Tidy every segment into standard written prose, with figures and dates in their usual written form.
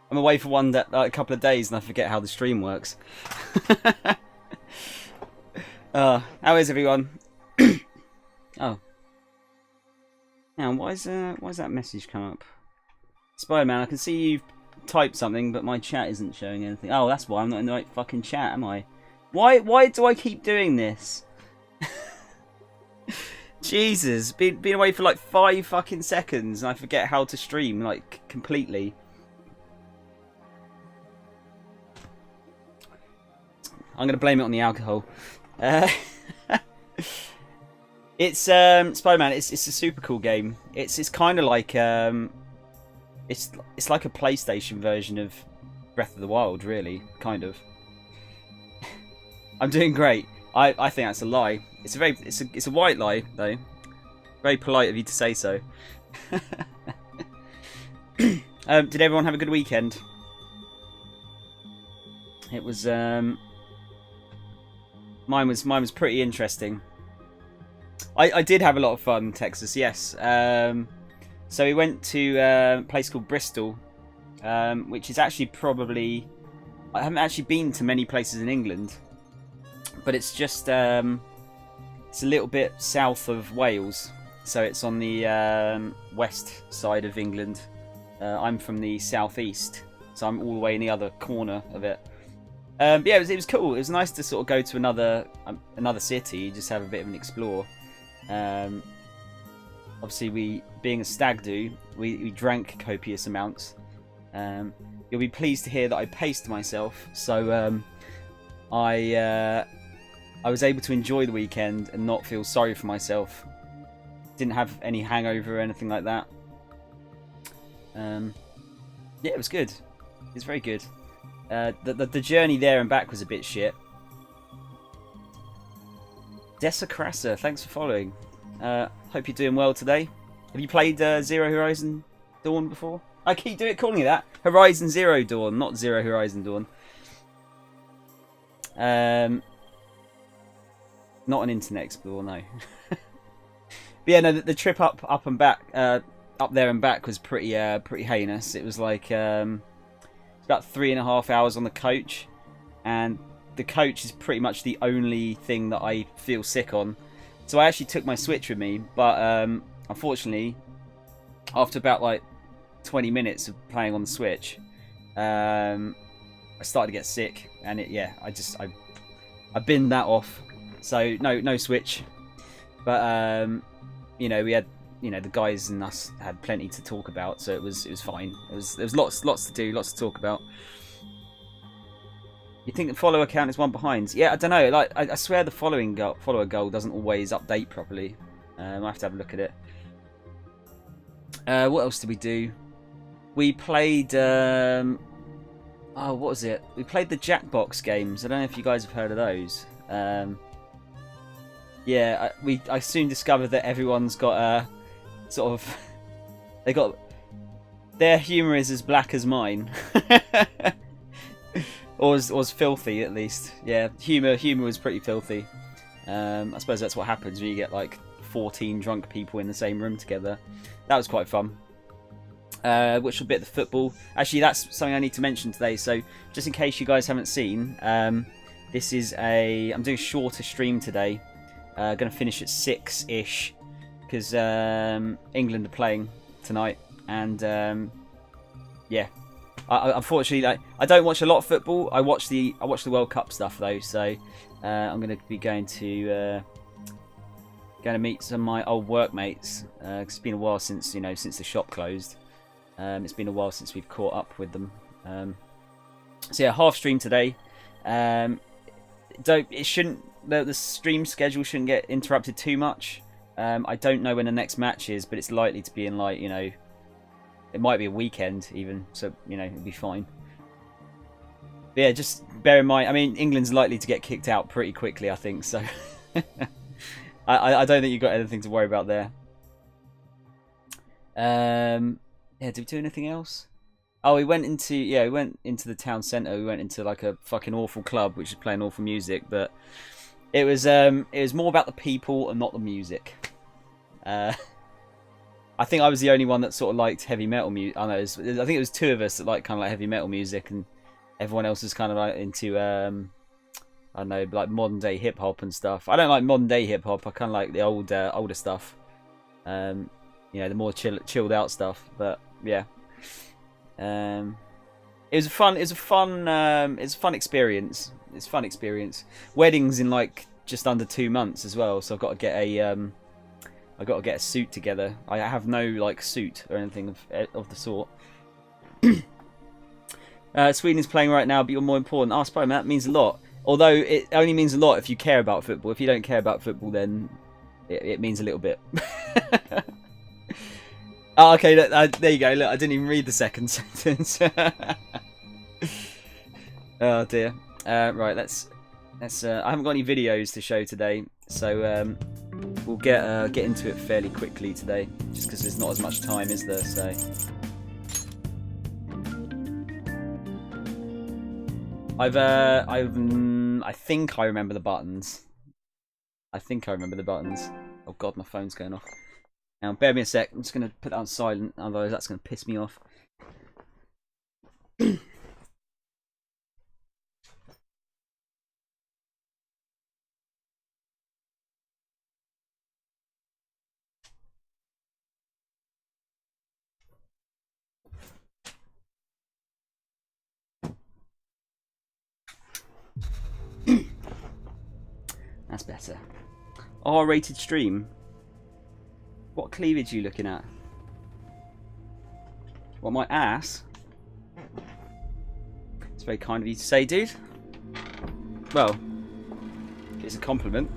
I'm away for a couple of days and I forget how the stream works. How is everyone? Oh. Now, why is that message come up? Spider-Man, I can see you've typed something, but my chat isn't showing anything. Oh, that's why I'm not in the right fucking chat, am I? Why do I keep doing this? Jesus, been away for like 5 fucking seconds and I forget how to stream, like, completely. I'm going to blame it on the alcohol. It's Spider-Man. It's a super cool game. It's kind of like it's like a PlayStation version of Breath of the Wild, really, kind of. I'm doing great. I think that's a lie. It's a white lie though. Very polite of you to say so. Did everyone have a good weekend? It was Mine was pretty interesting. I did have a lot of fun, Texas, yes. So we went to a place called Bristol, which is actually probably... I haven't actually been to many places in England, but it's just... it's a little bit south of Wales, so it's on the west side of England. I'm from the southeast, so I'm all the way in the other corner of it. But yeah, it was cool. It was nice to sort of go to another city, just have a bit of an explore. Obviously, being a stag do, we drank copious amounts. You'll be pleased to hear that I paced myself, so I was able to enjoy the weekend and not feel sorry for myself. Didn't have any hangover or anything like that. Yeah, it was good. It's very good. The journey there and back was a bit shit. Desecrassa, thanks for following. Hope you're doing well today. Have you played Zero Horizon Dawn before? I keep calling it that. Horizon Zero Dawn, not Zero Horizon Dawn. Not an Internet Explorer, no. But yeah, no, the trip up and back, up there and back was pretty heinous. It was like about 3.5 hours on the coach, and the coach is pretty much the only thing that I feel sick on. So I actually took my Switch with me, but unfortunately, after about like 20 minutes of playing on the Switch, I started to get sick, and I binned that off. So no Switch, but you know, we had, you know, the guys and us had plenty to talk about, so it was fine. There was lots to do, lots to talk about. You think the follower count is one behind? Yeah, I don't know. Like I swear the follower goal doesn't always update properly. I have to have a look at it. What else did we do? We played. Oh, what was it? We played the Jackbox games. I don't know if you guys have heard of those. Yeah, I soon discovered that everyone's got a sort of. Their humour is as black as mine. Or was filthy, at least. Yeah, humour was pretty filthy. I suppose that's what happens when you get like 14 drunk people in the same room together. That was quite fun. Which will be at the football. Actually, that's something I need to mention today. So, just in case you guys haven't seen, this is I'm doing a shorter stream today. Going to finish at 6-ish because England are playing tonight, and yeah. Unfortunately, I don't watch a lot of football. I watch the World Cup stuff though, so I'm going to be going to meet some of my old workmates. It's been a while since the shop closed. It's been a while since we've caught up with them. So yeah, half stream today. The stream schedule shouldn't get interrupted too much. I don't know when the next match is, but it's likely to be in like, you know. It might be a weekend even, so, you know, it'll be fine. But But yeah, just bear in mind. I mean, England's likely to get kicked out pretty quickly, I think. So I don't think you've got anything to worry about there. Yeah, did we do anything else? Oh, we went into the town centre. We went into like a fucking awful club, which is playing awful music, but it was more about the people and not the music. I think I was the only one that sort of liked heavy metal music. I think it was two of us that liked kind of like heavy metal music, and everyone else was kind of like into I don't know, like modern day hip hop and stuff. I don't like modern day hip hop. I kind of like the older stuff. The more chilled out stuff. But yeah. It was a fun experience. It's a fun experience. Weddings in like just under 2 months as well, so I've got to get a suit together. I have no like suit or anything of the sort. Sweden is playing right now, but you're more important. Oh, Spider-Man, that means a lot. Although it only means a lot if you care about football. If you don't care about football, then it means a little bit. Oh, okay, look, there you go. Look, I didn't even read the second sentence. Oh dear. Right, let's. I haven't got any videos to show today, so we'll get into it fairly quickly today, just because there's not as much time, is there? So. I think I remember the buttons. Oh god, my phone's going off. Now, bear me a sec. I'm just going to put that on silent, otherwise that's going to piss me off. That's better. R-rated stream. What cleavage are you looking at? What, my ass? It's very kind of you to say, dude. Well, it's a compliment.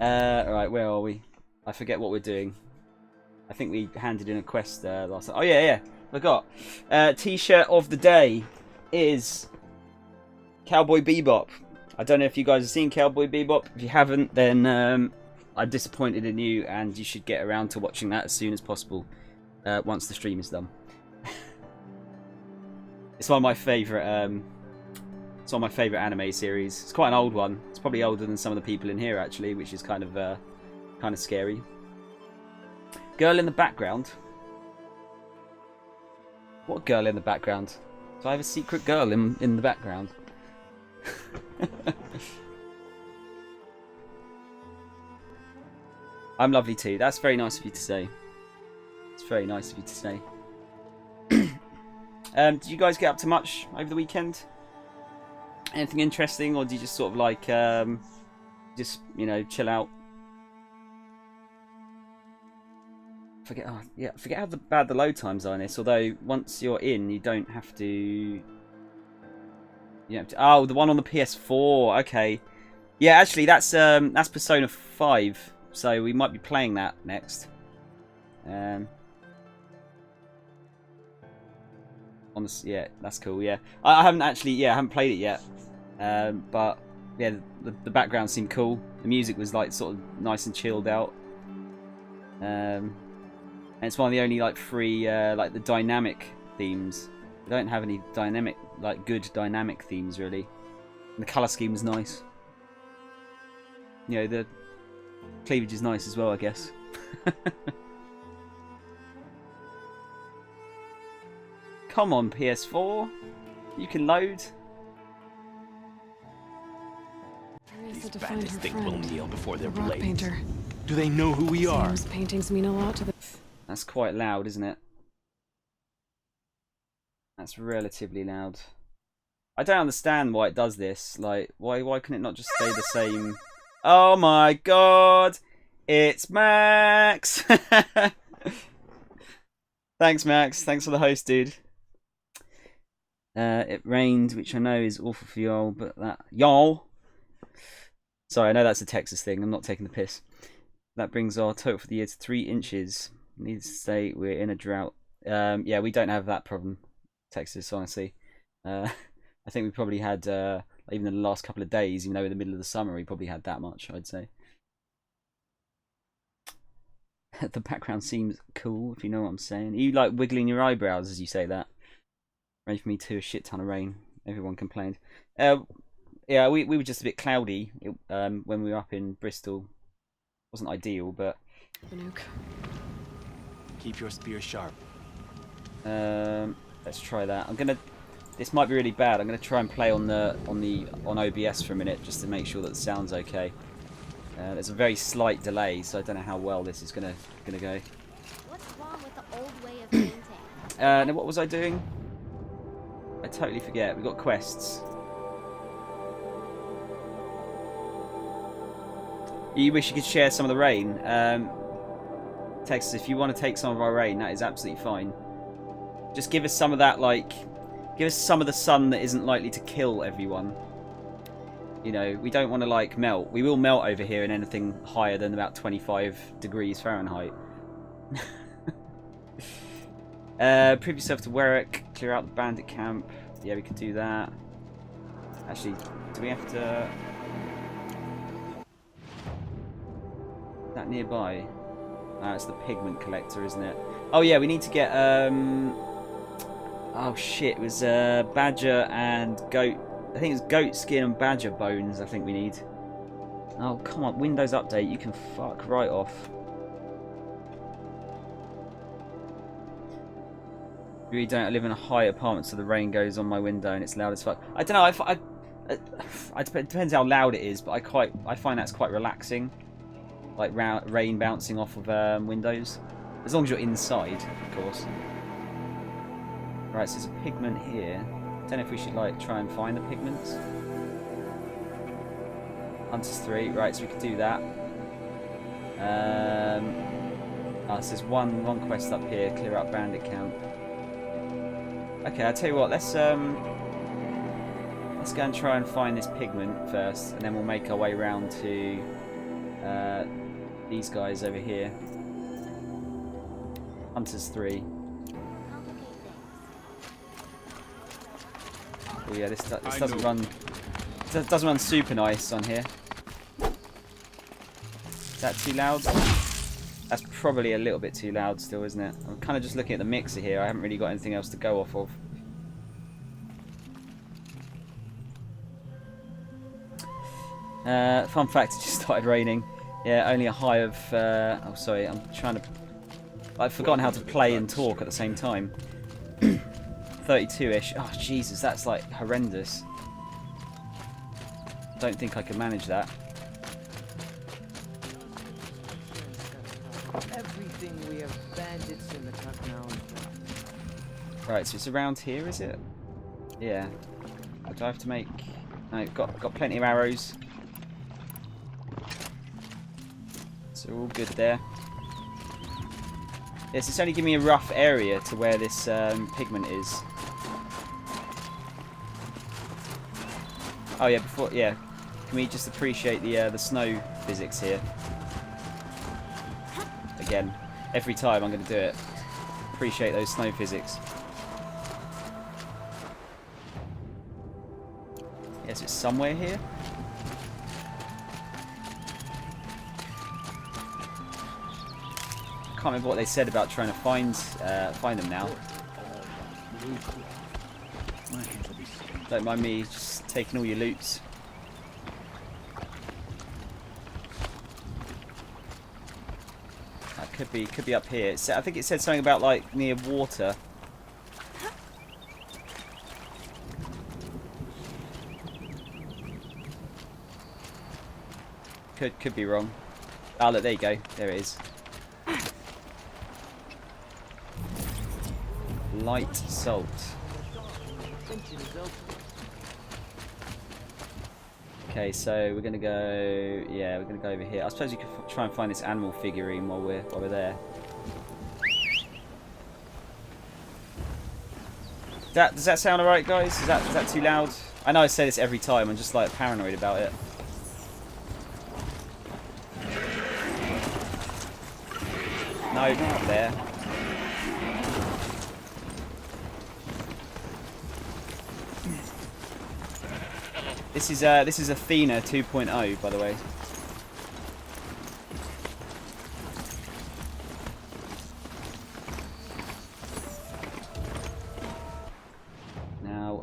Right, where are we? I forget what we're doing. I think we handed in a quest last time. Oh yeah, forgot. T-shirt of the day is Cowboy Bebop. I don't know if you guys have seen Cowboy Bebop. If you haven't, then I'm disappointed in you, and you should get around to watching that as soon as possible once the stream is done. It's one of my favourite. It's one of my favourite anime series. It's quite an old one. It's probably older than some of the people in here actually, which is kind of scary. Girl in the background. What girl in the background? Do I have a secret girl in the background? I'm lovely too. That's very nice of you to say. It's very nice of you to say. Did you guys get up to much over the weekend? Anything interesting, or do you just sort of like just, you know, chill out? Forget how bad the load times are in this. Although once you're in, you don't have to. You have to. Oh, the one on the PS4. Okay. Yeah, actually, that's Persona 5. So we might be playing that next. Yeah, that's cool. Yeah, I haven't actually. Yeah, I haven't played it yet. But yeah, the background seemed cool. The music was like sort of nice and chilled out. And it's one of the only like free like the dynamic themes. We don't have any dynamic good dynamic themes really. And the color scheme is nice. You know, the cleavage is nice as well, I guess. Come on, PS4. You can load. These bandits think we'll kneel before their blades. Do they know who we are? Those paintings mean a lot to the... That's quite loud, isn't it? That's relatively loud. I don't understand why it does this. Like, why can it not just stay the same? Oh my god! It's Max! Thanks, Max. Thanks for the host, dude. It rained, which I know is awful for y'all, but that... Y'all! Sorry, I know that's a Texas thing. I'm not taking the piss. That brings our total for the year to 3 inches. Needless to say, we're in a drought. Yeah, we don't have that problem. Texas, honestly. I think we probably had, even in the last couple of days, even though in the middle of the summer, we probably had that much, I'd say. The background seems cool, if you know what I'm saying. Are you like wiggling your eyebrows as you say that? Ready for me to a shit ton of rain. Everyone complained. Yeah, we were just a bit cloudy when we were up in Bristol. Wasn't ideal, but. Keep your spear sharp. Let's try that. This might be really bad. I'm gonna try and play on OBS for a minute just to make sure that the sound's okay. There's a very slight delay, so I don't know how well this is gonna go. What's wrong with the old way of painting? Now what was I doing? I totally forget. We've got quests. You wish you could share some of the rain. Texas, if you want to take some of our rain, that is absolutely fine. Just give us some of that, like, give us some of the sun that isn't likely to kill everyone. You know, we don't want to, like, melt. We will melt over here in anything higher than about 25 degrees Fahrenheit. Prove yourself to Warwick. Clear out the bandit camp. Yeah, we could do that. Actually, do we have to... that nearby? It's the pigment collector, isn't it? Oh yeah, we need to get oh shit, it was badger and goat. I think it's goat skin and badger bones. I think we need. Oh come on, Windows Update, you can fuck right off. Really don't. I live in a high apartment, so the rain goes on my window and it's loud as fuck. I don't know. It depends how loud it is, but I find that's quite relaxing. Like rain bouncing off of windows, as long as you're inside, of course. Right, so there's a pigment here. Don't know if we should like try and find the pigments. Hunters 3, right? So we could do that. So there's one quest up here. Clear up bandit camp. Okay, I'll tell you what. Let's go and try and find this pigment first, and then we'll make our way around to. These guys over here. Hunters 3. Oh yeah, this doesn't run. Doesn't run super nice on here. Is that too loud? That's probably a little bit too loud still, isn't it? I'm kind of just looking at the mixer here. I haven't really got anything else to go off of. Fun fact: it just started raining. Yeah, only a high of... oh, sorry, I'm trying to... I've forgotten how to play and talk at the same time. 32-ish. Oh, Jesus, that's, like, horrendous. Don't think I can manage that. Everything we have bandits in the cut now. Right, so it's around here, is it? Yeah. Do I have to make... No, got plenty of arrows. So all good there. Yes, it's only giving me a rough area to where this pigment is. Oh yeah, can we just appreciate the snow physics here? Again, every time I'm going to do it. Appreciate those snow physics. Yes, it's somewhere here. I can't remember what they said about trying to find them now. Don't mind me just taking all your loots. That could be up here. I think it said something about like near water. Could be wrong. Oh look, there you go. There it is. Light salt. Okay, so we're gonna go. Yeah, we're gonna go over here. I suppose you could try and find this animal figurine while we're there. Does that sound alright, guys? Is that too loud? I know I say this every time. I'm just like paranoid about it. No, not up there. This is Athena 2.0, by the way. Now,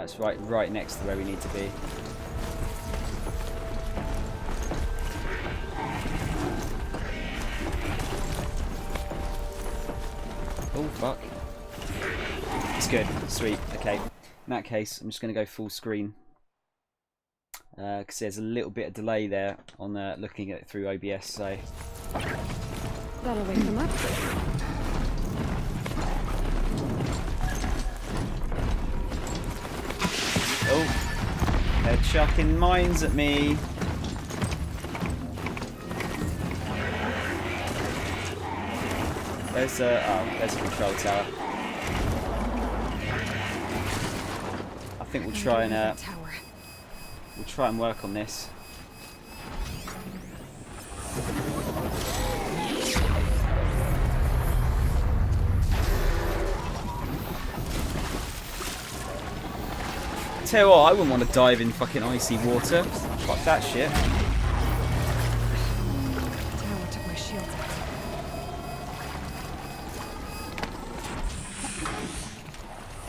it's right next to where we need to be. Oh fuck! It's good, sweet. Okay, in that case, I'm just going to go full screen because there's a little bit of delay there on looking at it through OBS. So that'll wake them up. Oh, they're chucking mines at me. There's a control tower. I think we'll try and work on this. Tell you what, I wouldn't want to dive in fucking icy water. Fuck that shit.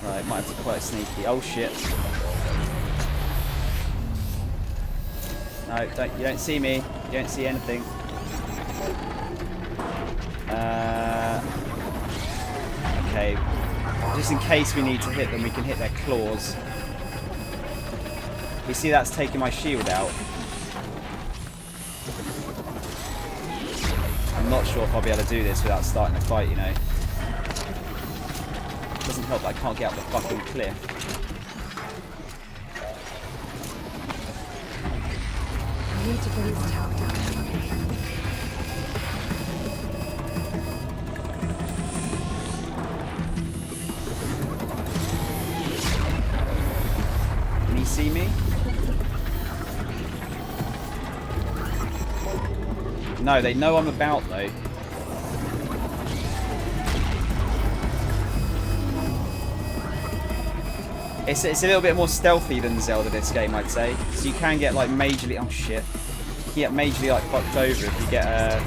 Right, might have to be quite sneaky. Oh shit. No, you don't see me. You don't see anything. Okay. Just in case we need to hit them, we can hit their claws. You see that's taking my shield out. I'm not sure if I'll be able to do this without starting a fight, you know. Doesn't help that I can't get up the fucking cliff. I need to bring this tower down. Can he see me? No, they know I'm about though. It's a little bit more stealthy than Zelda this game, I'd say. So you can get like majorly, oh shit, you get majorly like fucked over if you get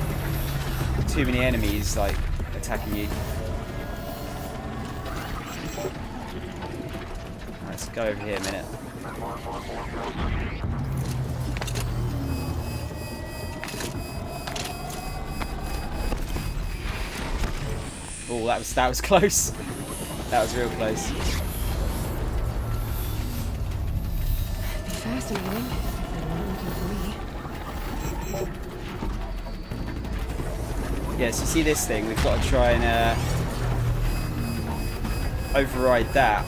too many enemies like attacking you. Let's go over here a minute. Oh, that was close. That was real close. Fascinating. Yes, you see this thing? We've got to try and override that.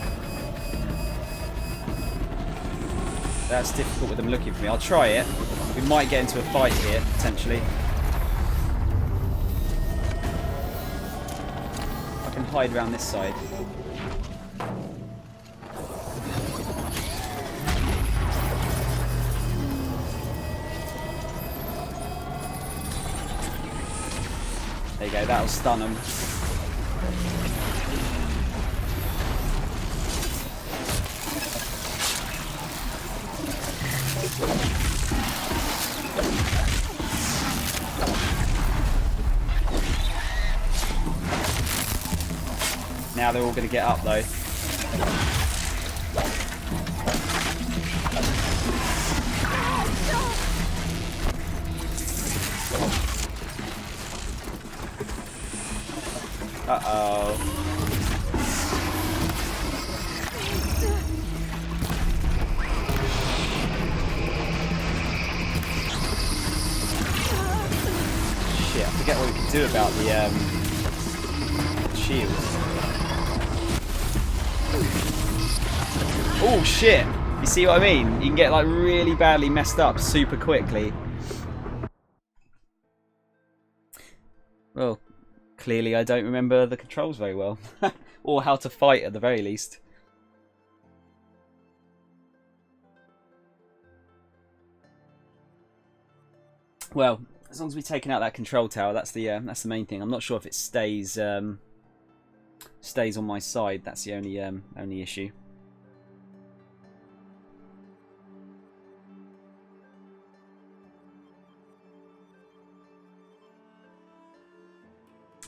That's difficult with them looking for me. I'll try it. We might get into a fight here, potentially. I can hide around this side. There you go, that'll stun them. Now they're all going to get up though. Uh-oh. Shit, I forget what we can do about the shield. Oh shit! You see what I mean? You can get like really badly messed up super quickly. Well, clearly I don't remember the controls very well. Or how to fight at the very least. Well, as long as we've taken out that control tower, that's the main thing. I'm not sure if it stays on my side. That's the only issue.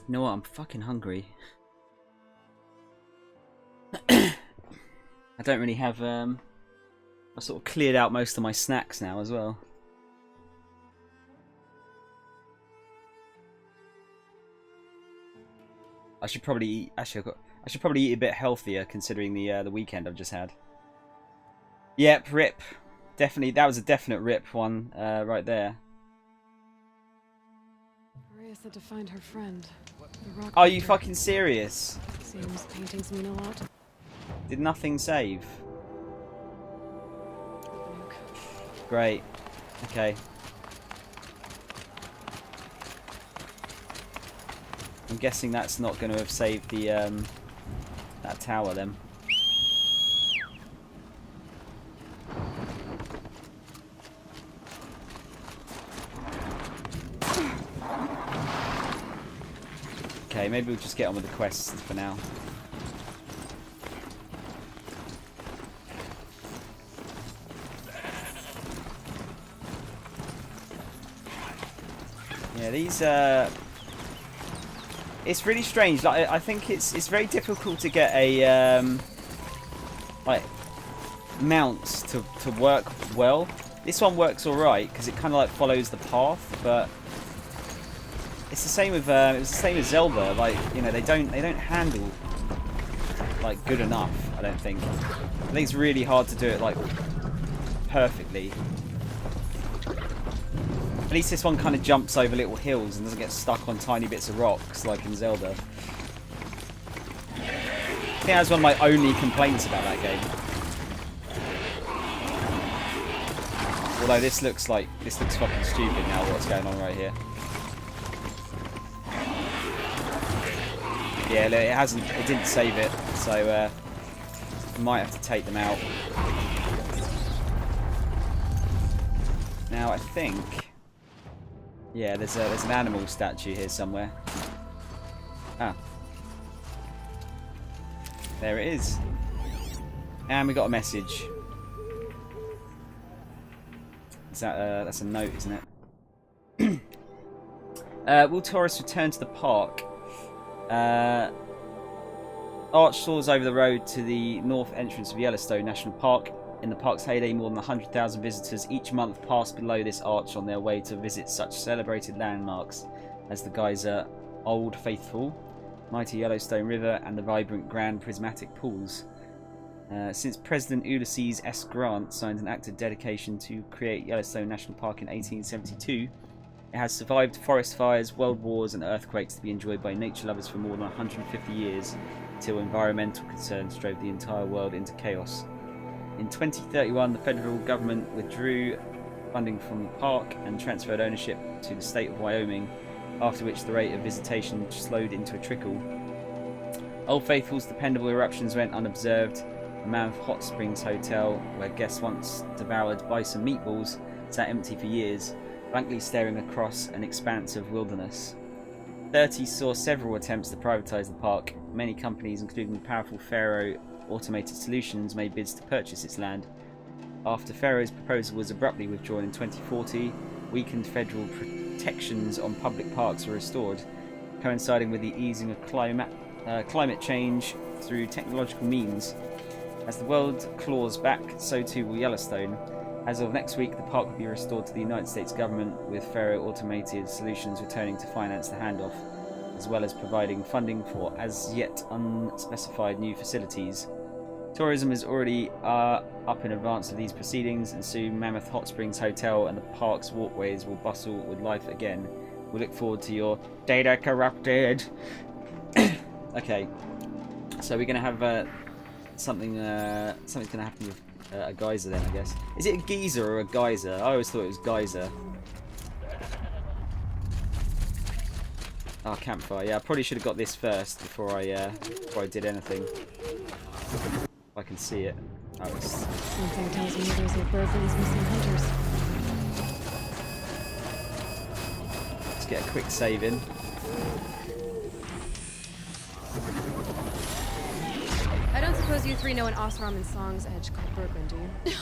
You know what? I'm fucking hungry. I don't really have. I sort of cleared out most of my snacks now as well. I should probably eat. Actually, I should probably eat a bit healthier considering the weekend I've just had. Yep, rip. Definitely, that was a definite rip one right there. Maria said to find her friend. The rock Are you painter. fucking serious? Seems paintings mean a lot. Did nothing save? Nuke. Great. Okay. I'm guessing that's not going to have saved the that tower then. Okay, maybe we'll just get on with the quest for now. Yeah, these it's really strange. Like, I think it's very difficult to get a like mounts to work well. This one works all right because it kind of like follows the path, but it's the same with it was the same with Zelda. Like, you know, they don't handle like good enough. I don't think. I think it's really hard to do it like perfectly. At least this one kind of jumps over little hills and doesn't get stuck on tiny bits of rocks like in Zelda. I think that's one of my only complaints about that game. Although this looks fucking stupid now, what's going on right here. Yeah, it didn't save it, so I might have to take them out. Now I think, yeah, there's an animal statue here somewhere. Ah, there it is, and we got a message. Is that that's a note, isn't it? Will tourists return to the park? Arch soars over the road to the north entrance of Yellowstone National Park. In the park's heyday, more than 100,000 visitors each month pass below this arch on their way to visit such celebrated landmarks as the geyser Old Faithful, mighty Yellowstone River, and the vibrant Grand Prismatic Pools. Since President Ulysses S. Grant signed an act of dedication to create Yellowstone National Park in 1872, it has survived forest fires, world wars, and earthquakes to be enjoyed by nature lovers for more than 150 years, until environmental concerns drove the entire world into chaos. In 2031, the federal government withdrew funding from the park and transferred ownership to the state of Wyoming, after which the rate of visitation slowed into a trickle. Old Faithful's dependable eruptions went unobserved. The Mammoth Hot Springs Hotel, where guests once devoured bison meatballs, sat empty for years, blankly staring across an expanse of wilderness. 30 saw several attempts to privatise the park. Many companies, including the powerful Faro Automated Solutions, made bids to purchase its land. After Faro's proposal was abruptly withdrawn in 2040, weakened federal protections on public parks were restored, coinciding with the easing of climate change through technological means. As the world claws back, so too will Yellowstone. As of next week, the park will be restored to the United States government, with Faro Automated Solutions returning to finance the handoff, as well as providing funding for as yet unspecified new facilities. Tourism is already up in advance of these proceedings, and soon Mammoth Hot Springs Hotel and the park's walkways will bustle with life again. We look forward to your data corrupted. Okay, so we're gonna have something's gonna happen with a geyser then, I guess. Is it a geyser or a geyser? I always thought it was geyser. Oh, campfire. Yeah, I probably should have got this first before I did anything. If I can see it. Oh, it's... Something tells me there's a Berkeley's missing hunters. Let's get a quick save in. I don't suppose you three know an Osram and Song's edge called Berglund, do you?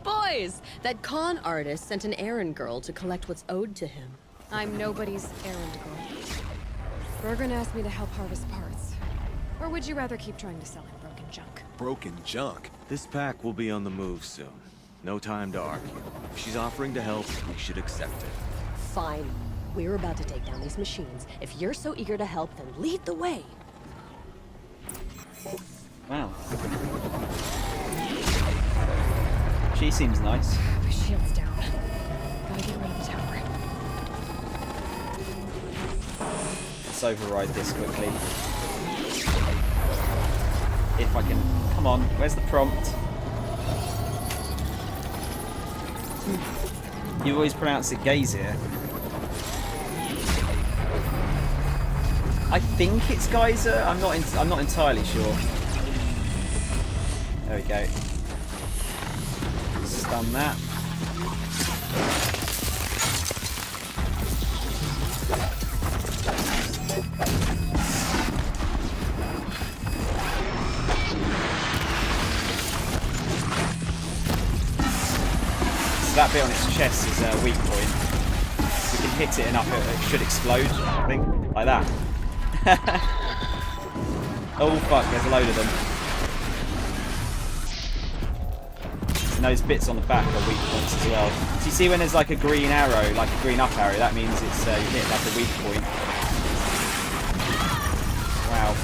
Boys, that con artist sent an errand girl to collect what's owed to him. I'm nobody's errand girl. Bergren asked me to help harvest parts. Or would you rather keep trying to sell him broken junk? Broken junk? This pack will be on the move soon. No time to argue. If she's offering to help, we should accept it. Fine. We're about to take down these machines. If you're so eager to help, then lead the way. Wow. She seems nice. My shield's down. Gotta get rid of the tower. Let's override this quickly. If I can. Come on, where's the prompt? You always pronounce it Geyser. I think it's Geyser. I'm not entirely sure. There we go. Stun that. So that bit on its chest is a weak point. If we can hit it enough, it should explode, I think. Like that. Oh fuck, there's a load of them. And those bits on the back are weak points as well. So you see when there's like a green arrow, like a green up arrow, that means it's you hit like a weak point. Wow.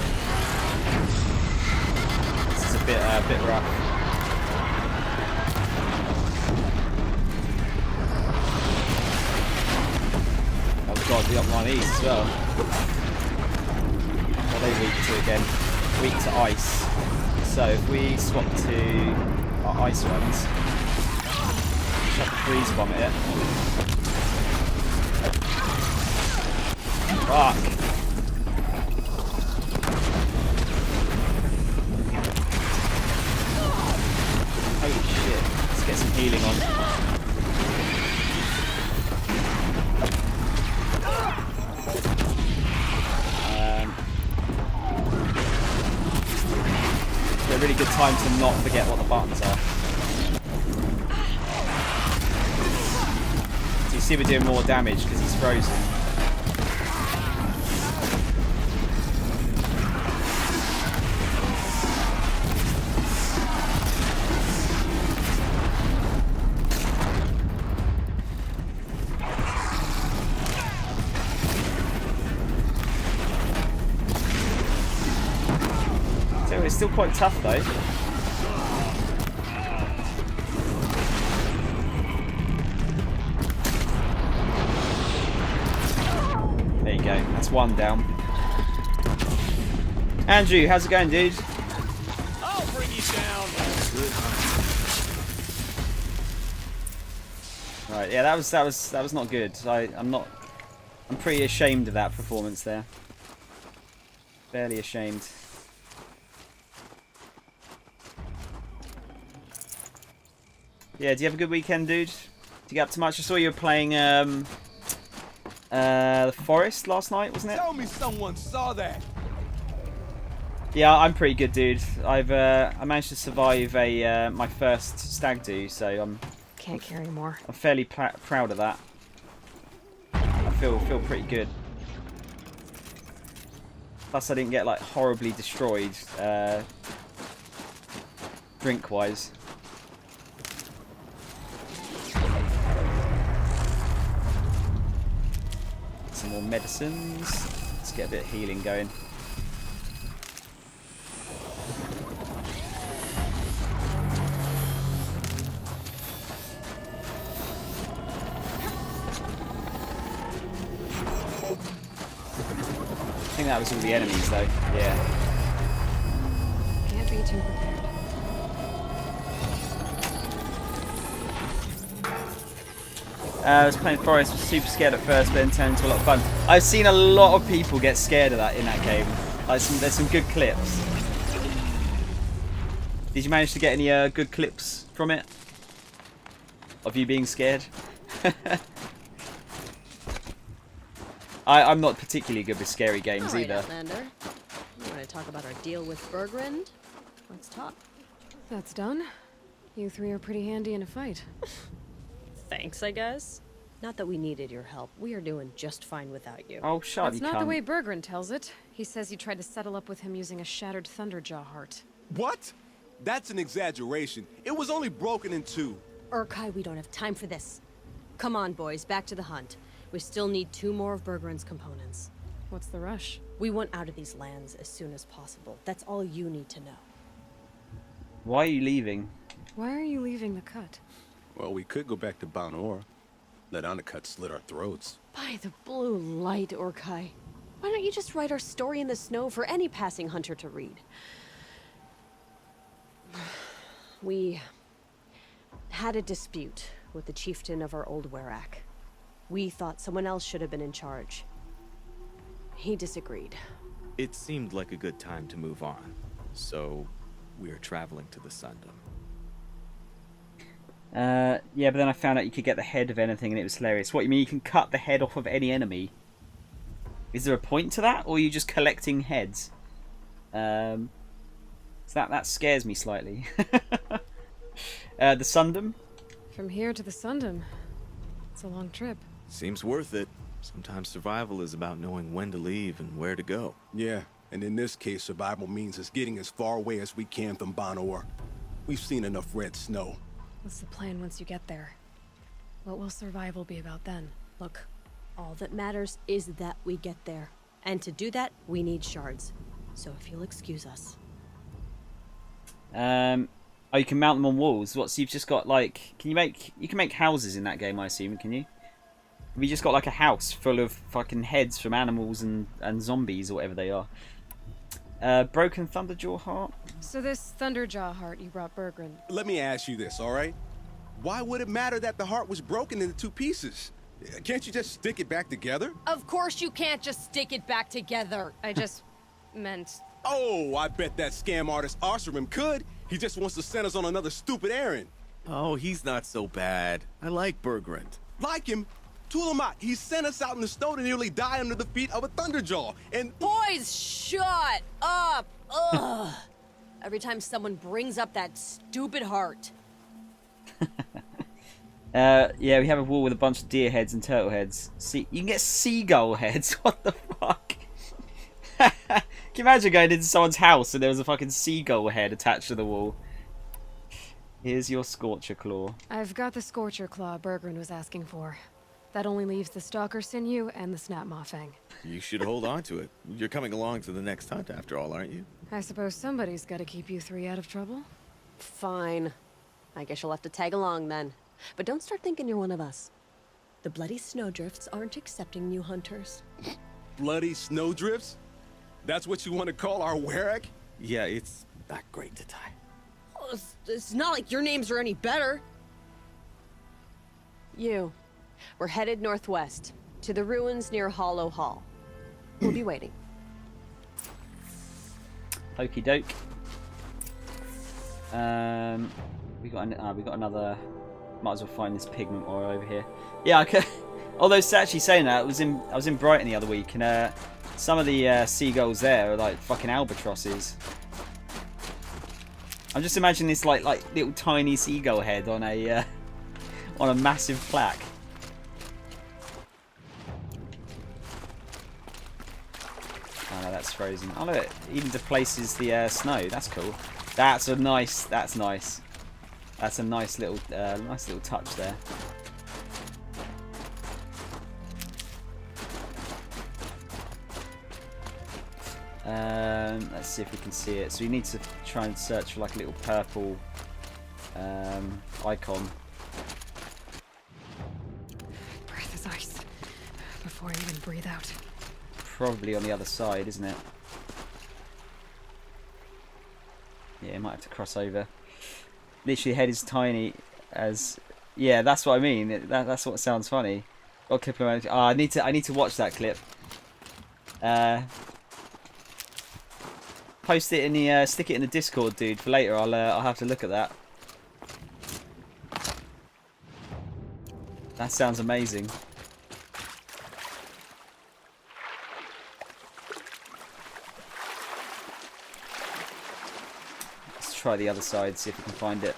This is a bit rough. Oh god, we got one of these as well. What are they weak to again? Weak to ice. So if we swap to our ice ones, chuck a freeze bomb at it. Fuck. Holy shit. Let's get some healing on. A really good time to not forget what the buttons are. So you see we're doing more damage because he's frozen. It's still quite tough though. There you go, that's one down. Andrew, how's it going, dude? I'll bring you down. Right, yeah, that was not good. I'm pretty ashamed of that performance there. Fairly ashamed. Yeah, do you have a good weekend, dude? Did you get up to much? I saw you were playing the Forest last night, wasn't it? Tell me someone saw that. Yeah, I'm pretty good, dude. I managed to survive my first stag do, so Can't carry more. I'm fairly proud of that. I feel pretty good. Plus, I didn't get like horribly destroyed drink-wise. Some more medicines. Let's get a bit of healing going. I think that was all the enemies though. Yeah. Can't be too prepared. I was playing Forest, was super scared at first, but then turned into a lot of fun. I've seen a lot of people get scared of that in that game. Like there's some good clips. Did you manage to get any good clips from it? Of you being scared? I'm not particularly good with scary games All right, either. Outlander. You want to talk about our deal with Bergren? Let's talk. That's done. You three are pretty handy in a fight. Thanks, I guess. Not that we needed your help. We are doing just fine without you. Oh, shut up, That's you not the cunt. way Berggren tells it. He says you tried to settle up with him using a shattered Thunderjaw heart. What? That's an exaggeration. It was only broken in two. Urkai, we don't have time for this. Come on, boys, back to the hunt. We still need 2 more of Berggren's components. What's the rush? We want out of these lands as soon as possible. That's all you need to know. Why are you leaving? Why are you leaving the cut? Well, we could go back to Banor. Let Undercut slit our throats. By the blue light, Urkai. Why don't you just write our story in the snow for any passing hunter to read? We had a dispute with the chieftain of our old Werak. We thought someone else should have been in charge. He disagreed. It seemed like a good time to move on, so we're traveling to the Sundom. Yeah, but then I found out you could get the head of anything and it was hilarious. What, you mean you can cut the head off of any enemy? Is there a point to that, or are you just collecting heads? So that scares me slightly. The Sundom? From here to the Sundom. It's a long trip. Seems worth it. Sometimes survival is about knowing when to leave and where to go. Yeah, and in this case, survival means us getting as far away as we can from Banor. We've seen enough red snow. What's the plan once you get there? What will survival be about then? Look, all that matters is that we get there. And to do that, we need shards. So if you'll excuse us. Oh, you can mount them on walls. What? So you've just got like, you can make houses in that game, I assume, can you? Have you just got like a house full of fucking heads from animals and zombies or whatever they are? Broken Thunderjaw heart. So this Thunderjaw heart you brought Berggren. Let me ask you this, all right? Why would it matter that the heart was broken into 2 pieces? Can't you just stick it back together? Of course you can't just stick it back together. I just meant... Oh, I bet that scam artist Arsarim could. He just wants to send us on another stupid errand. Oh, he's not so bad. I like Berggren. Like him? Tulamat, he sent us out in the snow to nearly die under the feet of a Thunderjaw, and... Boys, shut up! Ugh. Every time someone brings up that stupid heart. Yeah, we have a wall with a bunch of deer heads and turtle heads. See, you can get seagull heads. What the fuck? Can you imagine going into someone's house and there was a fucking seagull head attached to the wall? Here's your Scorcher Claw. I've got the Scorcher Claw Berggren was asking for. That only leaves the Stalker Sinew and the Snapmaw Fang. You should hold on to it. You're coming along to the next hunt after all, aren't you? I suppose somebody's got to keep you 3 out of trouble. Fine. I guess you'll have to tag along then. But don't start thinking you're one of us. The bloody snowdrifts aren't accepting new hunters. Bloody snowdrifts? That's what you want to call our Werak? Yeah, it's not great to tie. Oh, it's not like your names are any better. We're headed northwest, to the ruins near Hollow Hall. We'll be waiting. Okie doke. We got another. Might as well find this pigment ore over here. Yeah, I could. Although it's actually saying that, I was in Brighton the other week, and some of the seagulls there are like fucking albatrosses. I'm just imagining this like little tiny seagull head on a massive plaque. Oh no, that's frozen. Oh look, it even displaces the snow. That's cool. That's nice. That's a nice little touch there. Let's see if we can see it. So we need to try and search for like a little purple icon. Breath is ice. Before I even breathe out. Probably on the other side, isn't it? Yeah, might have to cross over. Literally, the head is tiny as... Yeah, that's what I mean. That's what sounds funny. Got a clip around. Oh, I need to watch that clip. Post it in the stick it in the Discord, dude. For later, I'll have to look at that. That sounds amazing. Let's try the other side, see if we can find it.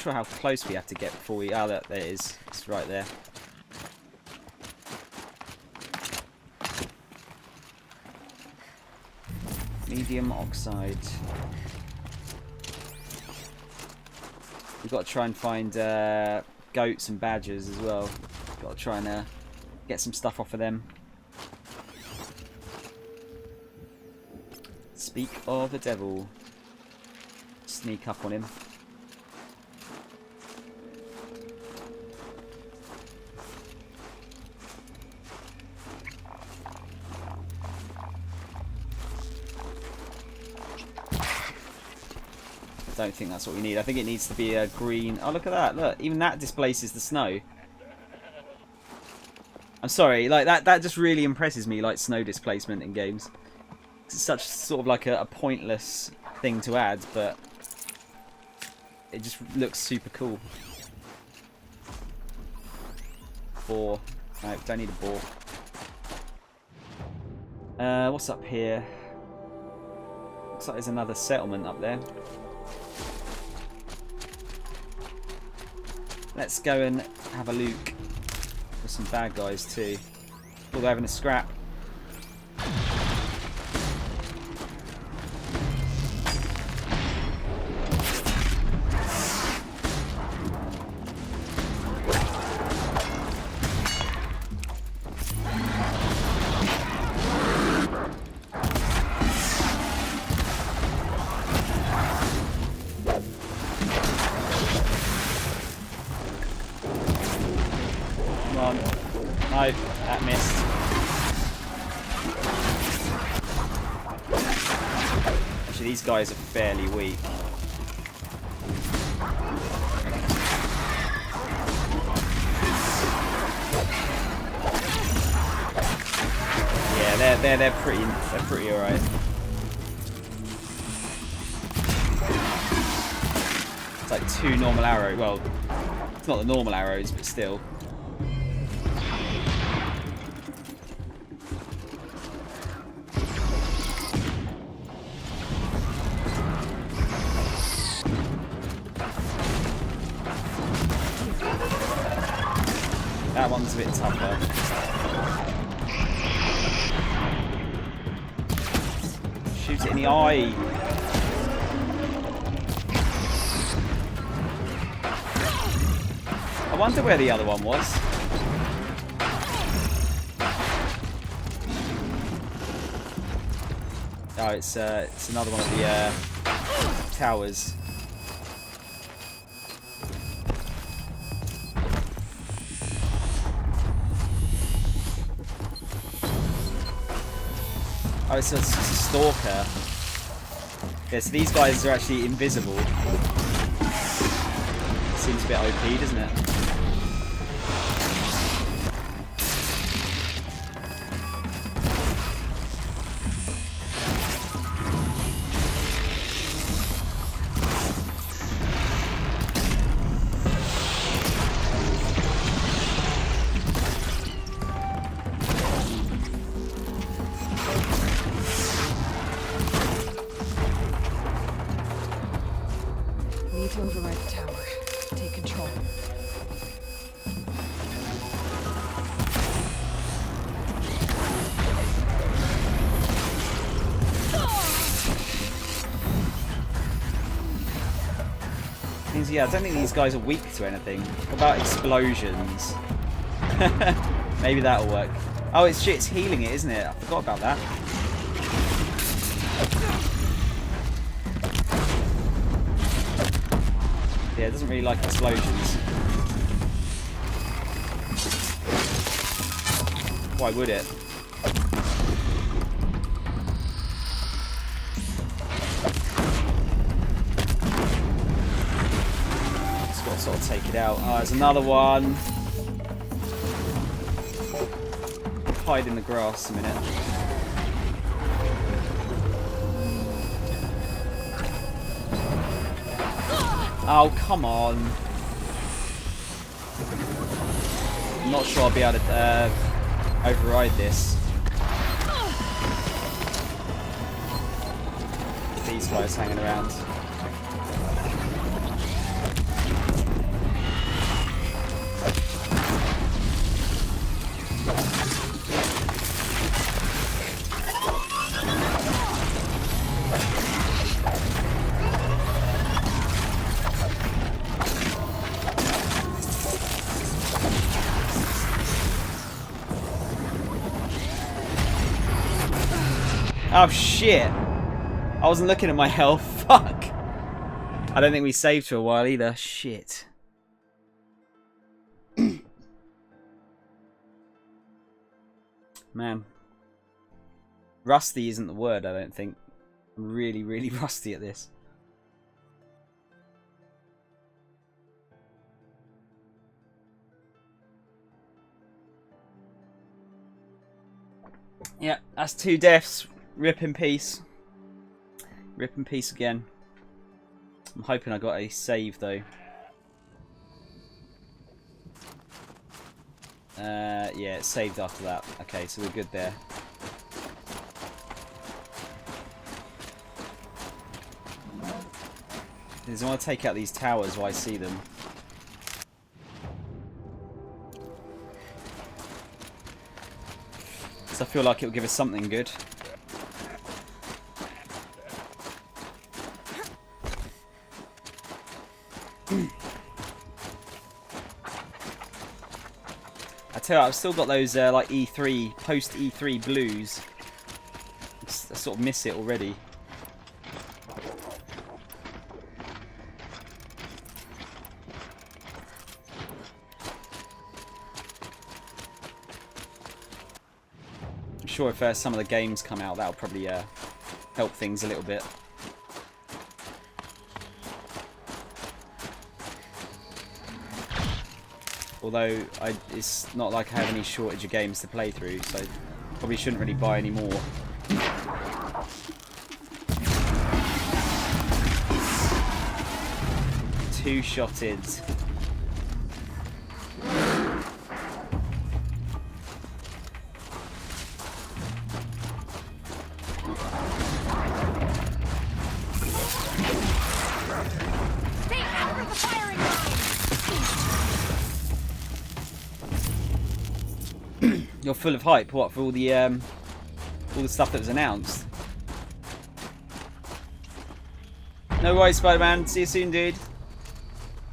sure how close we have to get before we... Oh, there it is. It's right there. Medium oxide. We've got to try and find goats and badgers as well. Got to try and get some stuff off of them. Speak of the devil. Sneak up on him. I don't think that's what we need. I think it needs to be a green... Oh, look at that. Look, even that displaces the snow. I'm sorry, like that just really impresses me, like snow displacement in games. It's such sort of like a pointless thing to add, but it just looks super cool. Boar. No, don't need a boar. What's up here? Looks like there's another settlement up there. Let's go and have a look for some bad guys too. Oh, they're having a scrap. No, that missed. Actually, these guys are fairly weak. Yeah, they're pretty alright. It's like 2 normal arrows. Well, it's not the normal arrows, but still. That one's a bit tougher. Shoot it in the eye. I wonder where the other one was. Oh, it's another one of the towers. Oh, it's a stalker. Yeah, so these guys are actually invisible. Seems a bit OP, doesn't it? Need to override the tower. Take control. Yeah, I don't think these guys are weak to anything. What about explosions? Maybe that'll work. Oh, it's healing it, isn't it? I forgot about that. Yeah, it doesn't really like explosions. Why would it? Just got to sort of take it out. Oh, there's another one. Hide in the grass a minute. Oh, come on. I'm not sure I'll be able to override this. These guys hanging around. Oh shit! I wasn't looking at my health. Fuck! I don't think we saved for a while either. Shit. Man. Rusty isn't the word, I don't think. I'm really, really rusty at this. Yeah, that's 2 deaths. Rip in peace. Rip in peace again. I'm hoping I got a save though. Yeah, it saved after that. Okay, so we're good there. I want to take out these towers while I see them. So I feel like it'll give us something good. I tell you, I've still got those like E3 post E3 blues. I sort of miss it already. I'm sure if some of the games come out, that'll probably help things a little bit. Although it's not like I have any shortage of games to play through, so probably shouldn't really buy any more. Two-shotted. You're full of hype, what, for all the stuff that was announced? No worries, Spider-Man. See you soon, dude.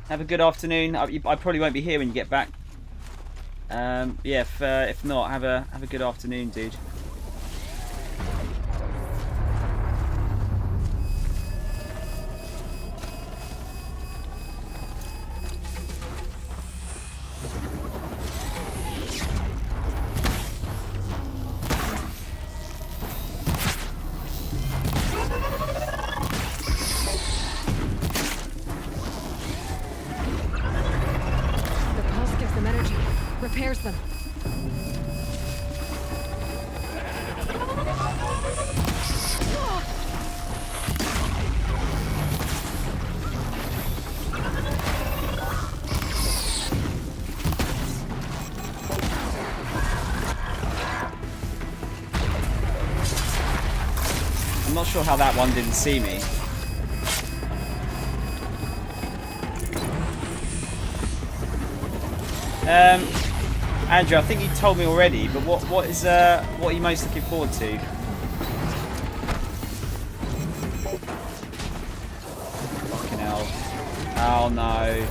Have a good afternoon. I probably won't be here when you get back. Yeah, if not, have a good afternoon, dude. Repairs them. I'm not sure how that one didn't see me. Andrew, I think you told me already, but what are you most looking forward to? Fucking hell. Oh no.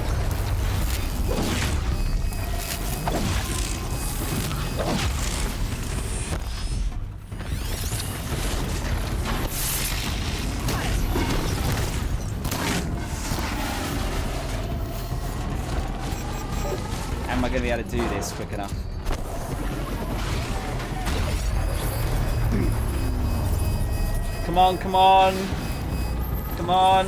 Am I going to be able to do this quick enough? Come on, come on! Come on!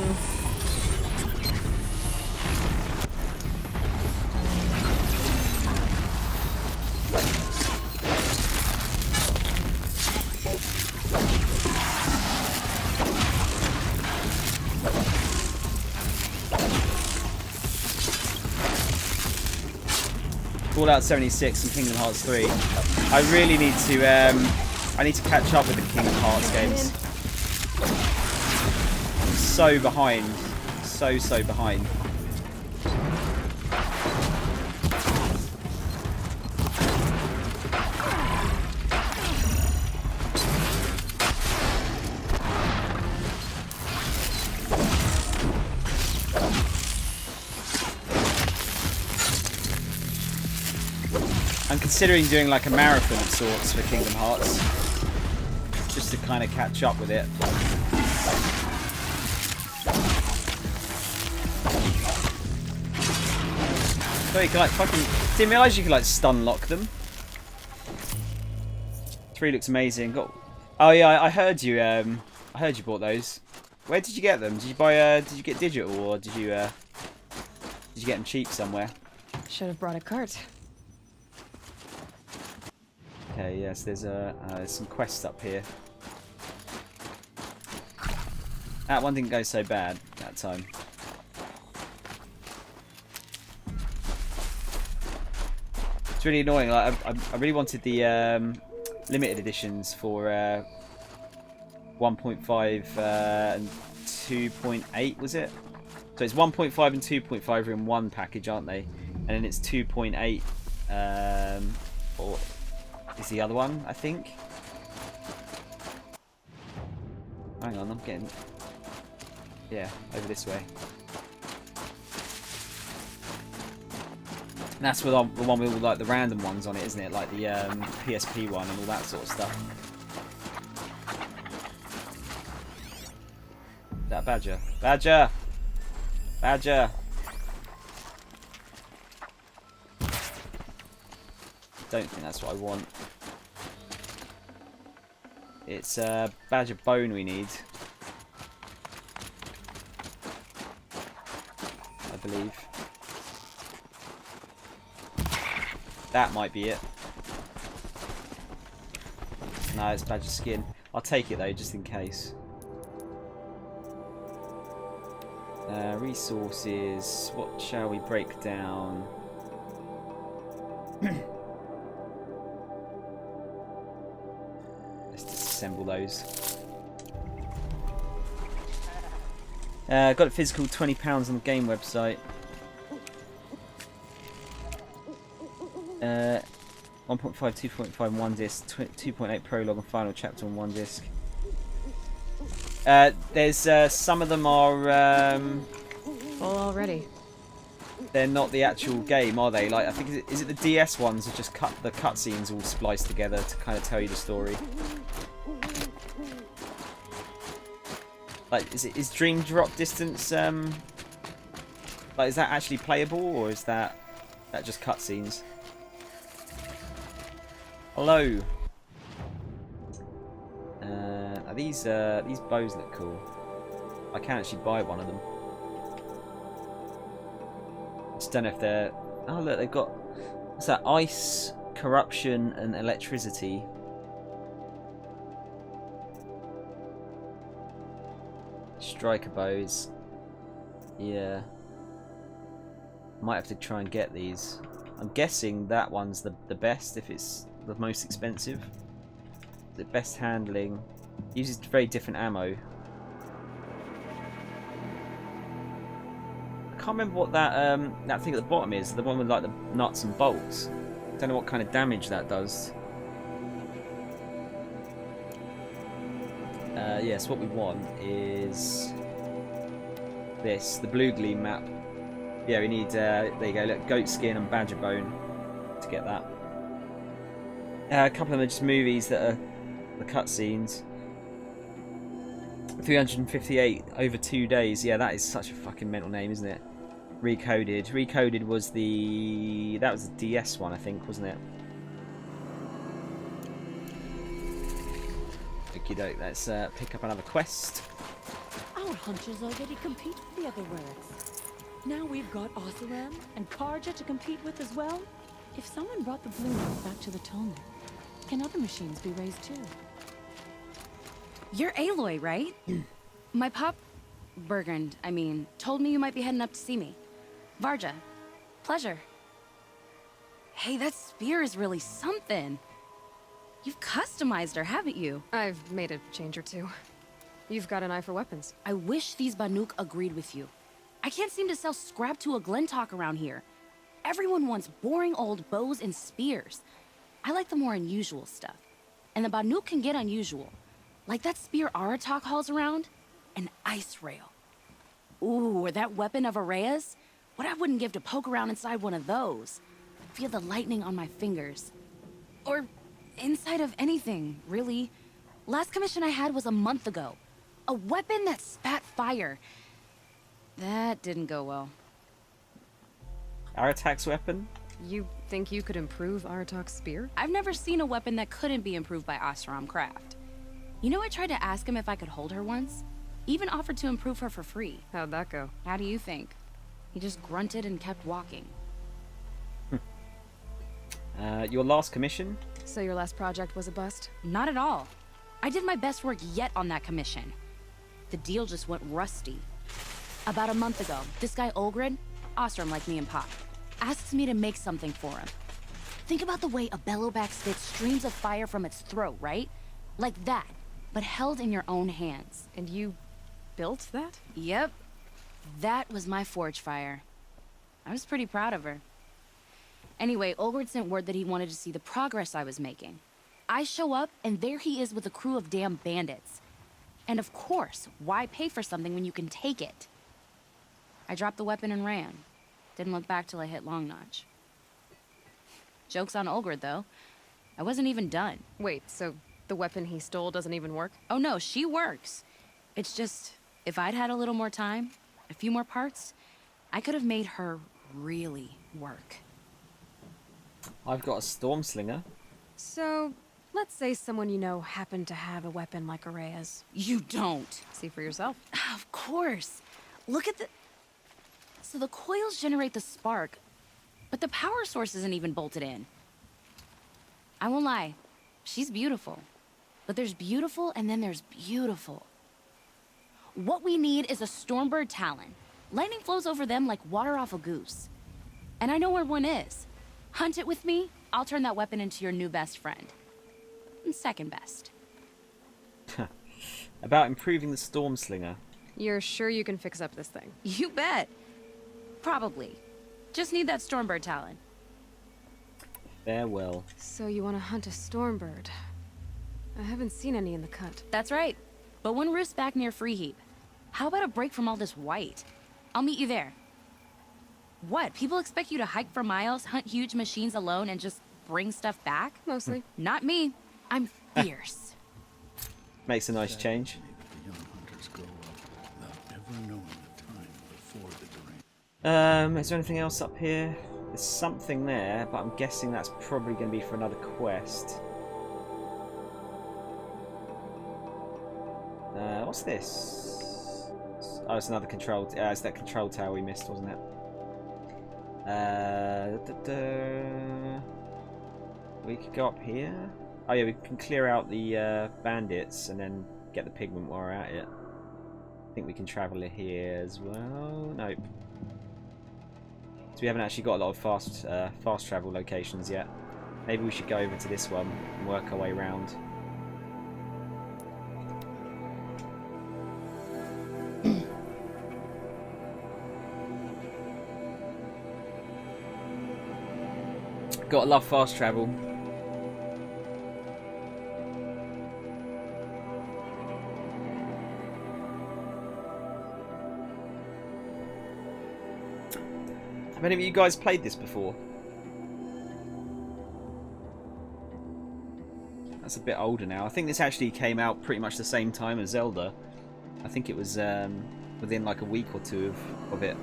Fallout 76 and Kingdom Hearts 3. I really need to I need to catch up with the Kingdom Hearts games. I'm so behind. So behind. I'm considering doing like a marathon of sorts for Kingdom Hearts. just to kind of catch up with it. So you can like fucking... Didn't realise you could like stun lock them. 3 looks amazing. Oh yeah, I heard you. I heard you bought those. Where did you get them? Did you buy? Did you get digital or did you get them cheap somewhere? Should have brought a cart. Okay, yes, there's some quests up here. That one didn't go so bad that time. It's really annoying. Like, I really wanted the limited editions for 1.5 and 2.8, was it? So it's 1.5 and 2.5 are in one package, aren't they? And then it's 2.8 or is the other one, I think. Hang on, I'm getting... Yeah, over this way. And that's the one with all like the random ones on it, isn't it? Like the PSP one and all that sort of stuff. Is that a badger? Badger! Badger! Don't think that's what I want. It's badger bone we need. I believe. That might be it. No, it's badger skin. I'll take it though, just in case. Resources. What shall we break down? Let's disassemble those. Got it physical, £20 on the game website. 1.5, 2.5 one disc, 2.8 prologue and final chapter on one disc. There's some of them are Full already. they're not the actual game, are they? Like I think is it the DS ones that just the cutscenes all spliced together to kind of tell you the story. Like is Dream Drop Distance like is that actually playable or is that just cutscenes? Hello. These bows look cool. I can actually buy one of them. Just don't know if they're... Oh look, they've got... What's that? Ice, corruption and electricity. Striker bows. Yeah. Might have to try and get these. I'm guessing that one's the best if it's the most expensive. The best handling. Uses very different ammo. I can't remember what that thing at the bottom is. The one with like the nuts and bolts. Don't know what kind of damage that does. Yes, what we want is this, the blue gleam map. Yeah, we need, there you go, look, goat skin and badger bone to get that. A couple of them are just movies that are the cutscenes. 358 over 2 days. Yeah, that is such a fucking mental name, isn't it? Recoded. Recoded was that was the DS one, I think, wasn't it? Okie doke, let's pick up another quest. Our hunters already compete with the other relics. Now we've got Oseram and Karja to compete with as well. If someone brought the blue note back to the Tolner, can other machines be raised too? You're Aloy, right? My pop... Bergrand, I mean, told me you might be heading up to see me. Varja. Pleasure. Hey, that spear is really something. You've customized her, haven't you? I've made a change or two. You've got an eye for weapons. I wish these Banuk agreed with you. I can't seem to sell scrap to a Glentalk around here. Everyone wants boring old bows and spears. I like the more unusual stuff. And the Banuk can get unusual. Like that spear Aratak hauls around. An ice rail. Ooh, or that weapon of Araya's? What I wouldn't give to poke around inside one of those. Feel the lightning on my fingers. Or inside of anything, really. Last commission I had was a month ago. A weapon that spat fire. That didn't go well. Aratak's weapon? You think you could improve Aratak's spear? I've never seen a weapon that couldn't be improved by Oseram Craft. You know, I tried to ask him if I could hold her once. Even offered to improve her for free. How'd that go? How do you think? He just grunted and kept walking. Your last commission? So your last project was a bust? Not at all. I did my best work yet on that commission. The deal just went rusty. About a month ago, this guy Olgrid, Ostrom like me and Pop, asks me to make something for him. Think about the way a bellowback spits streams of fire from its throat, right? Like that, but held in your own hands. And you built that? Yep. That was my forge fire. I was pretty proud of her. Anyway, Olgrid sent word that he wanted to see the progress I was making. I show up, and there he is with a crew of damn bandits. And of course, why pay for something when you can take it? I dropped the weapon and ran. Didn't look back till I hit Long Notch. Joke's on Olgrid, though. I wasn't even done. Wait, so the weapon he stole doesn't even work? Oh no, she works. It's just, if I'd had a little more time, a few more parts, I could have made her really work. I've got a storm slinger. So, let's say someone you know happened to have a weapon like Araya's. You don't. See for yourself. Of course. Look at the... So the coils generate the spark, but the power source isn't even bolted in. I won't lie. She's beautiful. But there's beautiful and then there's beautiful. What we need is a Stormbird Talon. Lightning flows over them like water off a goose. And I know where one is. Hunt it with me, I'll turn that weapon into your new best friend. And second best. About improving the storm slinger. You're sure you can fix up this thing? You bet. Probably. Just need that Stormbird Talon. Farewell. So you want to hunt a Stormbird? I haven't seen any in the cut. That's right. But one roosts back near Freeheap. How about a break from all this white? I'll meet you there. What? People expect you to hike for miles, hunt huge machines alone, and just bring stuff back? Mostly. Not me. I'm fierce. Makes a nice change. Is there anything else up here? There's something there, but I'm guessing that's probably going to be for another quest. What's this? Oh, it's another control. It's that control tower we missed, wasn't it? We could go up here. Oh yeah, we can clear out the bandits and then get the pigment while we're at it. I think we can travel here as well. Nope. So we haven't actually got a lot of fast travel locations yet. Maybe we should go over to this one and work our way around. Gotta love fast travel. Have any of you guys played this before? That's a bit older now. I think this actually came out pretty much the same time as Zelda. I think it was within like a week or two of it.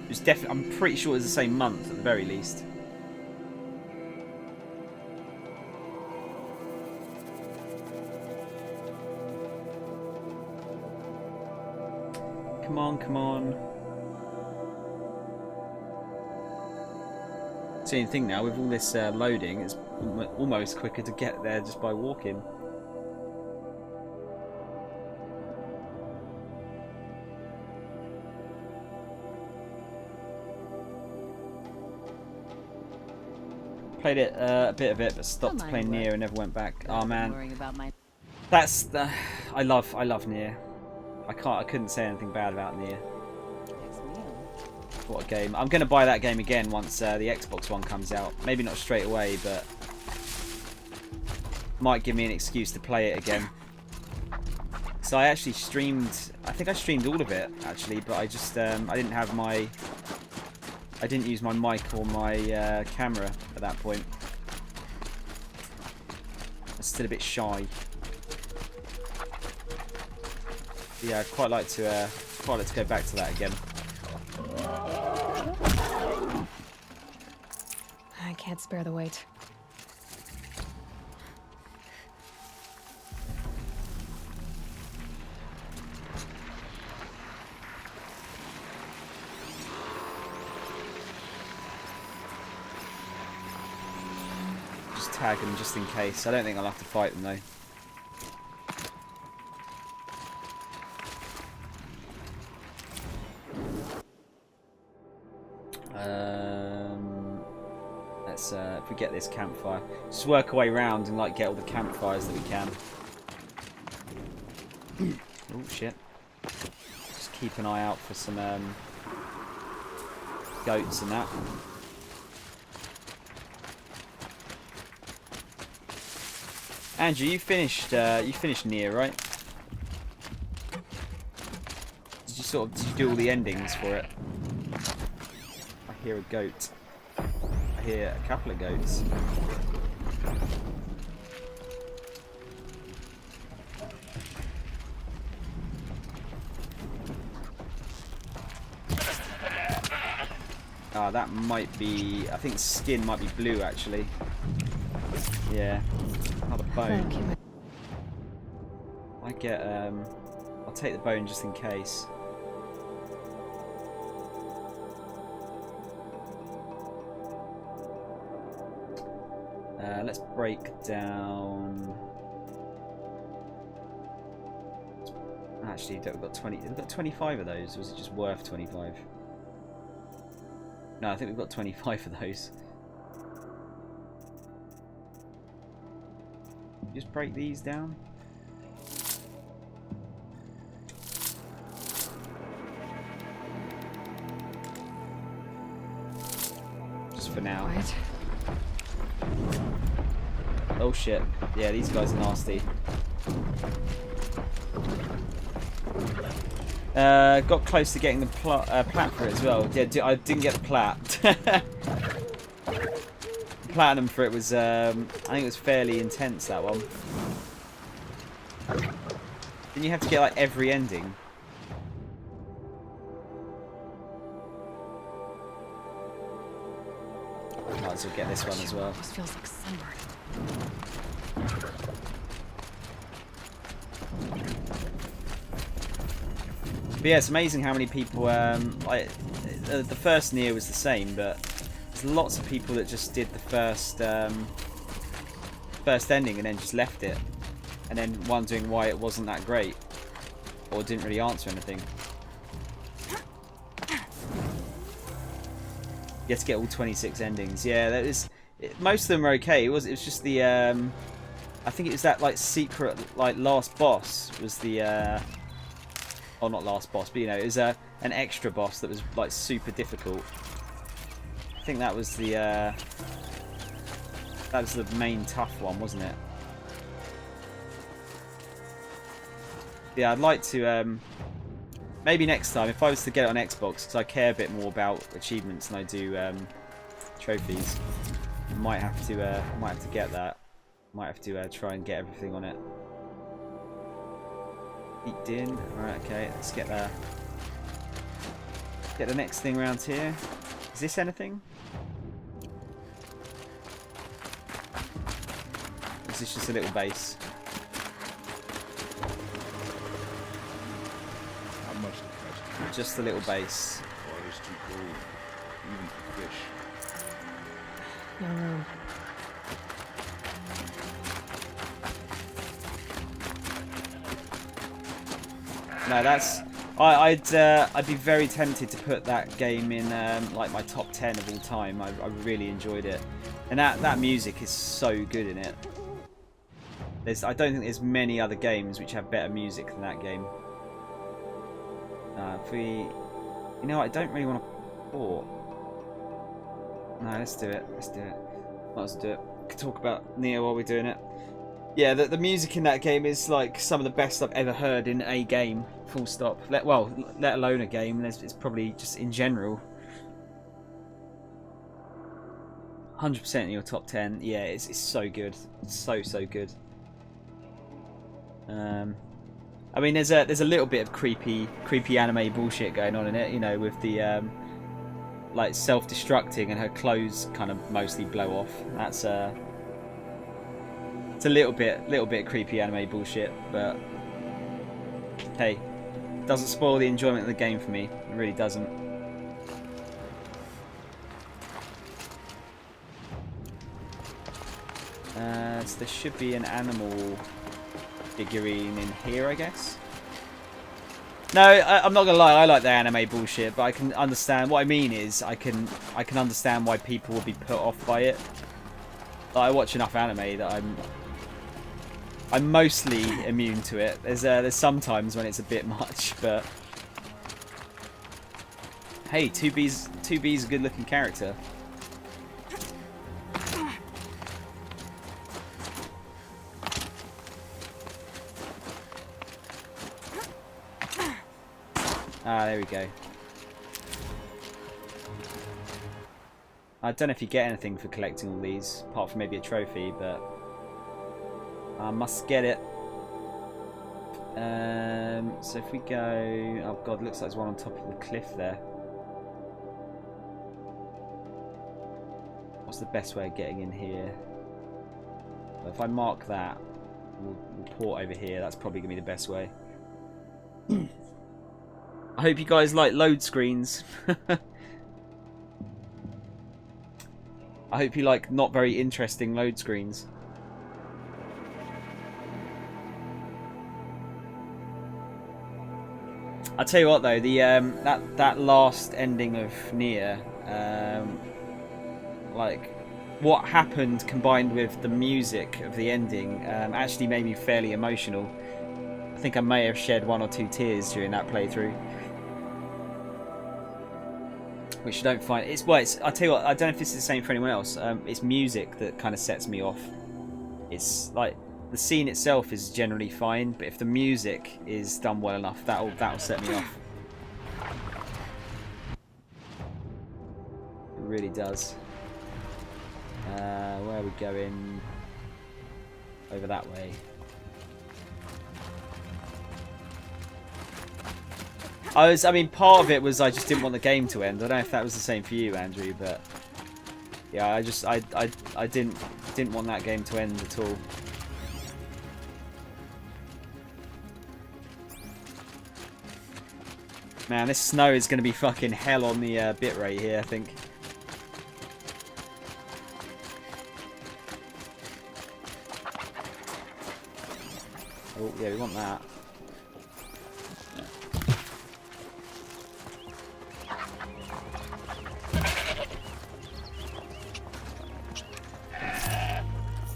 It was definitely. I'm pretty sure it was the same month at the very least. Come on, come on. Same thing now with all this loading. It's almost quicker to get there just by walking. Played it a bit of it, but stopped playing Nier and never went back. Oh man, that's the. I love Nier. I couldn't say anything bad about Nier. What a game. I'm going to buy that game again once the Xbox One comes out. Maybe not straight away, but might give me an excuse to play it again. So I actually streamed, I think I streamed all of it actually, but I just, I didn't use my mic or my camera at that point. I was still a bit shy. Yeah, I'd quite like to go back to that again. I can't spare the weight. Just tag them just in case. I don't think I'll have to fight them though. Let's if we get this campfire, just work our way around and like get all the campfires that we can. Oh shit! Just keep an eye out for some goats and that. Andrew, you finished Nier, right? Did you do all the endings for it? I hear a goat. I hear a couple of goats. Ah, that might be. I think skin might be blue actually. Yeah. Another bone. I get. I'll take the bone just in case. Let's break down. Actually, we've got 20. We've got 25 of those. Or was it just worth 25? No, I think we've got 25 of those. Just break these down. Just for now. Right. Oh shit. Yeah, these guys are nasty. Got close to getting the plat for it as well. Yeah, I didn't get the plat. Platinum for it was, I think it was fairly intense, that one. Didn't you have to get like every ending? Might as well get this one as well. This feels like summer. But yeah, it's amazing how many people. The first Nier was the same, but there's lots of people that just did the first ending and then just left it, and then wondering why it wasn't that great or didn't really answer anything. You have to get all 26 endings. Yeah, that is. Most of them are okay. It was just the. I think it was that like secret like last boss was the. Or not last boss, but you know, it was an extra boss that was like super difficult. I think that was the main tough one, wasn't it? Yeah, I'd like to maybe next time if I was to get it on Xbox, because I care a bit more about achievements than I do trophies. Might have to get that. Might have to try and get everything on it. Peeked in. Alright, okay, let's get the next thing around here. Is this anything? Or is this just a little base? How much to catch? Just a little base. Water's too cold, even for fish. No room. No, that's. I'd be very tempted to put that game in like my top 10 of all time. I really enjoyed it, and that music is so good in it. I don't think there's many other games which have better music than that game. If we, you know, I don't really want to port. No, let's do it. Let's do it. Might as well do it. We can talk about Neo while we're doing it. Yeah, the music in that game is like some of the best I've ever heard in a game. Full stop. Let alone a game. It's probably just in general. 100% in your top 10. Yeah, it's so good. It's so good. I I mean, there's a little bit of creepy anime bullshit going on in it, you know, with the like self-destructing and her clothes kind of mostly blow off. That's it's a little bit creepy anime bullshit, but hey, doesn't spoil the enjoyment of the game for me. It really doesn't. So there should be an animal figurine in here, I guess. No, I'm not gonna lie. I like the anime bullshit, but I can understand. What I mean is, I can understand why people would be put off by it. Like, I watch enough anime that I'm mostly immune to it. There's some times when it's a bit much, but hey, 2B's a good looking character. Ah, there we go. I don't know if you get anything for collecting all these, apart from maybe a trophy, but I must get it. So if we go... Oh god, looks like there's one on top of the cliff there. What's the best way of getting in here? Well, if I mark that, we'll port over here. That's probably going to be the best way. I hope you guys like load screens. I hope you like not very interesting load screens. I'll tell you what though, the that last ending of Nier, like what happened combined with the music of the ending actually made me fairly emotional. I think I may have shed 1 or 2 tears during that playthrough. Which I don't find... I tell you what, I don't know if this is the same for anyone else. It's music that kind of sets me off. It's like, the scene itself is generally fine, but if the music is done well enough, that'll set me off. It really does. Where are we going? Over that way. I mean, part of it was I just didn't want the game to end. I don't know if that was the same for you, Andrew, but yeah, I didn't want that game to end at all. Man, this snow is going to be fucking hell on the bitrate here, I think. Oh yeah, we want that.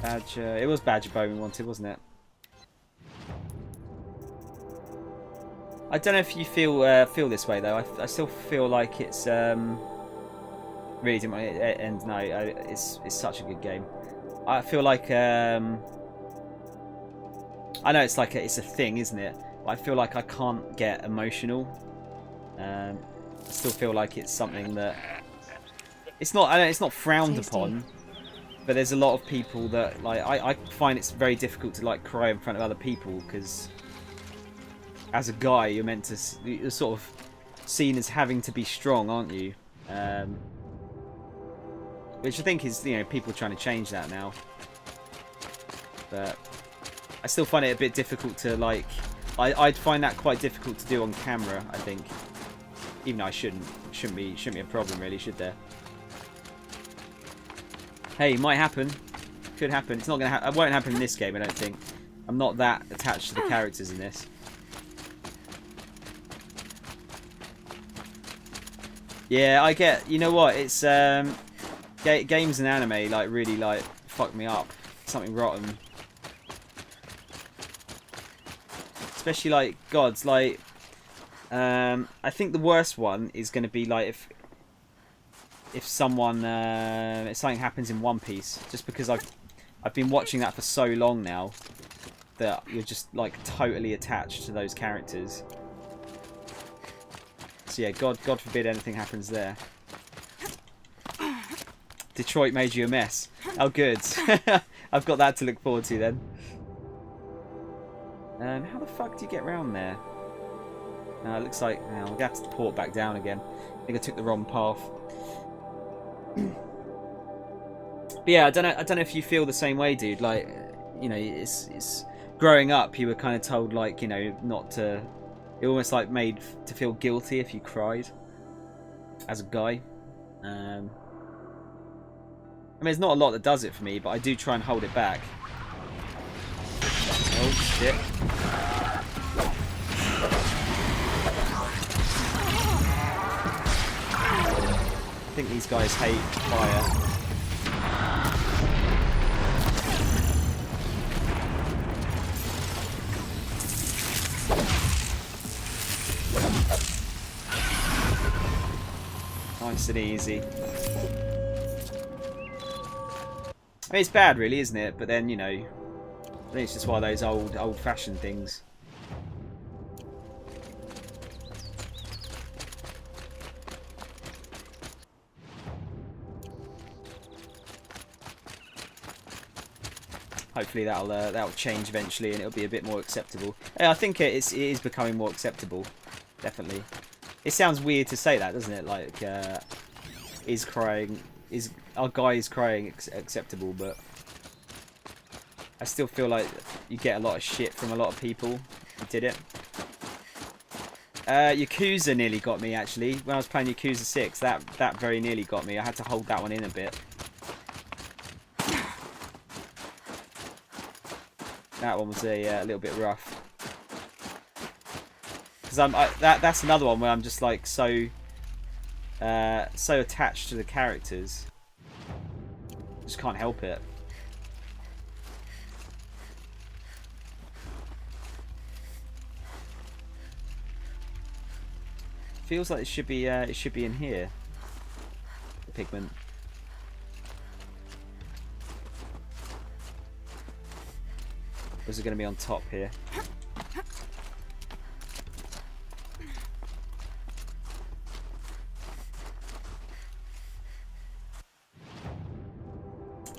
Badger. It was Badger Bone we wanted, wasn't it? I don't know if you feel this way though. I still feel like it's really didn't want it to end. No, it's such a good game. I feel like I know it's like it's a thing, isn't it? But I feel like I can't get emotional. I still feel like it's something that it's not. I know it's not frowned upon. But there's a lot of people that, like, I find it's very difficult to, like, cry in front of other people, because as a guy, you're meant to, you're sort of seen as having to be strong, aren't you? Which I think is, you know, people trying to change that now. But I still find it a bit difficult to, like, I'd find that quite difficult to do on camera, I think. Even though I shouldn't be a problem, really, should there? Hey, might happen. Could happen. It's not gonna happen. It won't happen in this game, I don't think. I'm not that attached to the characters in this. Yeah, I get. You know what? It's games and anime like really like fuck me up. Something rotten. Especially like gods. Like I think the worst one is going to be like if someone if something happens in One Piece, just because I've been watching that for so long now that you're just like totally attached to those characters. So yeah, God forbid anything happens there. Detroit made you a mess. Oh good. I've got that to look forward to then. How the fuck do you get around there? It looks like we're gonna have to port back down again. I think I took the wrong path. But yeah, I don't know if you feel the same way, dude. Like, you know, it's growing up, you were kind of told, like, you know, not to. It almost like made to feel guilty if you cried as a guy. I mean, there's not a lot that does it for me, but I do try and hold it back. Oh shit. I think these guys hate fire. Nice and easy. I mean, it's bad really, isn't it? But then, you know, I think it's just one of those old-fashioned things. Hopefully that'll change eventually, and it'll be a bit more acceptable. Yeah, I think it is becoming more acceptable, definitely. It sounds weird to say that, doesn't it? Like, our guy is crying acceptable? But I still feel like you get a lot of shit from a lot of people who did it. Yakuza nearly got me, actually. When I was playing Yakuza 6, that very nearly got me. I had to hold that one in a bit. That one was a little bit rough. Because that's another one where I'm just like so attached to the characters. Just can't help it. Feels like it should be in here. The pigment. Or is it going to be on top here?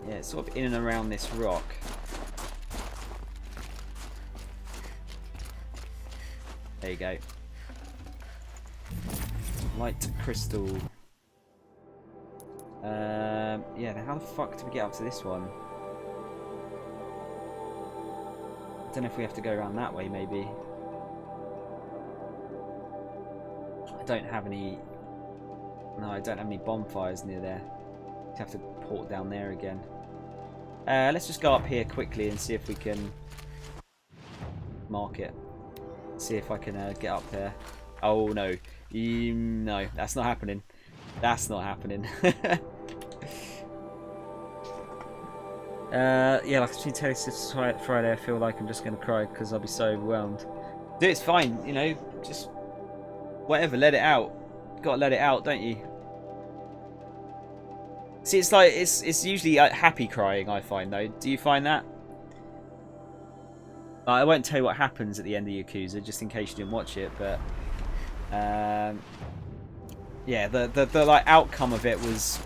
Yeah, it's sort of in and around this rock. There you go. Light crystal. Yeah, now how the fuck do we get up to this one? I don't know if we have to go around that way, maybe. I don't have any... No, I don't have any bonfires near there. I have to port down there again. Let's just go up here quickly and see if we can mark it. See if I can get up there. Oh no. No, that's not happening. That's not happening. Yeah, like I tell you this Friday, I feel like I'm just going to cry because I'll be so overwhelmed. Dude, it's fine, you know, just whatever, let it out. Gotta let it out, don't you? See, it's like, it's usually happy crying, I find, though. Do you find that? I won't tell you what happens at the end of Yakuza, just in case you didn't watch it, but... yeah, the like outcome of it was...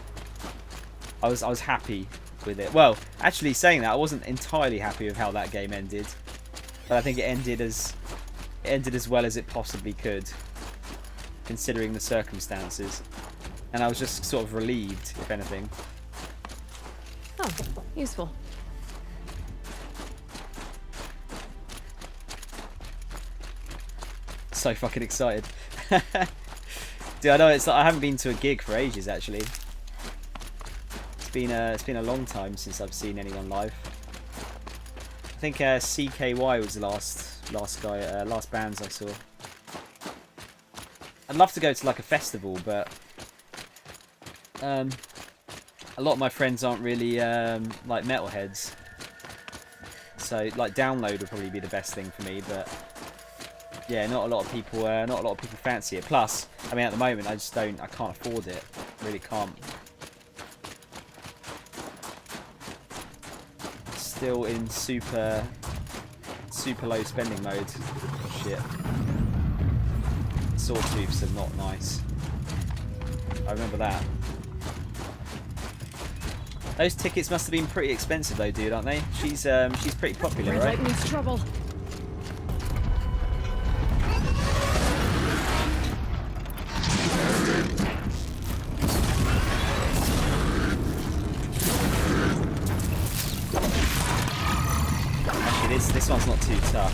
I was happy with it. Well, actually saying that, I wasn't entirely happy with how that game ended. But I think it ended as well as it possibly could, considering the circumstances. And I was just sort of relieved, if anything. Oh, useful. So fucking excited. Dude, I know it's like, I haven't been to a gig for ages, actually. It's been a long time since I've seen anyone live. I think CKY was the last bands I saw. I'd love to go to like a festival, but a lot of my friends aren't really like metalheads. So like download would probably be the best thing for me, but yeah, not a lot of people fancy it. Plus, I mean, at the moment, I can't afford it. Really can't. Still in super low spending mode. Shit. Sawtooths are not nice. I remember that. Those tickets must have been pretty expensive though, dude, aren't they? She's pretty popular, right? Red light means trouble. tough.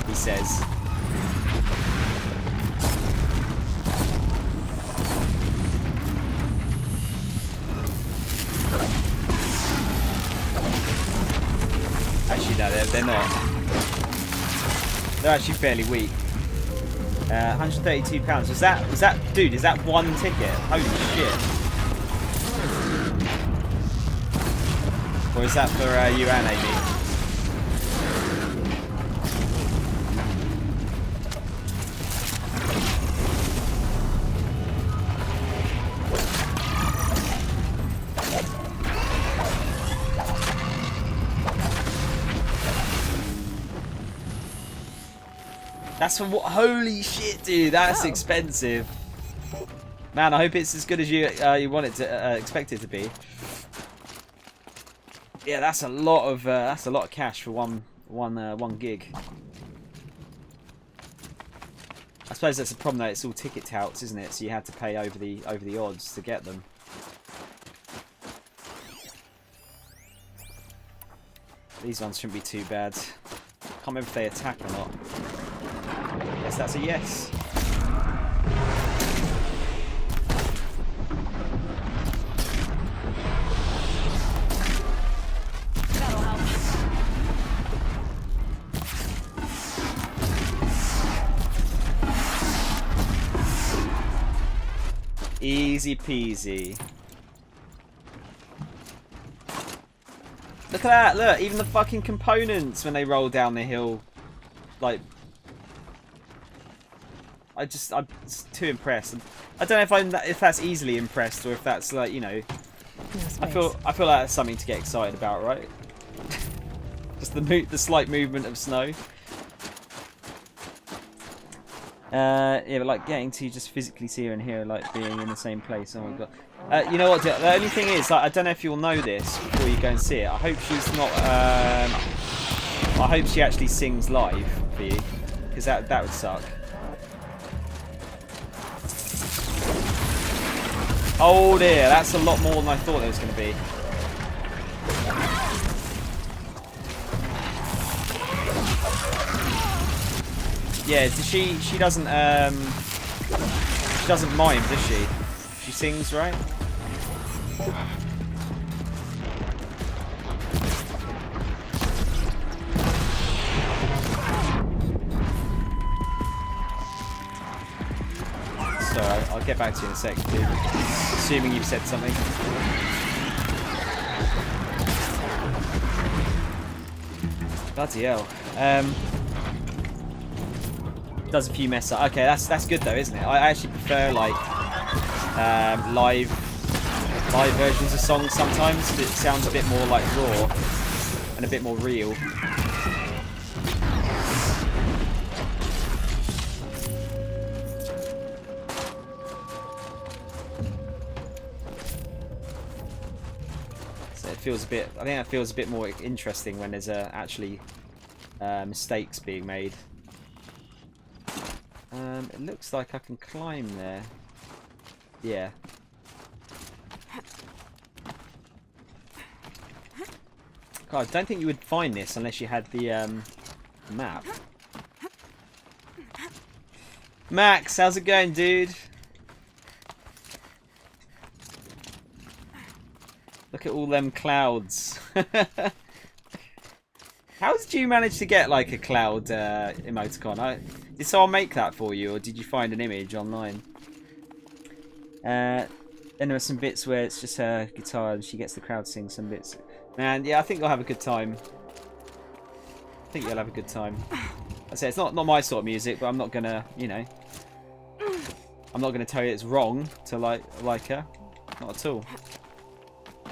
He says. Actually, no, they're not. They're actually fairly weak. £132. Was that, dude? Is that one ticket? Holy shit! Or is that for you and Amy? That's for what? Holy shit, dude! That's expensive. Man, I hope it's as good as you want it to expect it to be. Yeah, that's a lot of cash for one gig. I suppose that's the problem though. It's all ticket touts, isn't it? So you had to pay over the odds to get them. These ones shouldn't be too bad. Can't remember if they attack or not. Yes, that's a yes. That'll help. Easy peasy. Look at that, look, even the fucking components when they roll down the hill, like, I'm just too impressed. I don't know if that's easily impressed or if that's like, you know, I feel like that's something to get excited about, right? Just the slight movement of snow. Yeah, but like getting to just physically see her and hear her like being in the same place. Oh my god. You know what? The only thing is, like, I don't know if you'll know this before you go and see it. I hope she's not. I hope she actually sings live for you, because that would suck. Oh dear, that's a lot more than I thought there was going to be. Yeah, she doesn't mime, does she? She sings, right? Sorry, I'll get back to you in a sec, dude. Assuming you've said something. Bloody hell. Does a few mess up. Okay, that's good though, isn't it? I actually prefer like live versions of songs sometimes. It sounds a bit more like raw and a bit more real. So it feels a bit. I think that feels a bit more interesting when there's actually mistakes being made. It looks like I can climb there. Yeah. God, I don't think you would find this unless you had the map. Max, how's it going, dude? Look at all them clouds. How did you manage to get like a cloud emoticon? Did someone make that for you, or did you find an image online? Then there are some bits where it's just her guitar and she gets the crowd sing some bits. Man, yeah, I think you'll have a good time. I think you'll have a good time. I say it's not my sort of music, but I'm not gonna, you know, I'm not gonna tell you it's wrong to like her. Not at all.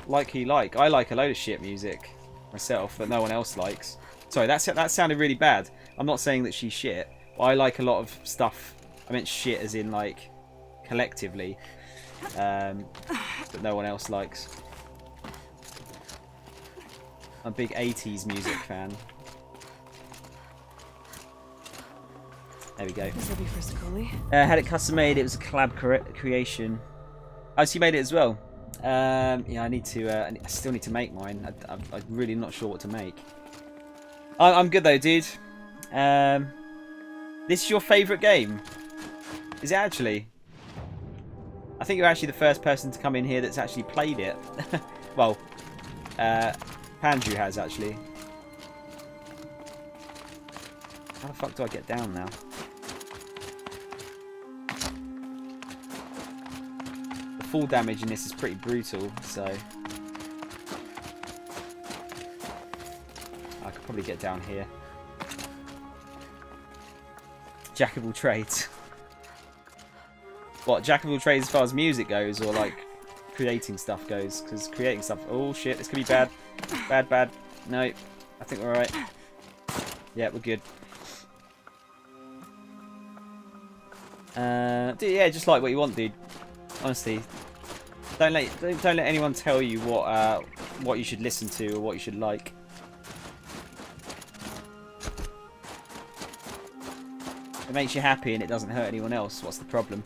Like who you like. I like a load of shit music myself that no one else likes. Sorry, that sounded really bad. I'm not saying that she's shit. But I like a lot of stuff. I meant shit as in like collectively, that no one else likes. I'm a big 80s music fan. There we go. This will be for Scully. Had it custom made. It was a collab creation. Oh, so you made it as well. Yeah, I need to. I still need to make mine. I'm really not sure what to make. I'm good though, dude. This is your favourite game? Is it actually? I think you're actually the first person to come in here that's actually played it. Well, Andrew has actually. How the fuck do I get down now? The fall damage in this is pretty brutal, so I could probably get down here. Jack of all trades. What, Jack of all trades as far as music goes, or like creating stuff goes? Because creating stuff... Oh shit, this could be bad. Bad. No, I think we're alright. Yeah, we're good. Dude, yeah, just like what you want, dude. Honestly, don't let anyone tell you what you should listen to or what you should like. It makes you happy and it doesn't hurt anyone else. What's the problem?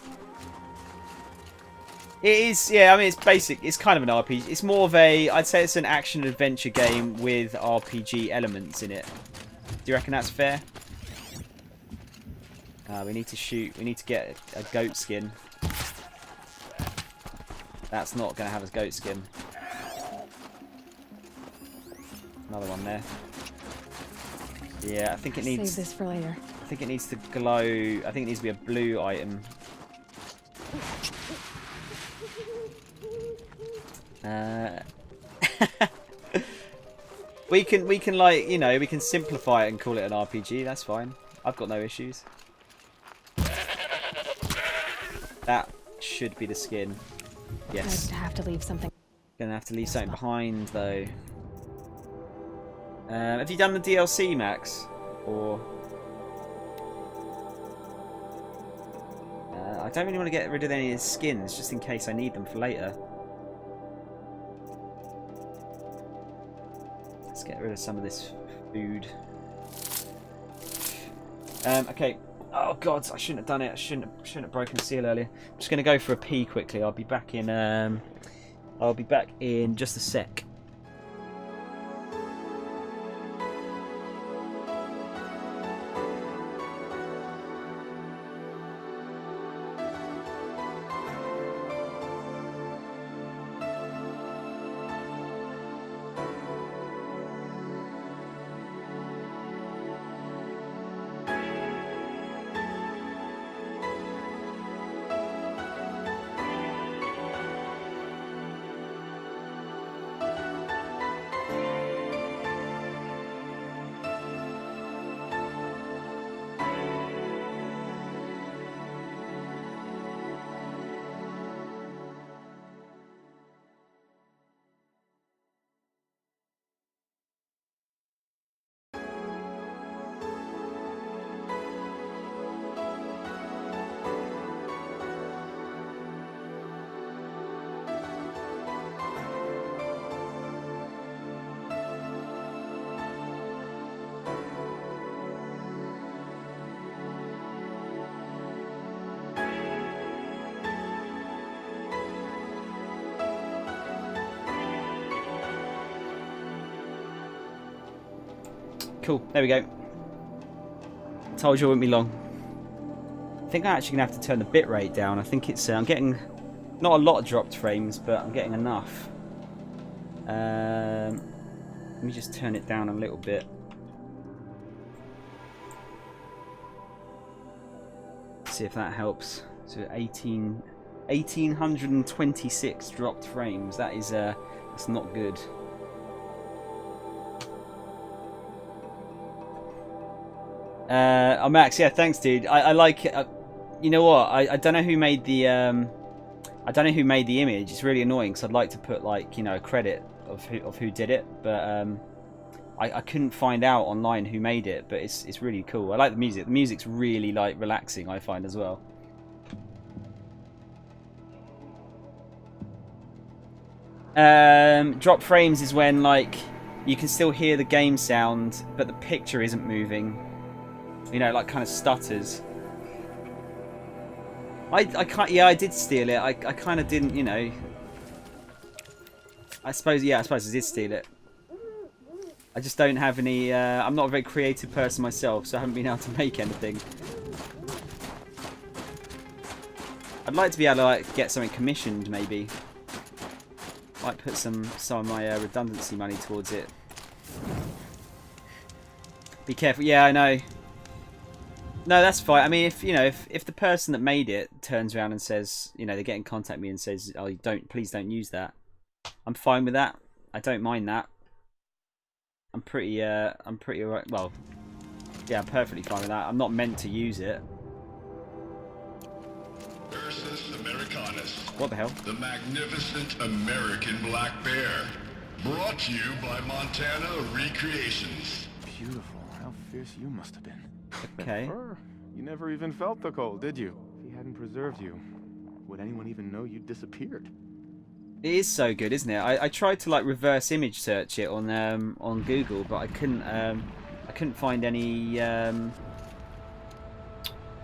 It is, yeah. I mean, it's basic. It's kind of an RPG. It's more of a, I'd say, it's an action adventure game with RPG elements in it. Do you reckon that's fair? We need to shoot. We need to get a goat skin. That's not going to have a goat skin. Another one there. Yeah, I think it needs... Save this for later. I think it needs to glow. I think it needs to be a blue item. We can like, you know, we can simplify it and call it an RPG. That's fine. I've got no issues. That should be the skin. Yes. Nice to have to leave something. Gonna have to leave something behind though. Have you done the DLC, Max? Or I don't really want to get rid of any of the skins, just in case I need them for later. Let's get rid of some of this food. Okay. Oh god, I shouldn't have done it. I shouldn't have broken the seal earlier. I'm just gonna go for a pee quickly. I'll be back in just a sec. Cool, there we go. Told you it wouldn't be long. I think I'm actually going to have to turn the bitrate down. I think it's... I'm getting not a lot of dropped frames, but I'm getting enough. Let me just turn it down a little bit. See if that helps. So 1826 dropped frames. That is that's not good. Oh, Max, yeah, thanks, dude. I like it. You know what? I don't know who made the I don't know who made the image. It's really annoying because I'd like to put, like, you know, a credit of who did it, but I couldn't find out online who made it. But it's really cool. I like the music. The music's really, like, relaxing, I find, as well. Drop frames is when, like, you can still hear the game sound, but the picture isn't moving. You know, like, kind of stutters. I can't. Yeah, I did steal it. I kind of didn't, you know. I suppose, yeah, I suppose I did steal it. I just don't have any... I'm not a very creative person myself, so I haven't been able to make anything. I'd like to be able to like get something commissioned, maybe. Might put some of my redundancy money towards it. Be careful. Yeah, I know. No, that's fine. I mean, if you know, if the person that made it turns around and says, you know, they get in contact with me and says, "Oh, please don't use that," I'm fine with that. I don't mind that. I'm pretty alright. Well, yeah, I'm perfectly fine with that. I'm not meant to use it. Versus Americanus. What the hell? The magnificent American black bear. Brought to you by Montana Recreations. Beautiful. How fierce you must have been. Okay. You never even felt the cold, did you? If he hadn't preserved you, would anyone even know you disappeared? It is so good, isn't it? I tried to like reverse image search it on Google, but I couldn't find any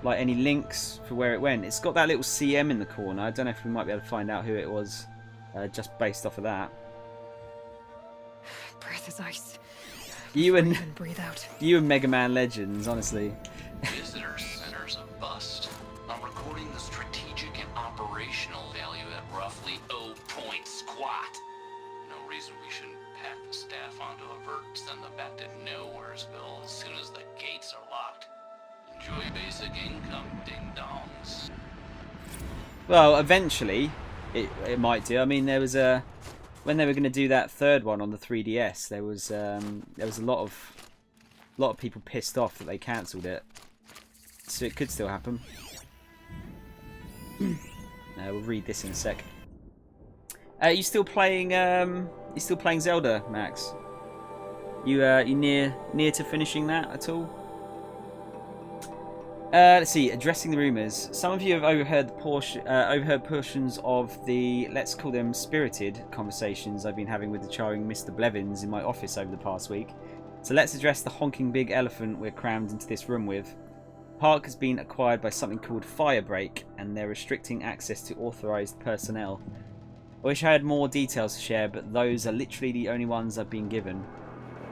like any links for where it went. It's got that little CM in the corner. I don't know if we might be able to find out who it was just based off of that. Breath is ice. You and breathe out. You and Mega Man Legends, honestly. Visitor center's a bust. I'm recording the strategic and operational value at roughly 0 point squat. No reason we shouldn't pack the staff onto a vert, send them back to Nowheresville as soon as the gates are locked. Enjoy basic income, ding-dongs. Well, eventually, it might do. I mean, there was a... When they were going to do that third one on the 3DS, there was a lot of people pissed off that they cancelled it. So it could still happen. We'll read this in a sec. You still playing? You still playing Zelda, Max? You near to finishing that at all? Let's see. Addressing the rumours. Some of you have overheard portions of the, let's call them spirited conversations I've been having with the charming Mr. Blevins in my office over the past week. So let's address the honking big elephant we're crammed into this room with. The park has been acquired by something called Firebreak, and they're restricting access to authorised personnel. I wish I had more details to share, but those are literally the only ones I've been given.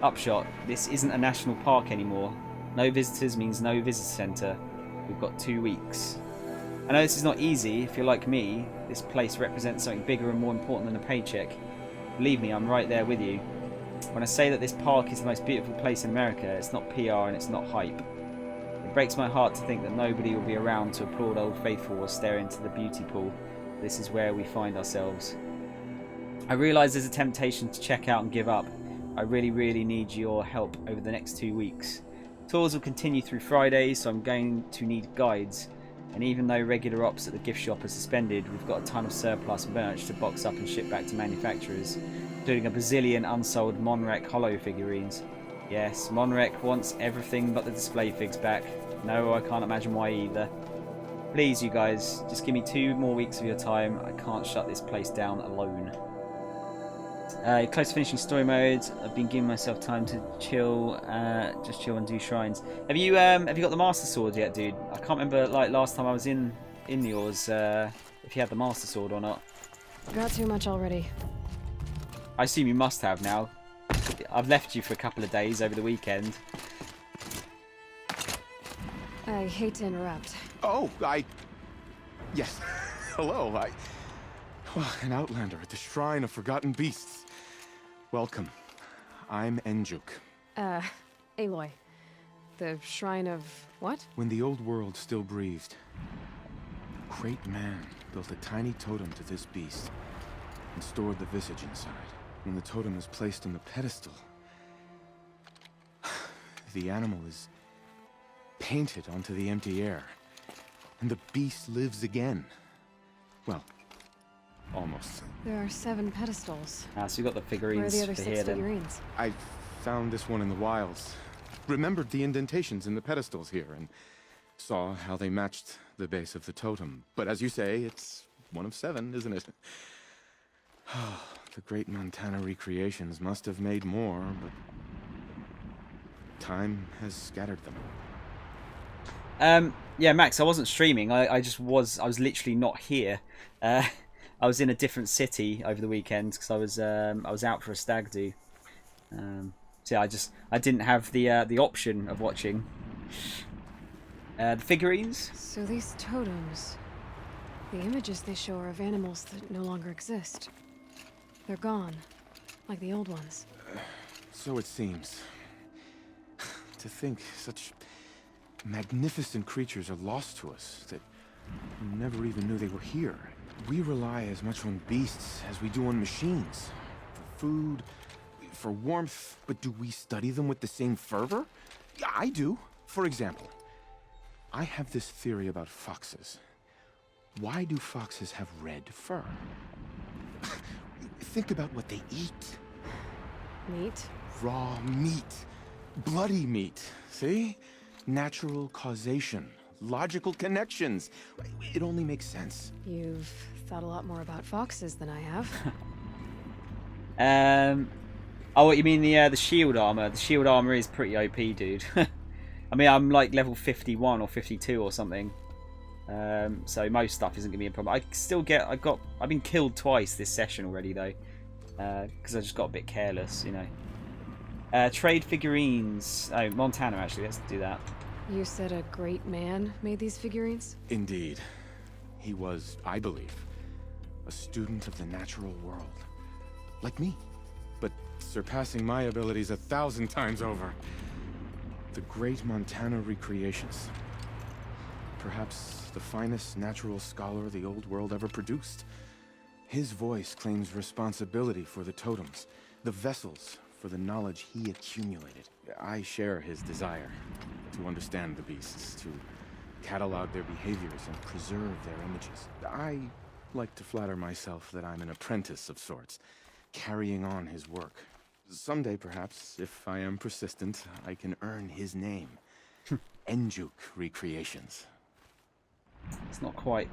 Upshot, this isn't a national park anymore. No visitors means no visitor centre. We've got 2 weeks. I know this is not easy. If you're like me, this place represents something bigger and more important than a paycheck. Believe me, I'm right there with you. When I say that this park is the most beautiful place in America, it's not PR and it's not hype. It breaks my heart to think that nobody will be around to applaud Old Faithful or stare into the beauty pool. This is where we find ourselves. I realise there's a temptation to check out and give up. I really, really need your help over the next 2 weeks. Tours will continue through Friday, so I'm going to need guides. And even though regular ops at the gift shop are suspended, we've got a ton of surplus merch to box up and ship back to manufacturers, including a bazillion unsold Monrek holo figurines. Yes, Monrek wants everything but the display figs back. No, I can't imagine why either. Please, you guys, just give me 2 more weeks of your time. I can't shut this place down alone. Close to finishing story mode. I've been giving myself time to chill, just chill and do shrines. Have you got the Master Sword yet, dude? I can't remember like last time I was in yours, if you had the Master Sword or not. Got too much already. I assume you must have now. I've left you for a couple of days over the weekend. I hate to interrupt. Oh, yes. Hello, well, an outlander at the Shrine of Forgotten Beasts. Welcome. I'm Enjuk. Aloy. The Shrine of what? When the old world still breathed, a great man built a tiny totem to this beast and stored the visage inside. When the totem is placed on the pedestal, the animal is painted onto the empty air, and the beast lives again. Well, almost. There are 7 pedestals. So you got the figurines. Where are the other 6 figurines? I found this one in the wilds. Remembered the indentations in the pedestals here and saw how they matched the base of the totem. But as you say, it's one of 7, isn't it? The great Montana Recreations must have made more, but time has scattered them. Yeah, Max, I wasn't streaming. I was literally not here. I was in a different city over the weekend because I was out for a stag do. So yeah, I didn't have the option of watching. The figurines. So these totems, the images they show are of animals that no longer exist. They're gone, like the old ones. So it seems. To think such magnificent creatures are lost to us that we never even knew they were here. We rely as much on beasts as we do on machines. For food, for warmth, but do we study them with the same fervor? Yeah, I do. For example, I have this theory about foxes. Why do foxes have red fur? Think about what they eat. Meat? Raw meat. Bloody meat. See? Natural causation. Logical connections. It only makes sense. You've thought a lot more about foxes than I have. Oh, what you mean the shield armor? The shield armor is pretty OP, dude. I mean, I'm like level 51 or 52 or something. So most stuff isn't gonna be a problem. I've been killed twice this session already though, because I just got a bit careless, you know. Trade figurines. Oh, Montana actually. Let's do that. You said a great man made these figurines? Indeed. He was, I believe, a student of the natural world. Like me, but surpassing my abilities 1,000 times over. The great Montana recreations. Perhaps the finest natural scholar the old world ever produced. His voice claims responsibility for the totems, the vessels for the knowledge he accumulated. I share his desire to understand the beasts, to catalog their behaviors and preserve their images. I like to flatter myself that I'm an apprentice of sorts, carrying on his work. Someday, perhaps, if I am persistent, I can earn his name. Enjuk Recreations. It's not quite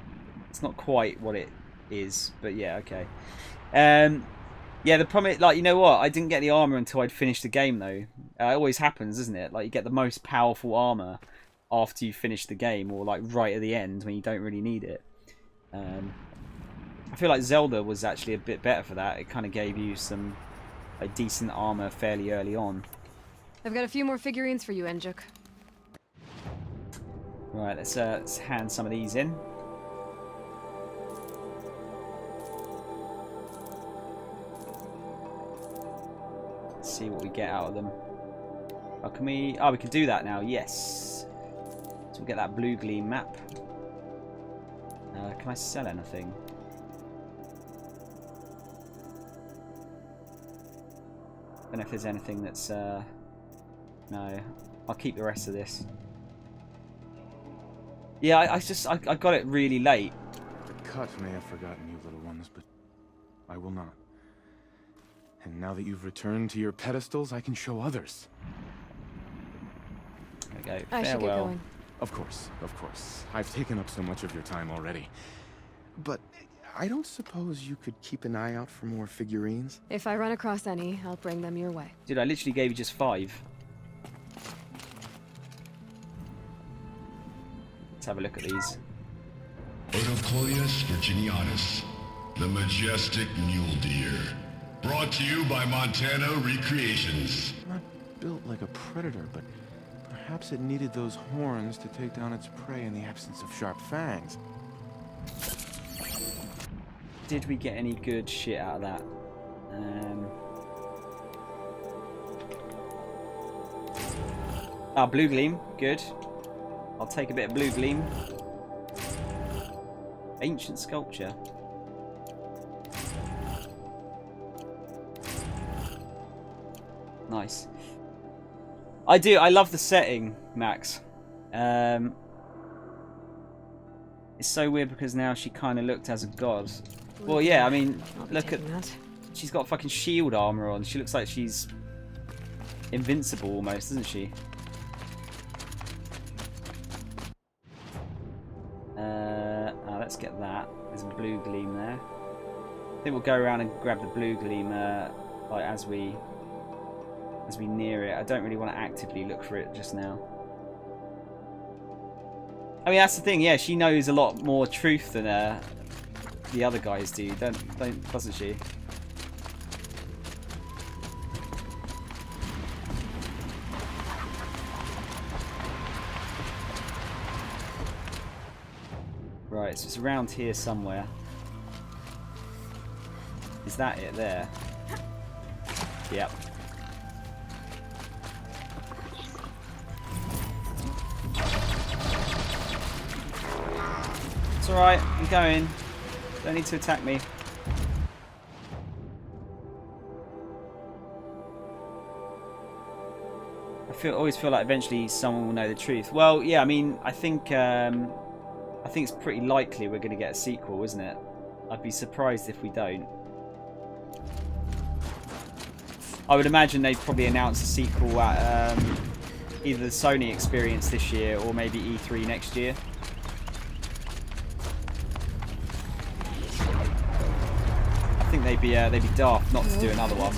what it is, but yeah, okay. Yeah, the problem is, like, you know what? I didn't get the armor until I'd finished the game, though. It always happens, isn't it? Like, you get the most powerful armor after you finish the game, or like right at the end when you don't really need it. I feel like Zelda was actually a bit better for that. It kind of gave you some decent armor fairly early on. I've got a few more figurines for you, Enjuk. Right, let's hand some of these in. Let's see what we get out of them. Oh, can we? Oh, we can do that now. Yes. So we'll get that blue gleam map. Can I sell anything? I don't know if there's anything that's... No. I'll keep the rest of this. Yeah, I got it really late. The cut may have forgotten you, little ones, but I will not. And now that you've returned to your pedestals, I can show others. There we go. I should get going. Of course, of course. I've taken up so much of your time already. But I don't suppose you could keep an eye out for more figurines? If I run across any, I'll bring them your way. Dude, I literally gave you just 5. Let's have a look at these. Odocoius virginianus, the majestic mule deer. Brought to you by Montana Recreations. Not built like a predator, but perhaps it needed those horns to take down its prey in the absence of sharp fangs. Did we get any good shit out of that? Blue gleam, good. I'll take a bit of blue gleam. Ancient sculpture. Nice. I love the setting, Max. It's so weird because now she kind of looked as a god. Well, yeah, I mean, look at that. She's got fucking shield armor on. She looks like she's invincible almost, doesn't she? Let's get that. There's a blue gleam there. I think we'll go around and grab the blue gleam like as we near it. I don't really want to actively look for it just now. I mean, that's the thing. Yeah, she knows a lot more truth than the other guys do, doesn't she? Right, so it's around here somewhere. Is that it there? Yep. It's alright, I'm going. Don't need to attack me. Always feel like eventually someone will know the truth. Well, yeah, I mean, I think it's pretty likely we're going to get a sequel, isn't it? I'd be surprised if we don't. I would imagine they'd probably announce a sequel at either the Sony experience this year or maybe E3 next year. I think they'd be daft not to do another one.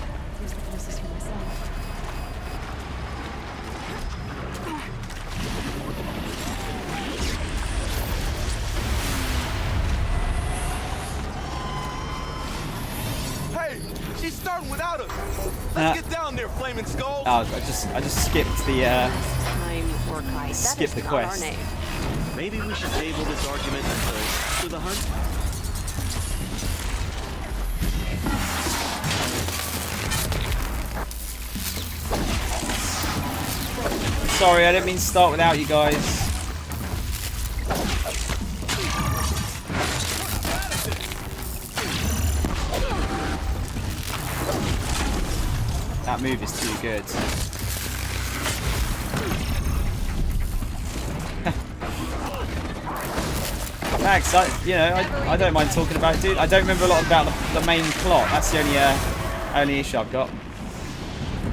She's starting without us. Let's get down there, flaming skull. Oh, I just skipped the Skip the quest. Maybe we should table this argument until the hunt. Sorry, I didn't mean to start without you guys. That move is too good. Max, I don't mind talking about it, dude. I don't remember a lot about the main plot. That's the only issue I've got.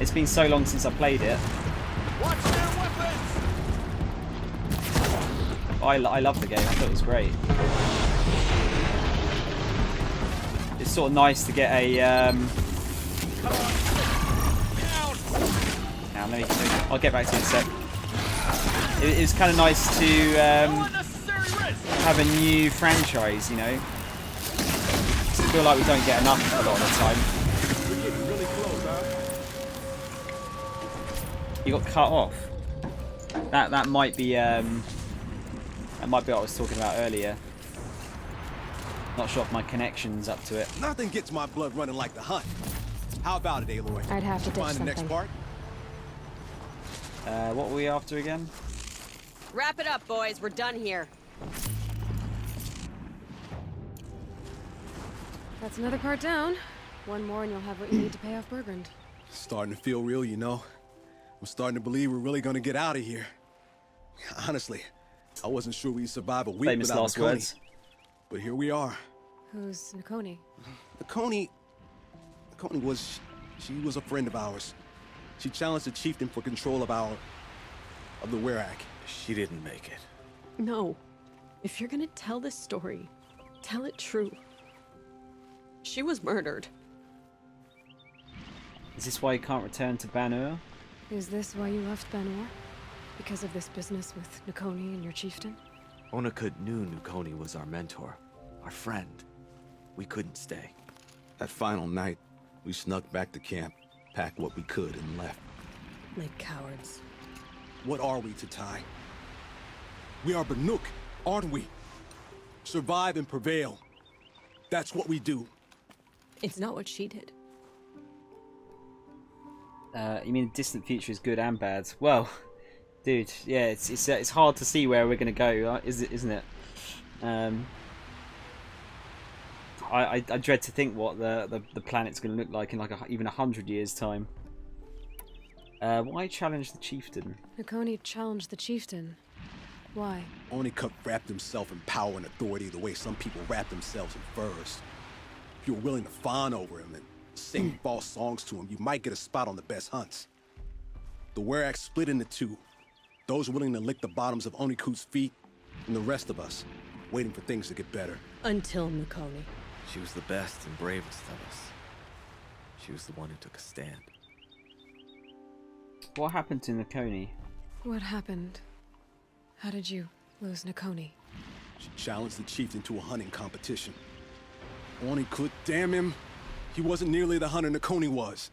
It's been so long since I played it. I love the game. I thought it was great. It's sort of nice to get a. I'll get back to it in a sec. It was kind of nice to have a new franchise, you know. I feel like we don't get enough a lot of the time. We're getting really close, huh? You got cut off. That might be what I was talking about earlier. Not sure if my connection's up to it. Nothing gets my blood running like the hunt. How about it, Aloy? I'd have to ditch Find the next something. part. What were we after again? Wrap it up, boys. We're done here. That's another part down. One more and you'll have what you need to pay off Bergrand. Starting to feel real, you know. I'm starting to believe we're really gonna get out of here. Honestly, I wasn't sure we'd survive a week Famous without last Nakoni. words. But here we are. Who's Nakoni? Nakoni was... she was a friend of ours. She challenged the chieftain for control of the Werak. She didn't make it. No. If you're gonna tell this story, tell it true. She was murdered. Is this why you can't return to Banur? Is this why you left Banor? Because of this business with Nakoni and your chieftain? Onakut knew Nakoni was our mentor, our friend. We couldn't stay. That final night, we snuck back to camp, packed what we could, and left. Like cowards. What are we to Ty? We are Banuk, aren't we? Survive and prevail. That's what we do. It's not what she did. You mean distant future is good and bad? Well, dude, yeah, it's hard to see where we're gonna go, isn't it? I dread to think what the planet's gonna look like in like even 100 years' time. Why challenge the chieftain? Nakoni challenged the chieftain. Why? Onakut wrapped himself in power and authority the way some people wrap themselves in furs. If you're willing to fawn over him and sing false songs to him, you might get a spot on the best hunts. The Werak split into two. Those willing to lick the bottoms of Onakut's feet, and the rest of us, waiting for things to get better. Until Nakoni. She was the best and bravest of us. She was the one who took a stand. What happened to Nakoni? What happened? How did you lose Nakoni? She challenged the chieftain to a hunting competition. Oni could, damn him. He wasn't nearly the hunter Nakoni was.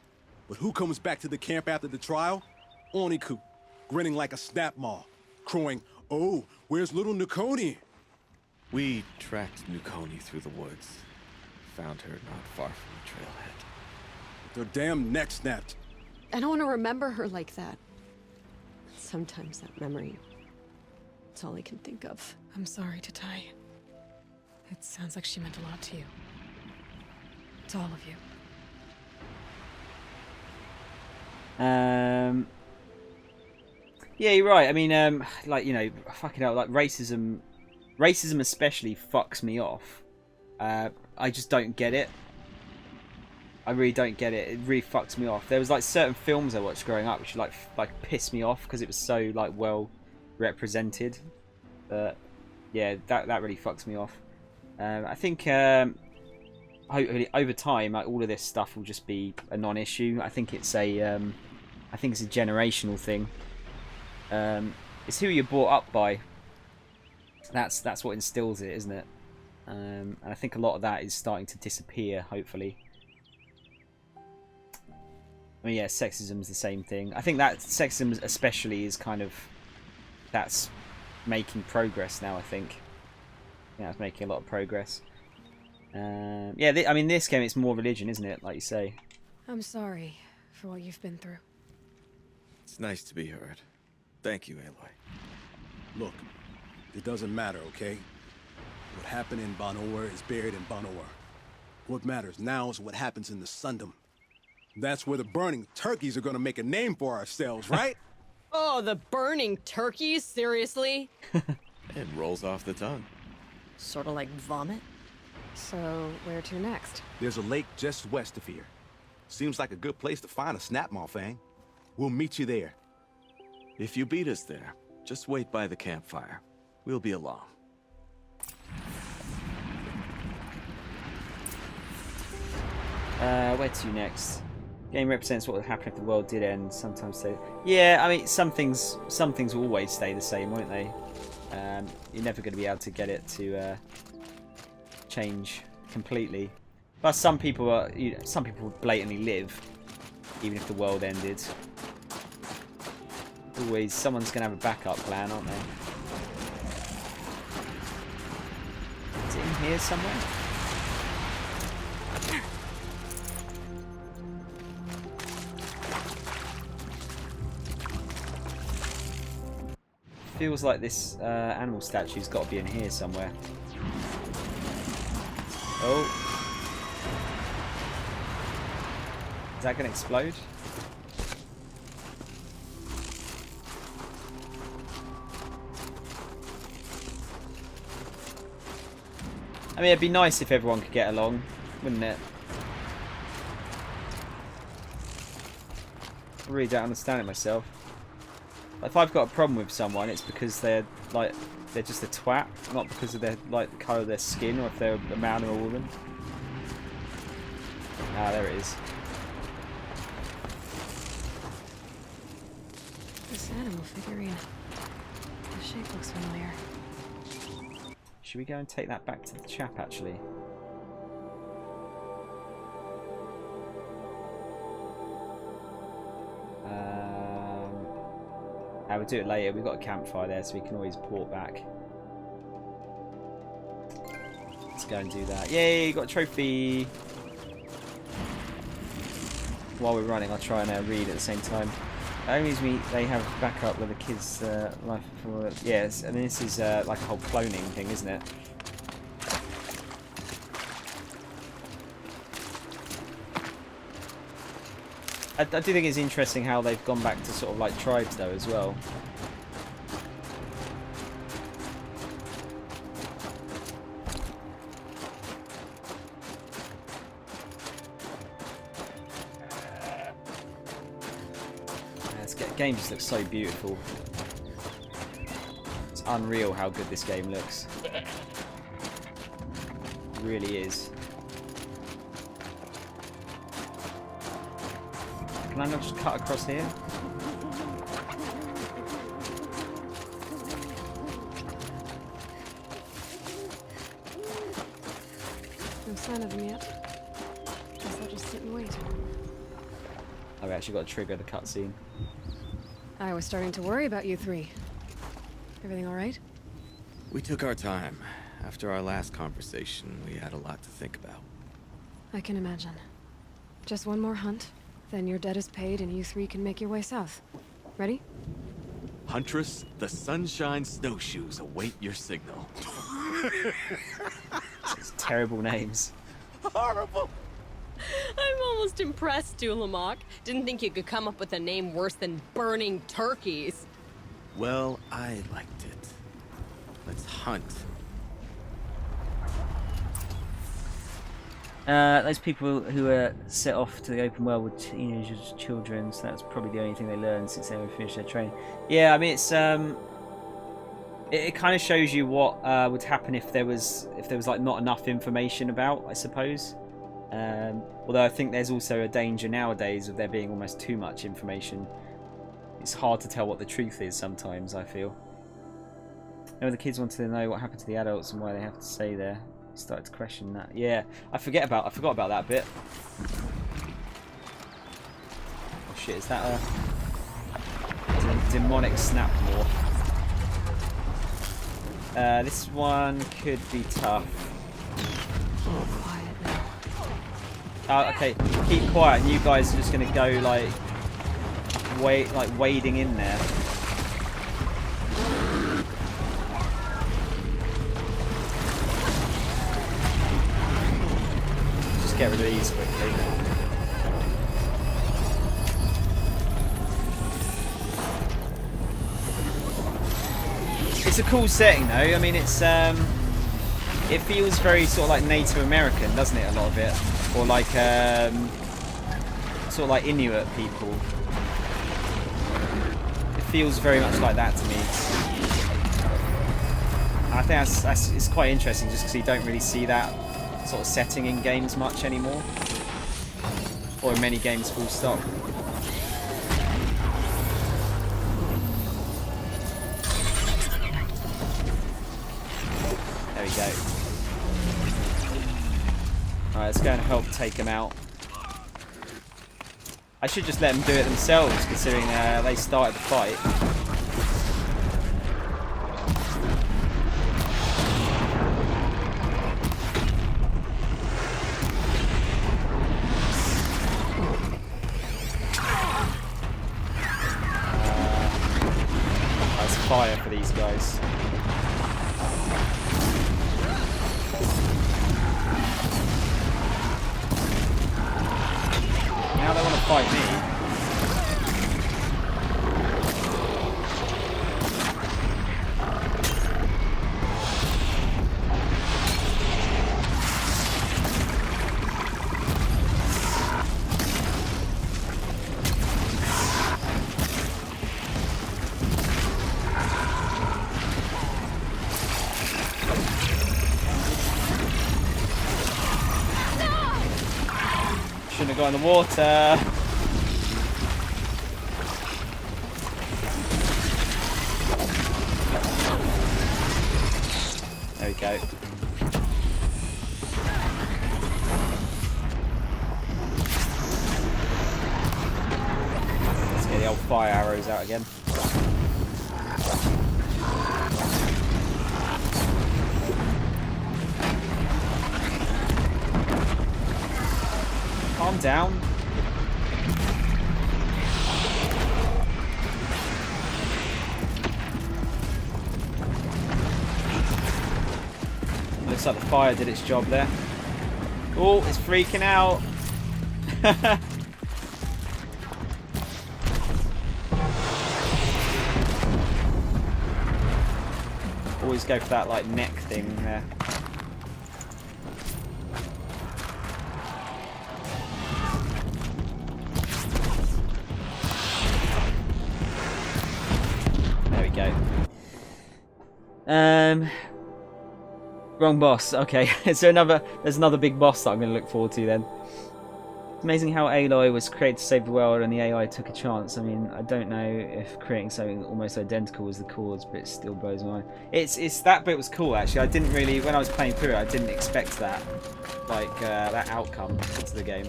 But who comes back to the camp after the trial? Oniku, grinning like a snap maw, crowing, "Oh, where's little Nakoni?" We tracked Nukoni through the woods. Found her not far from the trailhead. Their damn neck snapped. I don't want to remember her like that. Sometimes that memory, it's all I can think of. I'm sorry, Tatai. It sounds like she meant a lot to you. To all of you. Yeah, you're right. I mean, like, you know, fucking hell, like racism especially fucks me off. I just don't get it. I really don't get it. It really fucks me off. There was like certain films I watched growing up which like pissed me off because it was so like well represented. But yeah, that really fucks me off. I think hopefully over time, like, all of this stuff will just be a non-issue. I think it's a generational thing. It's who you're brought up by. That's what instills it, isn't it? And I think a lot of that is starting to disappear, hopefully. I mean, yeah, sexism is the same thing. I think that sexism especially is kind of... that's making progress now, I think. Yeah, it's making a lot of progress. Yeah, I mean, this game, it's more religion, isn't it? Like you say. I'm sorry for what you've been through. It's nice to be heard. Thank you, Aloy. Look, it doesn't matter, okay? What happened in Banor is buried in Banor. What matters now is what happens in the Sundom. That's where the burning turkeys are gonna make a name for ourselves, right? Oh, the burning turkeys? Seriously? It rolls off the tongue. Sort of like vomit? So, where to next? There's a lake just west of here. Seems like a good place to find a snapmaw fang. We'll meet you there. If you beat us there, just wait by the campfire. We'll be along. Where to next? Game represents what would happen if the world did end. Sometimes stay. Yeah, I mean, some things will always stay the same, won't they? You're never going to be able to get it to change completely. But some people would blatantly live, even if the world ended. Always, someone's going to have a backup plan, aren't they? Is it in here somewhere? Feels like this animal statue's got to be in here somewhere. Oh. Is that going to explode? I mean, it'd be nice if everyone could get along, wouldn't it? I really don't understand it myself. If I've got a problem with someone, it's because they're just a twat, not because of the colour of their skin or if they're a man or a woman. Ah, there it is. This animal figurine. The shape looks familiar. Should we go and take that back to the chap, actually? We'll do it later. We've got a campfire there, so we can always port back. Let's go and do that. Yay, got a trophy! While we're running, I'll try and read at the same time. Only they have backup with the kids' life for... Yes, and this is like a whole cloning thing, isn't it? I do think it's interesting how they've gone back to sort of like tribes though as well. This game just looks so beautiful. It's unreal how good this game looks. It really is. Can I not just cut across here? No sign of them yet. Guess I'll just sit and wait. I've actually got to trigger the cutscene. I was starting to worry about you three. Everything all right? We took our time. After our last conversation, we had a lot to think about. I can imagine. Just one more hunt, then your debt is paid and you three can make your way south. Ready? Huntress, the Sunshine Snowshoes await your signal. It's terrible names. Horrible! I'm almost impressed, Dulamok. Didn't think you could come up with a name worse than Burning Turkeys. Well, I liked it. Let's hunt. Those people who are set off to the open world with teenagers, children, so that's probably the only thing they learned since they finished their training. Yeah, I mean, it's it kind of shows you what would happen if there was like not enough information about, I suppose. Although I think there's also a danger nowadays of there being almost too much information. It's hard to tell what the truth is sometimes, I feel. The kids wanted to know what happened to the adults and why they have to stay there. Started to question that. Yeah, I forgot about that bit. Oh shit, is that a demonic snap more? This one could be tough. Quiet now. Oh, okay, keep quiet. And you guys are just gonna go like wading in there. Get rid of these quickly. It's a cool setting though. I mean, it's it feels very sort of like Native American, doesn't it? A lot of it, or like sort of like Inuit people. It feels very much like that to me. I think that's it's quite interesting, just because you don't really see that sort of setting in games much anymore, or in many games full stop. There we go. Alright, let's go and help take them out. I should just let them do it themselves, considering they started the fight. Fire for these guys. Now they want to fight me. Shouldn't have gone in the water. There we go. Let's get the old fire arrows out again. Calm down. Looks like the fire did its job there. Oh, it's freaking out. Always go for that like neck thing there. Wrong boss. Okay, there's another big boss that I'm going to look forward to then. Amazing how Aloy was created to save the world and the AI took a chance. I mean, I don't know if creating something almost identical was the cause, but it still blows my mind. It's that bit was cool actually. I didn't really, when I was playing through it, I didn't expect that, like that outcome to the game.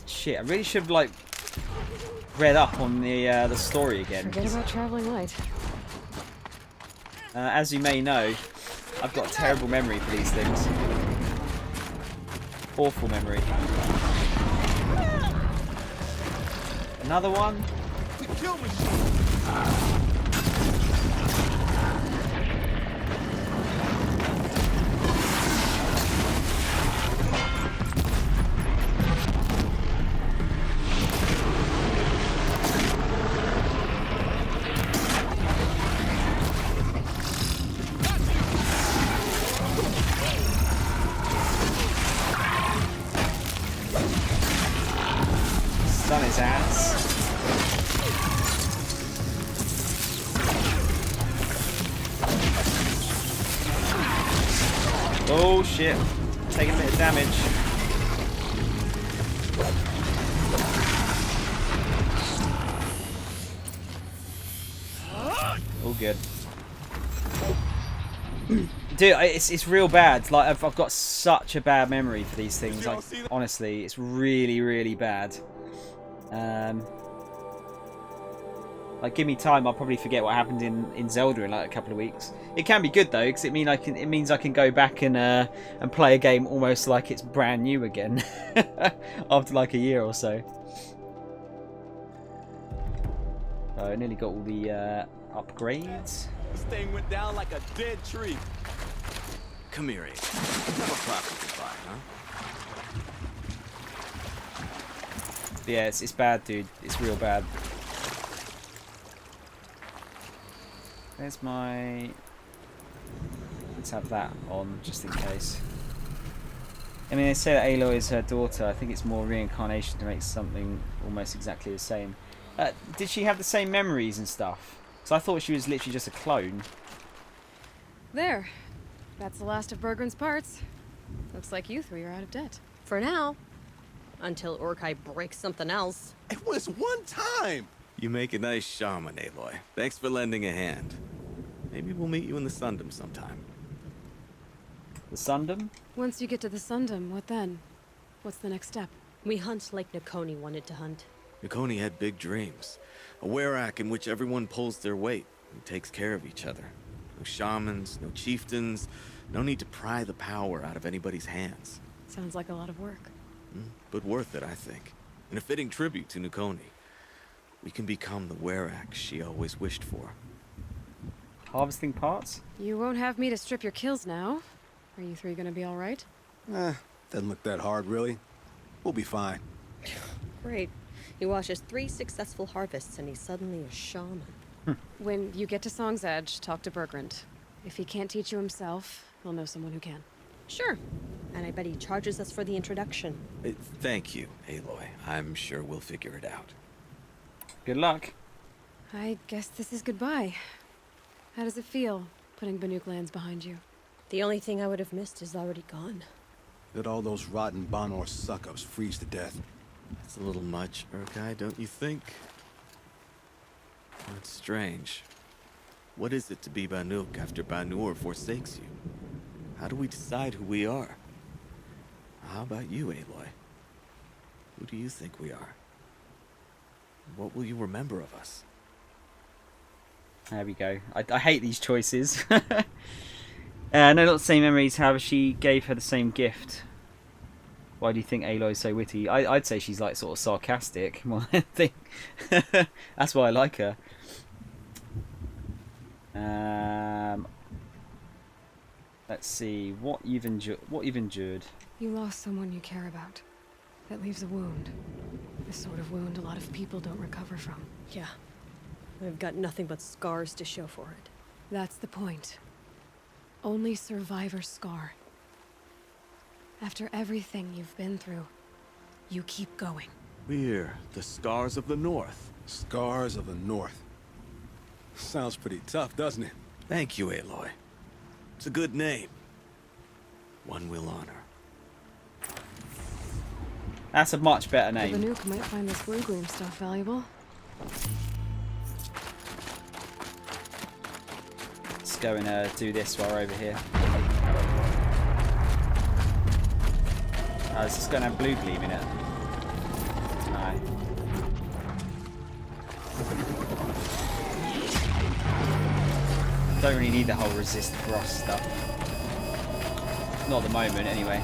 Shit, I really should have like read up on the story again. Forget about traveling light. As you may know, I've got a terrible memory for these things. Awful memory. Another one? Stun his ass. Oh shit. Taking a bit of damage. All good. Dude, it's real bad. Like I've got such a bad memory for these things. Like honestly, it's really, really bad. Like give me time, I'll probably forget what happened in Zelda in like a couple of weeks. It can be good though, because it means I can go back and play a game almost like it's brand new again after like a year or so. I nearly got all the upgrades. This thing went down like a dead tree. Come here, Abe. Have a proper goodbye, huh? Yeah, it's bad, dude. It's real bad. There's my... Let's have that on, just in case. I mean, they say that Aloy is her daughter. I think it's more reincarnation to make something almost exactly the same. Did she have the same memories and stuff? So I thought she was literally just a clone. There. That's the last of Bergren's parts. Looks like you three are out of debt. For now. Until Urkai breaks something else. It was one time! You make a nice shaman, Aloy. Thanks for lending a hand. Maybe we'll meet you in the Sundom sometime. The Sundom? Once you get to the Sundom, what then? What's the next step? We hunt like Nakoni wanted to hunt. Nakoni had big dreams. A werak in which everyone pulls their weight and takes care of each other. No shamans, no chieftains, no need to pry the power out of anybody's hands. Sounds like a lot of work. But worth it, I think. And a fitting tribute to Nakoni. We can become the werak she always wished for. Harvesting parts? You won't have me to strip your kills now. Are you three gonna be alright? Doesn't look that hard, really. We'll be fine. Great. He watches 3 successful harvests and he's suddenly a shaman. When you get to Song's Edge, talk to Bergrand. If he can't teach you himself, he'll know someone who can. Sure. And I bet he charges us for the introduction. Thank you, Aloy. I'm sure we'll figure it out. Good luck. I guess this is goodbye. How does it feel, putting Banuk lands behind you? The only thing I would have missed is already gone. Let all those rotten Banor suck-ups freeze to death. That's a little much, Urkai, don't you think? That's strange. What is it to be Banuk after Banur forsakes you? How do we decide who we are? How about you, Aloy? Who do you think we are? What will you remember of us? There we go. I hate these choices. No, not the same memories. However, she gave her the same gift. Why do you think Aloy's so witty? I'd say she's like sort of sarcastic more than anything. That's why I like her. Let's see what you've endured. You lost someone you care about. That leaves a wound. The sort of wound a lot of people don't recover from. Yeah. I've got nothing but scars to show for it. That's the point. Only survivor's scar. After everything you've been through, you keep going. We're the Scars of the North. Scars of the North. Sounds pretty tough, doesn't it? Thank you, Aloy. It's a good name. one we'll honor. That's a much better The name. Banuk might find this blue gleam stuff valuable. Let's go and do this while we're over here. Oh, is this going to have blue gleam in it? No. Don't really need the whole resist frost stuff. Not at the moment, anyway.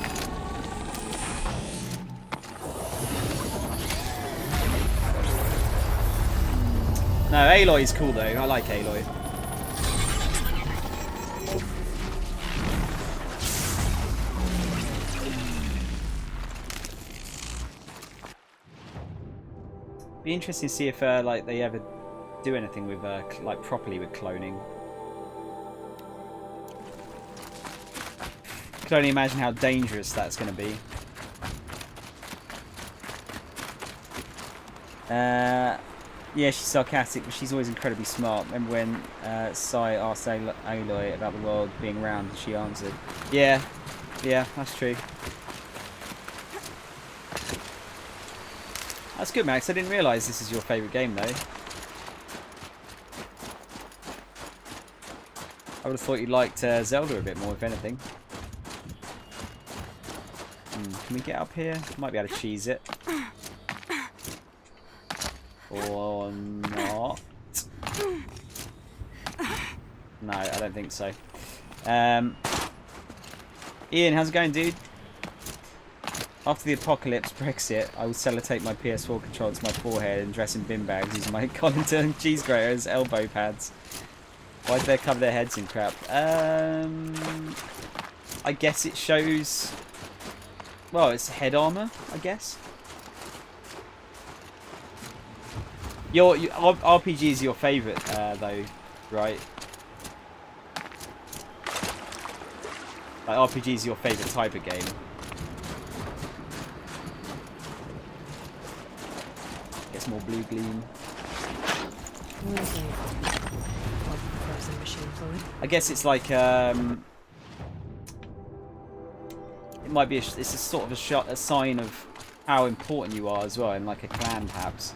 No, Aloy is cool though. I like Aloy. Be interesting to see if like they ever do anything with like properly with cloning. I can only imagine how dangerous that's going to be. Yeah, she's sarcastic, but she's always incredibly smart. Remember when Sai asked Aloy about the world being round, and she answered, "Yeah, yeah, that's true." That's good, Max. I didn't realise this is your favourite game, though. I would have thought you liked Zelda a bit more, if anything. Can we get up here? Might be able to cheese it. Or not. No, I don't think so. Ian, how's it going, dude? After the apocalypse, Brexit, I will sellotape my PS4 controller to my forehead and dress in bin bags using my Collington cheese grater as elbow pads. Why did they cover their heads in crap? I guess it shows... Well, it's head armor, I guess. Your RPG is your favourite, though, right? Like, RPG is your favourite type of game. Gets more blue gleam. What is it? Frozen machine fluid? I guess it's like, it might be, it's a sort of a sign of how important you are as well, in like a clan, perhaps.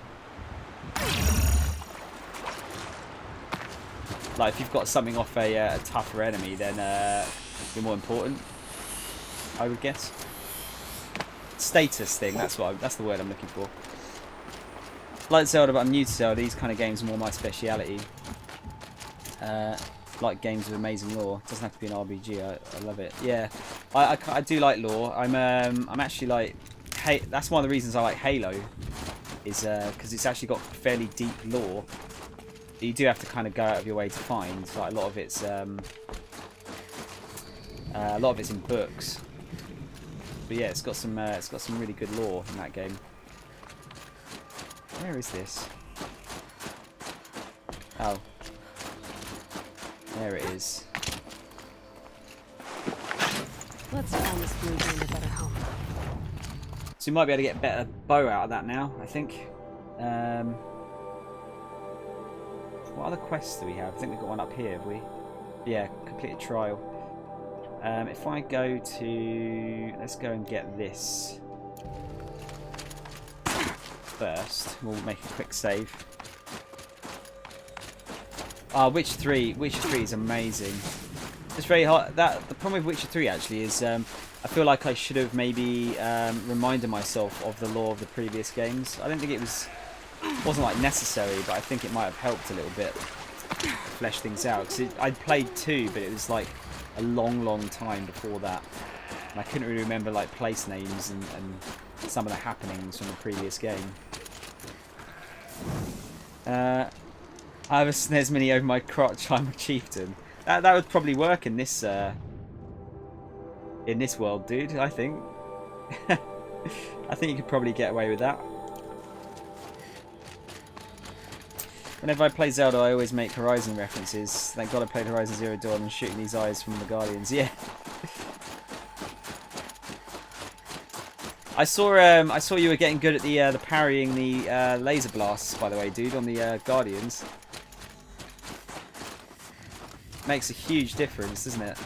Like if you've got something off a tougher enemy, then you're more important, I would guess. Status thing. That's the word I'm looking for. Like Zelda, but I'm new to Zelda. These kind of games are more my speciality. Like games with amazing lore. Doesn't have to be an RPG. I love it. Yeah, I do like lore. I'm actually like, hey, that's one of the reasons I like Halo. Is because it's actually got fairly deep lore. You do have to kind of go out of your way to find. Like a lot of it's in books. But yeah, it's got some really good lore in that game. Where is this? Oh, there it is. Let's find this blue gleam a better home. So we might be able to get a better bow out of that now, I think. What other quests do we have? I think we've got one up here, have we? Yeah, completed trial. If I go to... Let's go and get this first. We'll make a quick save. Witcher 3 is amazing. It's very hard. The problem with Witcher 3 actually is I feel like I should have maybe reminded myself of the lore of the previous games. I don't think it wasn't like necessary, but I think it might have helped a little bit flesh things out. Because I'd played 2, but it was like a long time before that, and I couldn't really remember like place names and some of the happenings from the previous game. I have a SNES Mini over my crotch. I'm a chieftain. That would probably work in this world, dude. I think. I think you could probably get away with that. Whenever I play Zelda, I always make Horizon references. Thank God I played Horizon Zero Dawn and shooting these eyes from the Guardians. Yeah. I saw you were getting good at the parrying the laser blasts, by the way, dude, on the Guardians. Makes a huge difference, doesn't it?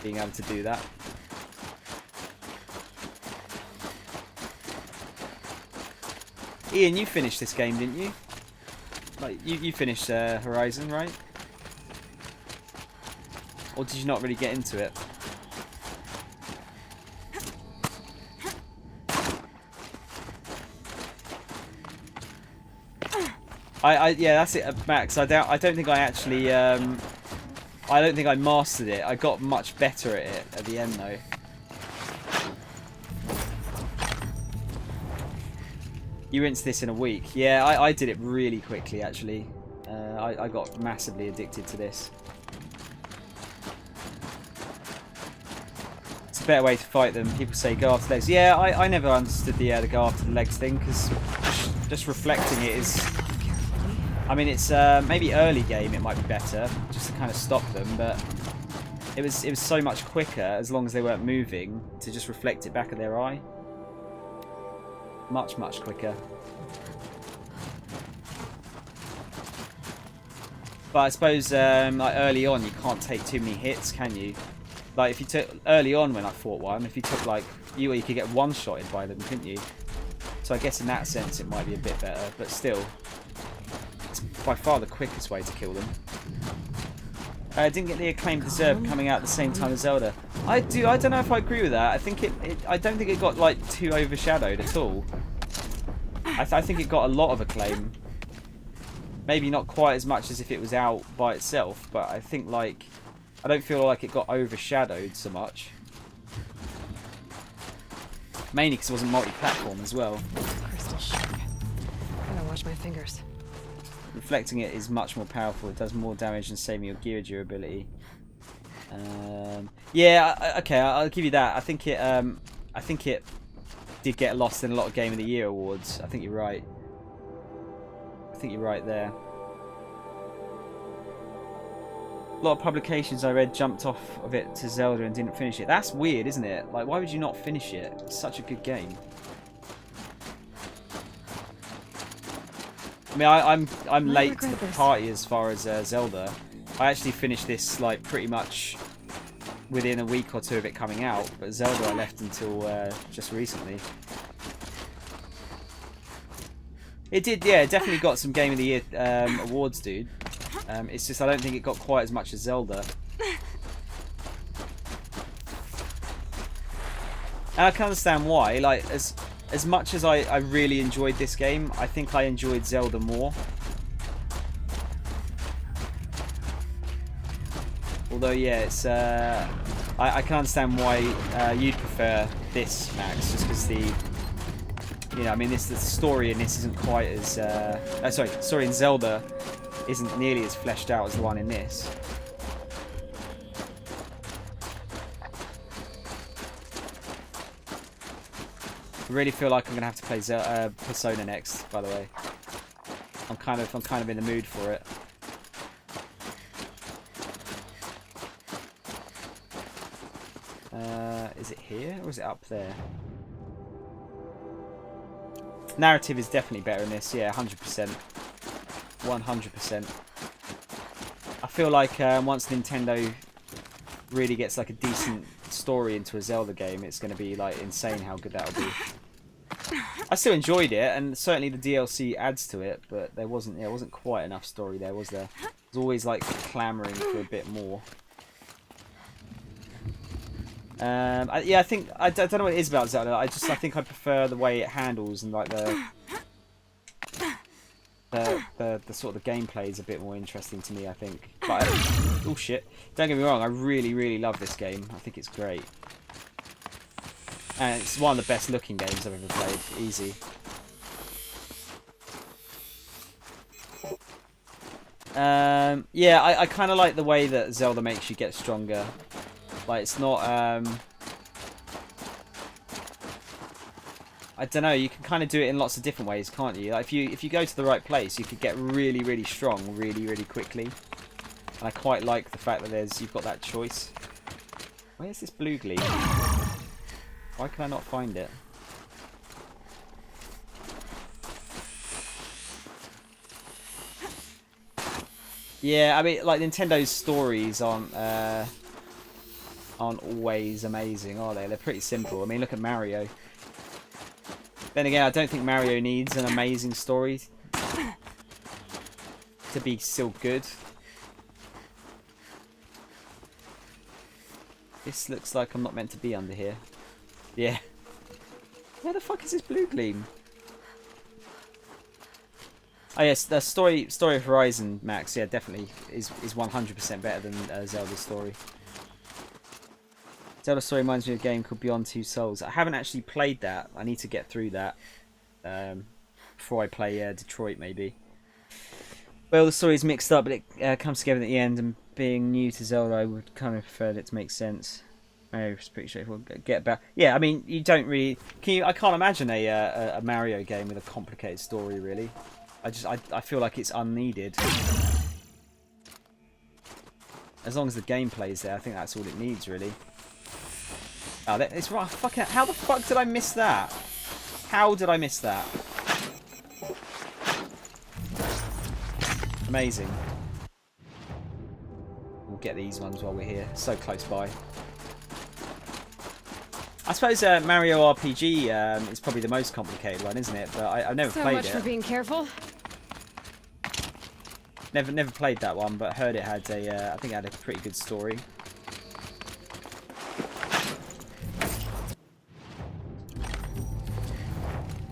being able to do that. Ian, you finished this game, didn't you? Like, you finished Horizon, right? Or did you not really get into it? Yeah, that's it, Max. I don't think I actually I don't think I mastered it. I got much better at it at the end though. You rinsed this in a week. Yeah, I did it really quickly actually. I got massively addicted to this. It's a better way to fight them. People say go after legs. Yeah, I never understood the go after the legs thing because just reflecting it is. I mean, it's maybe early game it might be better just to kind of stop them, but it was so much quicker as long as they weren't moving to just reflect it back at their eye. Much quicker. But I suppose like early on you can't take too many hits, can you? Like if you took early on when I fought one, if you took like you could get one-shotted by them, couldn't you? So I guess in that sense it might be a bit better, but still. By far the quickest way to kill them. Didn't get the acclaim deserved coming out at the same time as Zelda. I don't know if I agree with that. I think I don't think it got like too overshadowed at all. I think it got a lot of acclaim. Maybe not quite as much as if it was out by itself, but I think like I don't feel like it got overshadowed so much. Mainly because it wasn't multi-platform as well. Crystal sharp. Gotta watch my fingers. Reflecting it is much more powerful. It does more damage than saving your gear durability. Yeah, okay, I'll give you that. I think it did get lost in a lot of Game of the Year awards. I think you're right. I think you're right there. A lot of publications I read jumped off of it to Zelda and didn't finish it. That's weird, isn't it? Like, why would you not finish it? It's such a good game. I mean, I'm late to the party as far as Zelda. I actually finished this like pretty much within a week or two of it coming out, but Zelda I left until just recently. It did, yeah, it definitely got some Game of the Year awards, dude. It's just I don't think it got quite as much as Zelda. And I can understand why. Like, as much as I really enjoyed this game, I think I enjoyed Zelda more. Although, yeah, it's I can understand why you'd prefer this, Max, just because the, you know, I mean, the story in this isn't quite as sorry, story in Zelda isn't nearly as fleshed out as the one in this. I really feel like I'm gonna have to play Persona next. By the way, I'm kind of in the mood for it. Is it here or is it up there? Narrative is definitely better in this. Yeah, 100%, 100%. I feel like once Nintendo really gets like a decent story into a Zelda game, it's going to be like insane how good that'll be. I still enjoyed it, and certainly the DLC adds to it, but there wasn't quite enough story there, was there? There's always like clamoring for a bit more. Yeah, I don't know what it is about Zelda. I think I prefer the way it handles, and like the sort of the gameplay is a bit more interesting to me, I think. But oh shit! Don't get me wrong, I really love this game. I think it's great, and it's one of the best looking games I've ever played. Easy. Yeah, I kind of like the way that Zelda makes you get stronger. Like, it's not, I don't know, you can kind of do it in lots of different ways, can't you? Like, if you go to the right place, you could get really strong really quickly. And I quite like the fact that you've got that choice. Where's this blue gleam? Why can I not find it? Yeah, I mean, like, Nintendo's stories aren't, aren't always amazing, are they? They're pretty simple. I mean, look at Mario. Then again, I don't think Mario needs an amazing story to be still good. This looks like I'm not meant to be under here. Yeah. Where the fuck is this blue gleam? Oh yes, the story of Horizon, Max, yeah, definitely is 100% better than Zelda's story. Zelda's story reminds me of a game called Beyond Two Souls. I haven't actually played that. I need to get through that before I play Detroit, maybe. Well, the story is mixed up, but it comes together at the end, and being new to Zelda, I would kind of prefer it to make sense. It's pretty straightforward. Get back. Yeah, I mean, you don't really. I can't imagine a Mario game with a complicated story, really. I feel like it's unneeded. As long as the gameplay is there, I think that's all it needs, really. Oh, it's right. Fucking. How the fuck did I miss that? How did I miss that? Amazing. We'll get these ones while we're here. So close by. I suppose Mario RPG is probably the most complicated one, isn't it? But I've never played it. So much for being careful. Never played that one, but heard it had a. I think it had a pretty good story.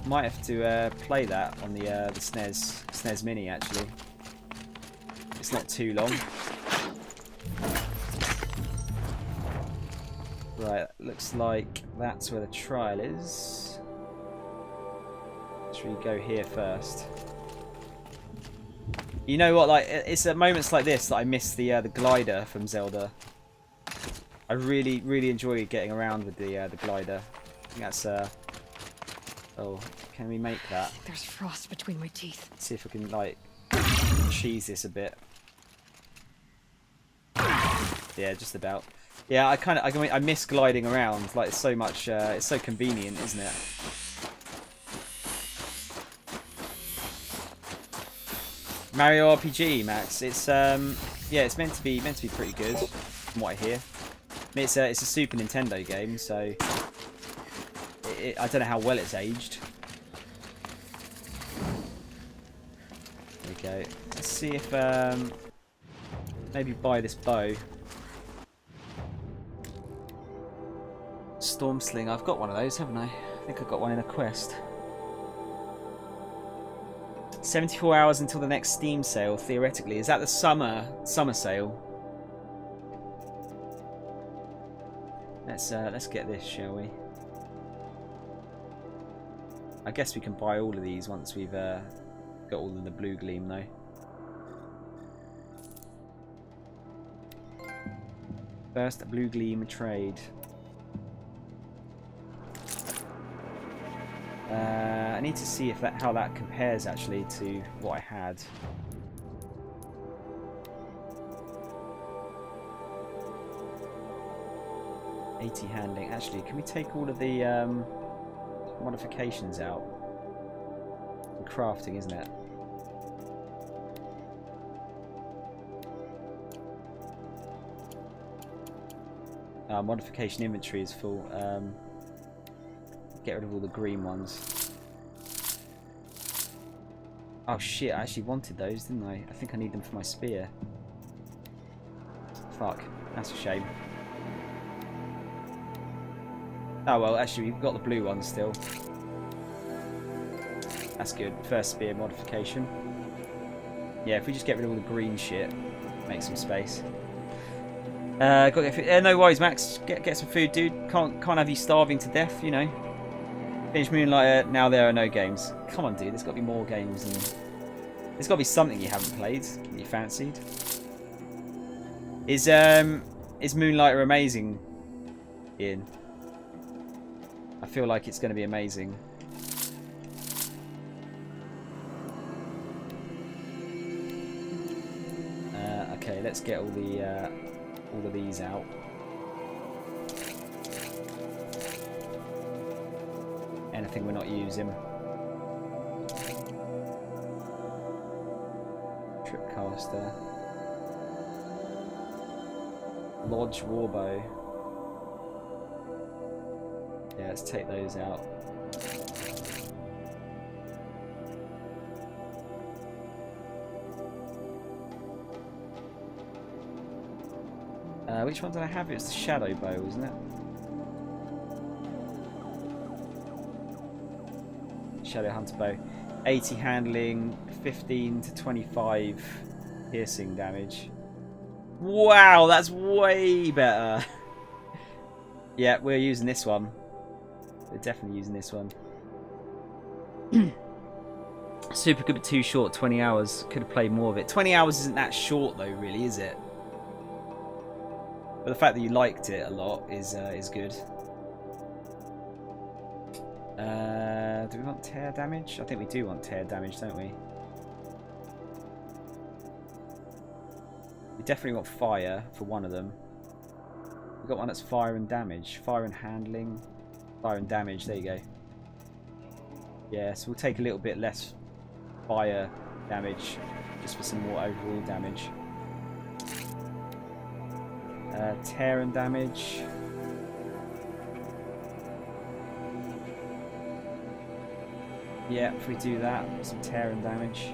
Might have to play that on the SNES Mini actually. It's not too long. Right, looks like that's where the trial is. Should we go here first? You know what? Like, it's at moments like this that I miss the glider from Zelda. I really enjoy getting around with the glider. I think that's oh, can we make that? There's frost between my teeth. Let's see if I can like cheese this a bit. Yeah, just about. Yeah, I miss gliding around. Like, it's so much. It's so convenient, isn't it? Mario RPG, Max. It's yeah, it's meant to be pretty good, from what I hear. I mean, it's a Super Nintendo game, so I don't know how well it's aged. There we go. Let's see if maybe buy this bow. Storm Sling. I've got one of those, haven't I? I think I got one in a quest. 74 hours until the next Steam sale, theoretically. Is that the summer sale? Let's get this, shall we? I guess we can buy all of these once we've got all of the blue gleam, though. First blue gleam trade. I need to see if how that compares actually to what I had. $80 handling. Actually, can we take all of the modifications out? And crafting, isn't it? Modification inventory is full. Get rid of all the green ones. Oh shit, I actually wanted those, didn't I? I think I need them for my spear. Fuck, that's a shame. Oh well, actually we've got the blue ones still. That's good. First spear modification. Yeah, if we just get rid of all the green shit, make some space. Got to get food. No worries, Max. Get some food, dude. Can't have you starving to death, you know. Finish Moonlighter, now there are no games. Come on, dude, there's got to be more games. And there's got to be something you haven't played that you fancied. Is Moonlighter amazing, Ian? I feel like it's going to be amazing. Okay, let's get all of these out. Anything we're not using. Tripcaster. Lodge Warbow. let's take those out. Which one did I have? It was the shadow bow, wasn't it? Shadow hunter bow. 80 handling, 15 to 25 piercing damage. Wow, that's way better. Yeah, we're using this one. We're definitely using this one. Super good but too short, 20 hours. Could have played more of it. 20 hours isn't that short though, really, is it? But the fact that you liked it a lot is good. Do we want tear damage? I think we do want tear damage, don't we? We definitely want fire for one of them. We've got one that's fire and damage. Fire and handling. Fire and damage, there you go. Yeah, so we'll take a little bit less fire damage just for some more overall damage. Tear and damage. Yeah, if we do that, some tear and damage.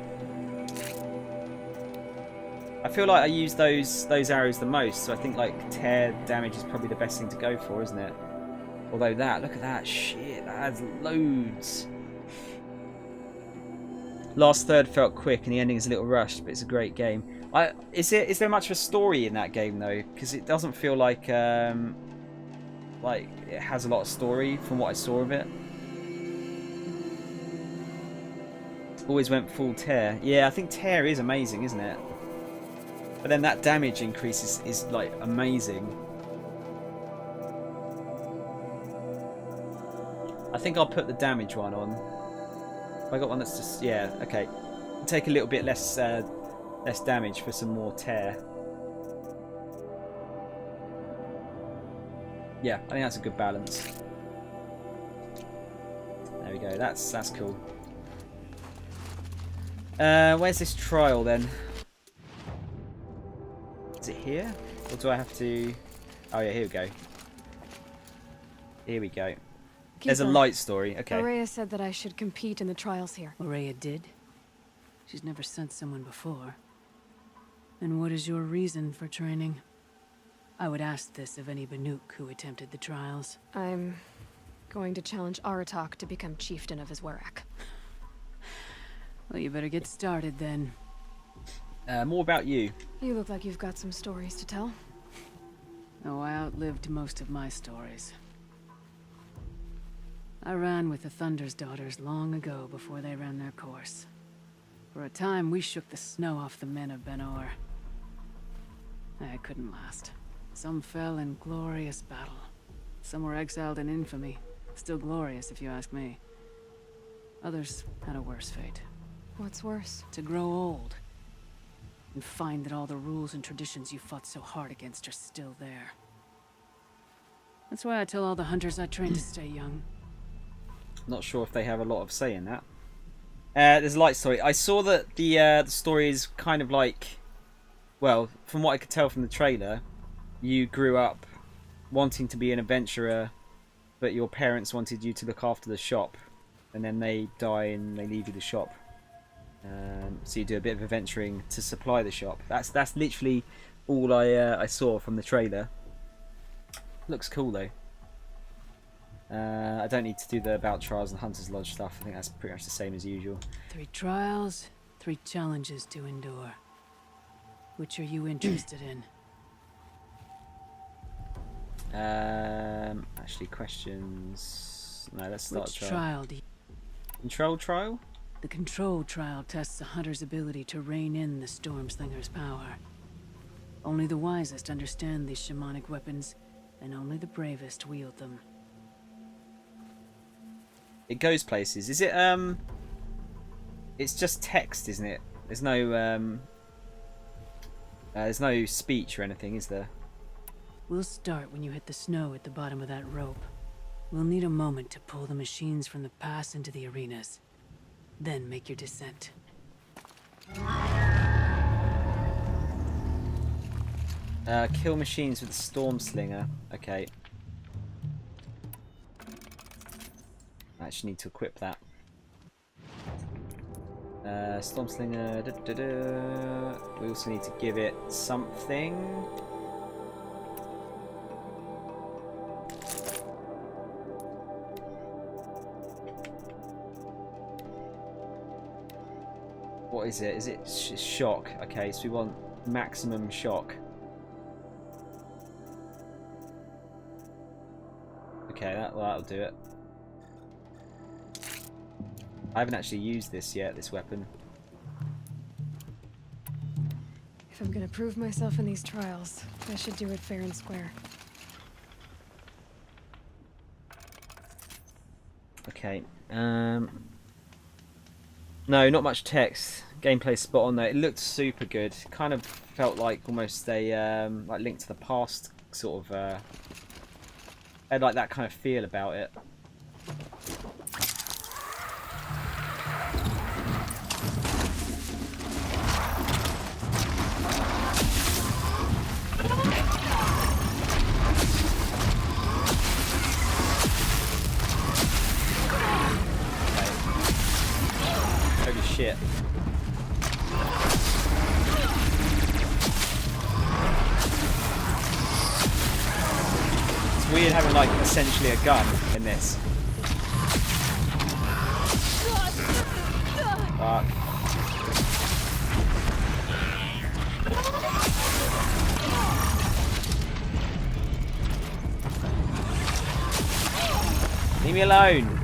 I feel like I use those arrows the most, so I think like tear damage is probably the best thing to go for, isn't it? Although that, look at that, shit, that adds loads. Last third felt quick and the ending is a little rushed, but it's a great game. Is there much of a story in that game though? Because it doesn't feel like it has a lot of story from what I saw of it. Always went full tear. Yeah, I think tear is amazing, isn't it? But then that damage increase is like amazing. I think I'll put the damage one on. I got one that's just, yeah, okay. Take a little bit less damage for some more tear. Yeah, I think that's a good balance. There we go. That's cool. Where's this trial then? Is it here? Or do I have to... Oh yeah, here we go. Here we go. There's a light story. Okay. Aurea said that I should compete in the trials here. Aurea did? She's never sent someone before. And what is your reason for training? I would ask this of any Banuk who attempted the trials. I'm going to challenge Aratak to become chieftain of his Werak. Well, you better get started then. More about you. You look like you've got some stories to tell. Oh, I outlived most of my stories. I ran with the Thunder's daughters long ago before they ran their course. For a time, we shook the snow off the men of Ben-Or. I couldn't last. Some fell in glorious battle. Some were exiled in infamy. Still glorious, if you ask me. Others had a worse fate. What's worse? To grow old. And find that all the rules and traditions you fought so hard against are still there. That's why I tell all the hunters I train to stay young. Not sure if they have a lot of say in that. There's a light story. I saw that the story is kind of like... Well, from what I could tell from the trailer, you grew up wanting to be an adventurer, but your parents wanted you to look after the shop. And then they die and they leave you the shop. So you do a bit of adventuring to supply the shop. That's literally all I saw from the trailer. Looks cool though. I don't need to do the about trials and Hunter's Lodge stuff. I think that's pretty much the same as usual. 3 trials, 3 challenges to endure. Which are you interested in? Actually, questions. No, let's start Which trial. trial do you... Control trial? The control trial tests a hunter's ability to rein in the Stormslinger's power. Only the wisest understand these shamanic weapons, and only the bravest wield them. It goes places. Is it it's just text, isn't it? There's no speech or anything, is there? We'll start when you hit the snow at the bottom of that rope. We'll need a moment to pull the machines from the pass into the arenas. Then make your descent. Kill machines with the Stormslinger. Okay. I actually need to equip that. Stormslinger. We also need to give it something. What is it? Is it shock? Okay, so we want maximum shock. Okay, that'll do it. I haven't actually used this yet, this weapon. If I'm gonna prove myself in these trials, I should do it fair and square. Okay. No, not much text. Gameplay spot on though. It looked super good. Kind of felt like almost a like Link to the Past sort of. Had like that kind of feel about it. Holy shit. It's weird having like essentially a gun in this. Fuck. Leave me alone.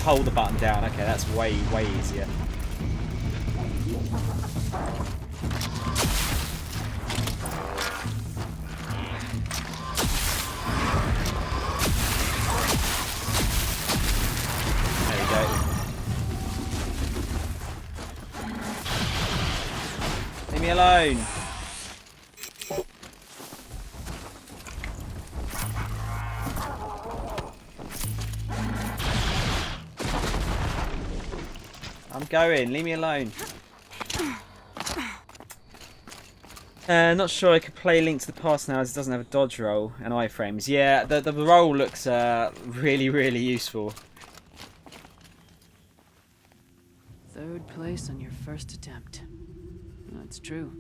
Hold the button down. Okay, that's way easier. There we go. Leave me alone. I'm going, leave me alone. Not sure I could play Link to the Past now as it doesn't have a dodge roll and iframes. Yeah, the roll looks really useful. Third place on your first attempt. That's true.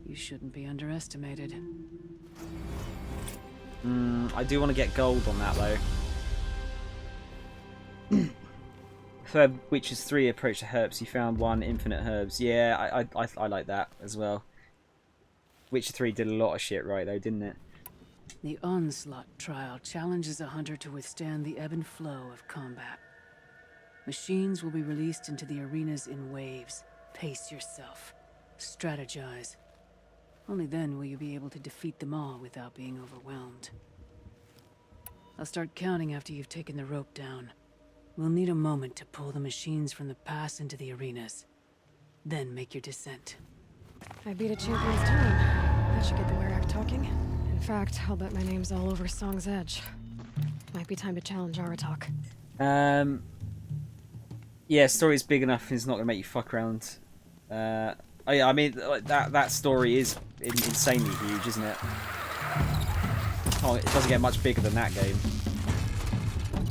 You shouldn't be underestimated. I do want to get gold on that though. For Witches 3 approach to herbs, you found 1 infinite herbs. Yeah, I like that as well. Witcher 3 did a lot of shit right though, didn't it? The Onslaught trial challenges a hunter to withstand the ebb and flow of combat. Machines will be released into the arenas in waves. Pace yourself. Strategize. Only then will you be able to defeat them all without being overwhelmed. I'll start counting after you've taken the rope down. We'll need a moment to pull the machines from the pass into the arenas. Then make your descent. I beat a champion's time. That should get the Werak talking. In fact, I'll bet my name's all over Song's Edge. Might be time to challenge Aratak. Yeah, story's big enough. It's not gonna make you fuck around. I mean, like, that story is insanely huge, isn't it? Oh, it doesn't get much bigger than that game.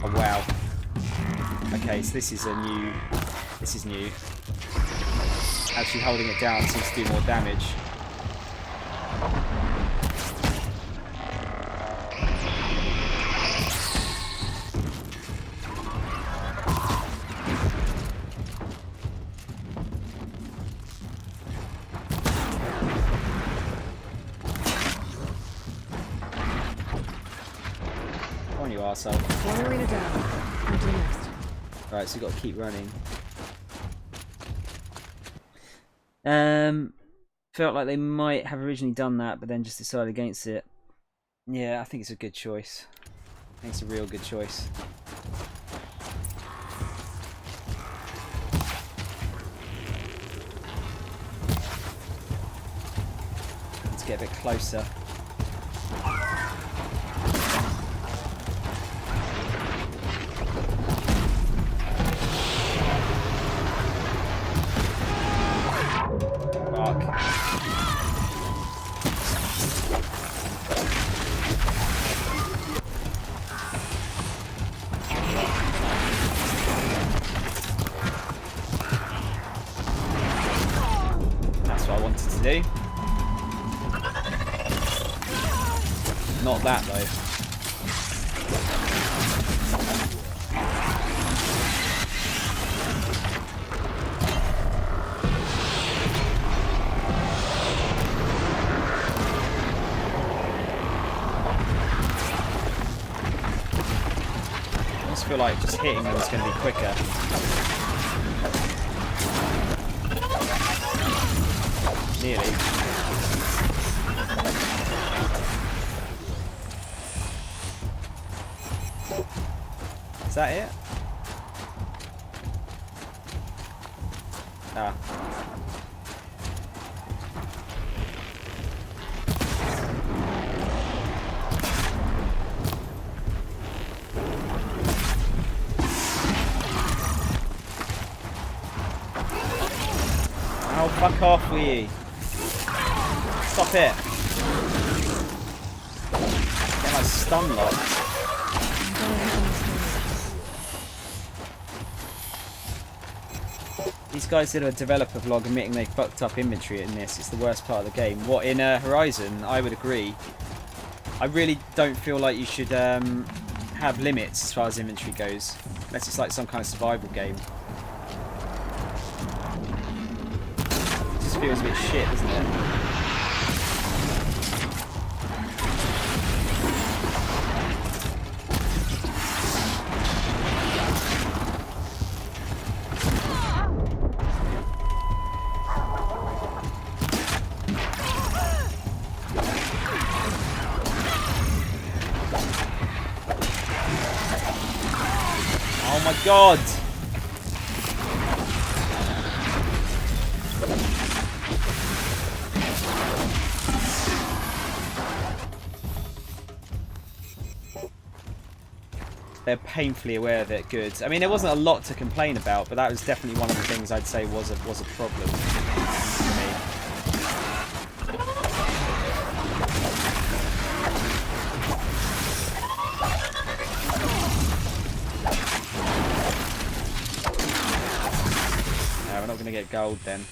Oh wow. Okay, so this is new. Actually holding it down seems to do more damage. Come on, you arsehole. One arena down. On to the next. Alright, so you've got to keep running. Felt like they might have originally done that, but then just decided against it. Yeah, I think it's a good choice. I think it's a real good choice. get a bit closer. That's what I wanted to do. Not that though. I just feel like just hitting them is going to be quicker. Nearly. Is that it? Ah. Oh, fuck off, will you? Stop it. Get my stun locked. These guys did a developer vlog admitting they fucked up inventory in this. It's the worst part of the game. What, in Horizon? I would agree. I really don't feel like you should have limits as far as inventory goes. Unless it's like some kind of survival game. It just feels a bit shit, doesn't it? Oh my god! They're painfully aware of it. Good. I mean, there wasn't a lot to complain about, but that was definitely one of the things I'd say was a problem for me. No, we're not going to get gold then.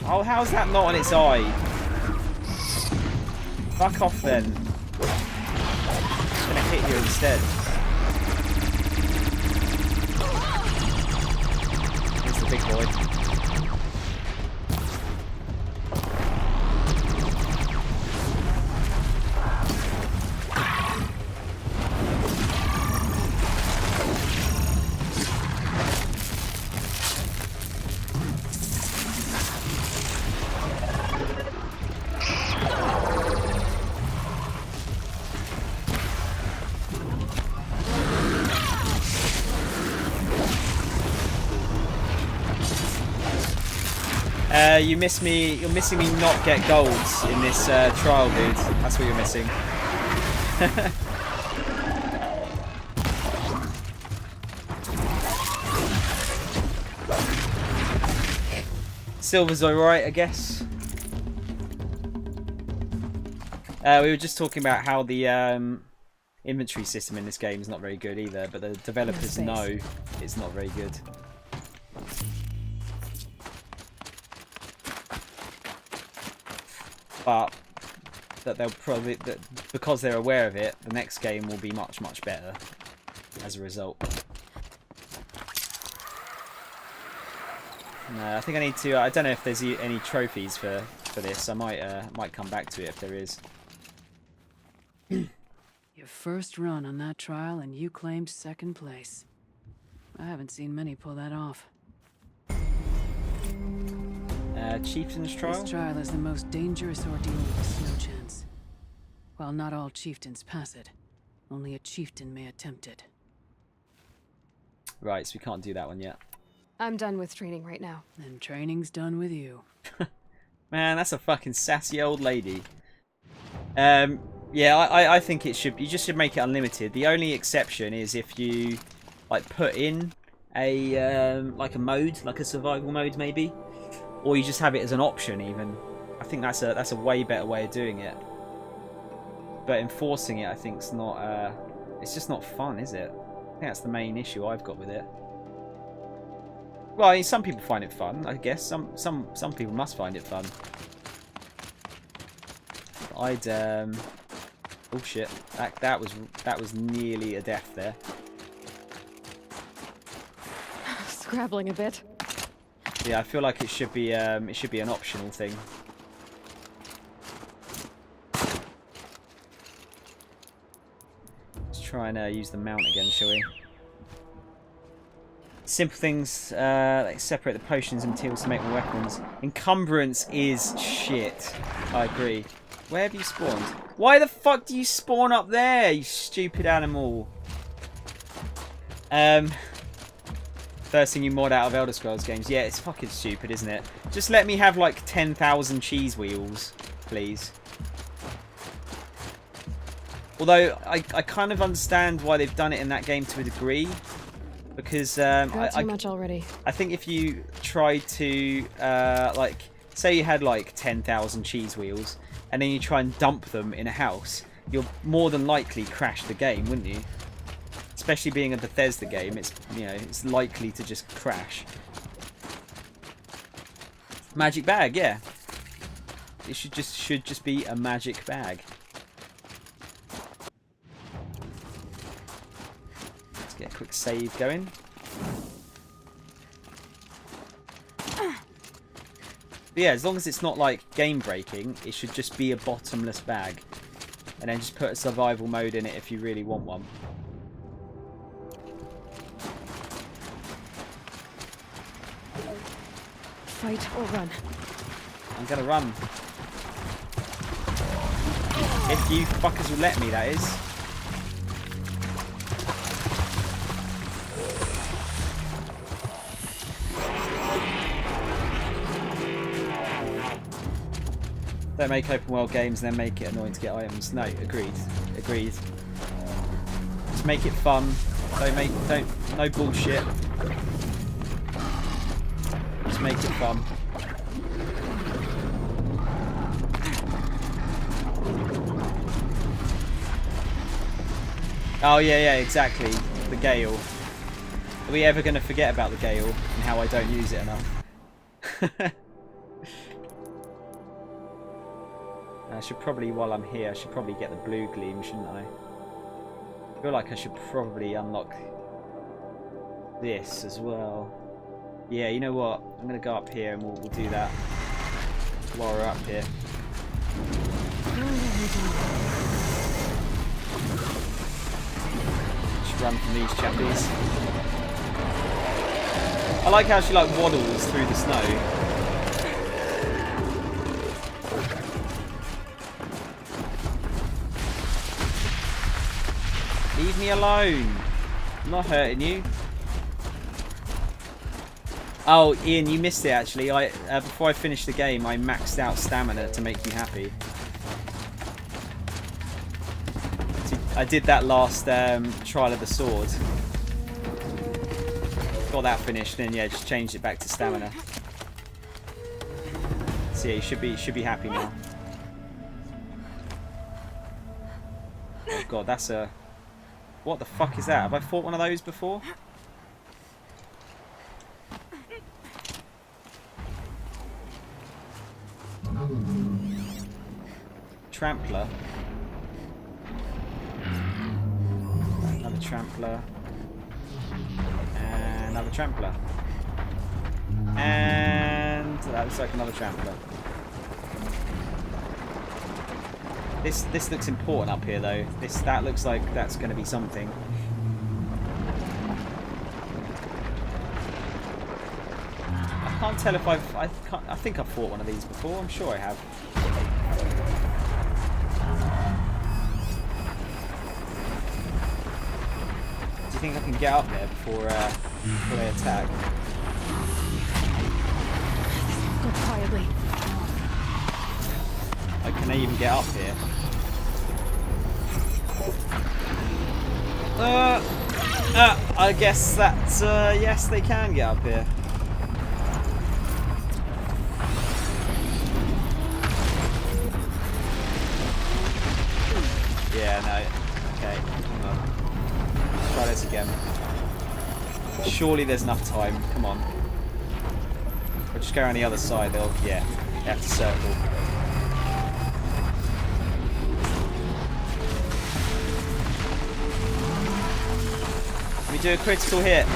Oh, how's that not on its eye? Fuck off then. I'm just gonna hit you instead. Here's the big boy. You miss me. You're missing me not get golds in this trial, dude. That's what you're missing. Silver's alright, I guess. We were just talking about how the inventory system in this game is not very good either, but the developers know it's not very good. But that they'll probably, because they're aware of it, the next game will be much, much better as a result. No, I think I need to. I don't know if there's any trophies for this. I might come back to it if there is. Your first run on that trial, and you claimed second place. I haven't seen many pull that off. Chieftain's Trial? This trial is the most dangerous ordeal of the Snow Chance. While not all chieftains pass it, only a chieftain may attempt it. Right, so we can't do that one yet. I'm done with training right now. And training's done with you. Man, that's a fucking sassy old lady. Yeah, I think it should. You just should make it unlimited. The only exception is if you like put in a like a mode, like a survival mode maybe, or you just have it as an option even. I think that's a way better way of doing it. But enforcing it, I think, is not. It's just not fun, is it? I think that's the main issue I've got with it. Well, I mean, some people find it fun, I guess. Some people must find it fun. I'd oh shit! That was nearly a death there. Scrabbling a bit. Yeah, I feel like it should be an optional thing. Let's try and use the mount again, shall we? Simple things like separate the potions and materials to make more weapons. Encumbrance is shit. I agree. Where have you spawned? Why the fuck do you spawn up there, you stupid animal? First thing you mod out of Elder Scrolls games. Yeah, it's fucking stupid, isn't it? Just let me have like 10,000 cheese wheels, please. Although I kind of understand why they've done it in that game to a degree. Because too much already. I think if you tried to like say you had like 10,000 cheese wheels and then you try and dump them in a house, you'll more than likely crash the game, wouldn't you? Especially being a Bethesda game, it's, you know, it's likely to just crash. Magic bag, yeah. It should just be a magic bag. Get a quick save going. But yeah, as long as it's not like game breaking, it should just be a bottomless bag. And then just put a survival mode in it if you really want one. Fight or run? I'm gonna run. If you fuckers will let me, that is. Don't make open world games and then make it annoying to get items. No, agreed. Agreed. Just make it fun. No bullshit. Just make it fun. Oh yeah, exactly. The Gale. Are we ever going to forget about the Gale and how I don't use it enough? I should probably, while I'm here, I should probably get the blue gleam, shouldn't I? I feel like I should probably unlock this as well. Yeah, you know what? I'm going to go up here and we'll do that while we're up here. Just run from these chappies. I like how she like waddles through the snow. Leave me alone. I'm not hurting you. Oh, Ian, you missed it actually. Before I finished the game, I maxed out stamina to make you happy. So I did that last trial of the sword. Got that finished, and yeah, just changed it back to stamina. So yeah, you should be happy now. Oh god, that's a. What the fuck is that? Have I fought one of those before? Trampler. Another trampler. And another trampler. And that looks like another trampler. This looks important up here though. That looks like that's going to be something. I can't tell if I think I've fought one of these before. I'm sure I have. Do you think I can get up there before they attack? Go quietly. Like, can they even get up here? I guess that yes, they can get up here. Yeah, no. Okay, hang on. Let's try this again. Surely there's enough time. Come on. We'll just go around the other side. They'll, yeah, they have to circle. Let me do a critical hit.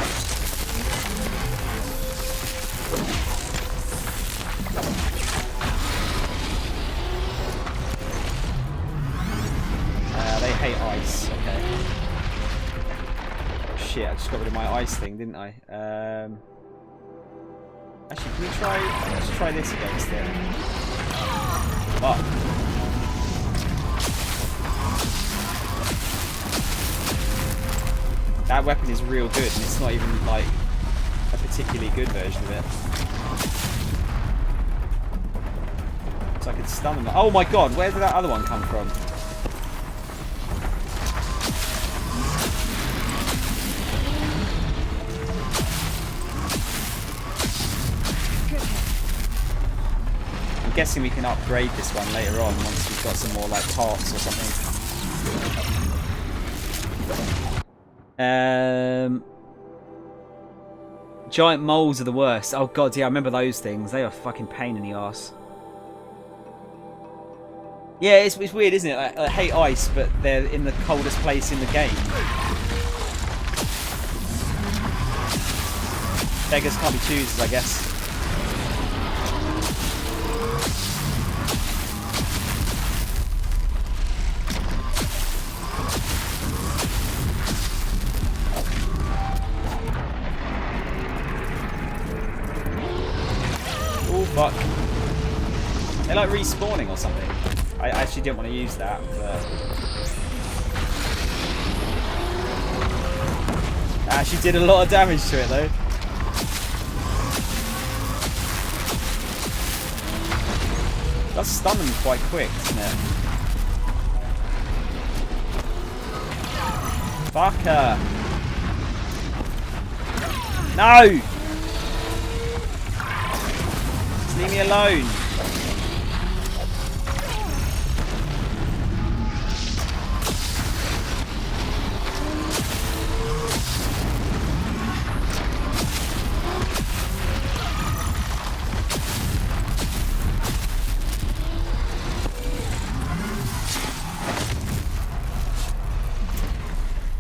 They hate ice. Okay. Shit, I just got rid of my ice thing, didn't I? Actually, can we try... Let's try this against it. Oh. That weapon is real good, and it's not even, like, a particularly good version of it. So I could stun them. Oh my god, where did that other one come from? I'm guessing we can upgrade this one later on once we've got some more, like, parts or something. Giant moles are the worst. Oh god, yeah, I remember those things. They are a fucking pain in the arse. Yeah, it's weird, isn't it? I hate ice, but they're in the coldest place in the game. Beggars can't be choosers, I guess. Fuck. They're like respawning or something. I actually didn't want to use that, but... I actually did a lot of damage to it though. It does stun them quite quick, doesn't it? Fucker! No! Leave me alone.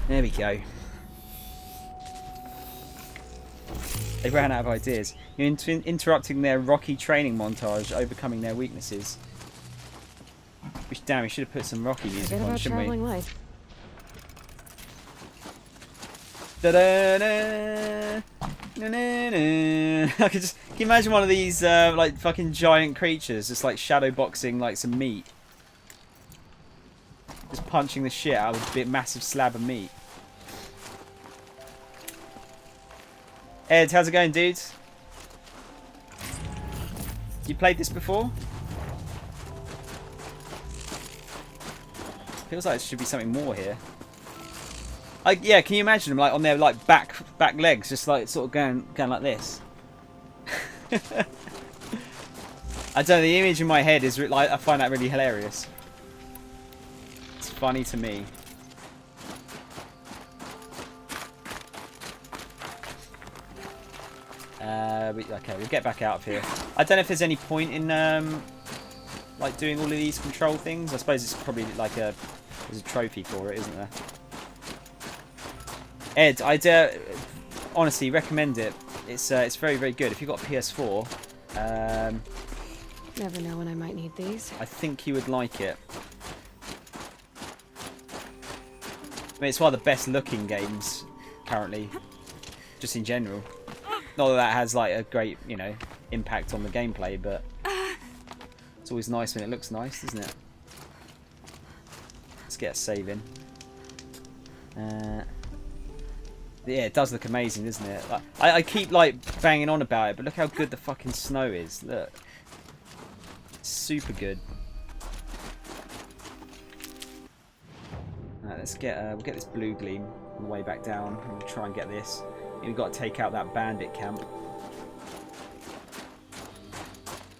There we go. They ran out of ideas. You're interrupting their rocky training montage, overcoming their weaknesses. Which, damn, we should have put some Rocky music on, shouldn't we? Light. Da-da-da, na-na-na. I could just, can you imagine one of these like fucking giant creatures just like shadow boxing like some meat? Just punching the shit out of a big massive slab of meat. Ed, how's it going, dudes? You played this before? Feels like there should be something more here. Yeah, can you imagine them like on their like back legs, just like sort of going like this? I don't know. The image in my head is like I find that really hilarious. It's funny to me. Okay, we'll get back out of here. I don't know if there's any point in like doing all of these control things. I suppose it's probably like there's a trophy for it, isn't there? Ed, I'd honestly recommend it. It's very, very good. If you've got a PS4, never know when I might need these. I think you would like it. I mean, it's one of the best looking games currently, just in general. Not that that has like a great, you know, impact on the gameplay, but it's always nice when it looks nice, isn't it? Let's get a save in. Yeah, it does look amazing, doesn't it? Like, I keep like banging on about it, but look how good the fucking snow is. Look, it's super good. Right, let's get we'll get this blue gleam on the way back down, and we'll try and get this. We've got to take out that bandit camp.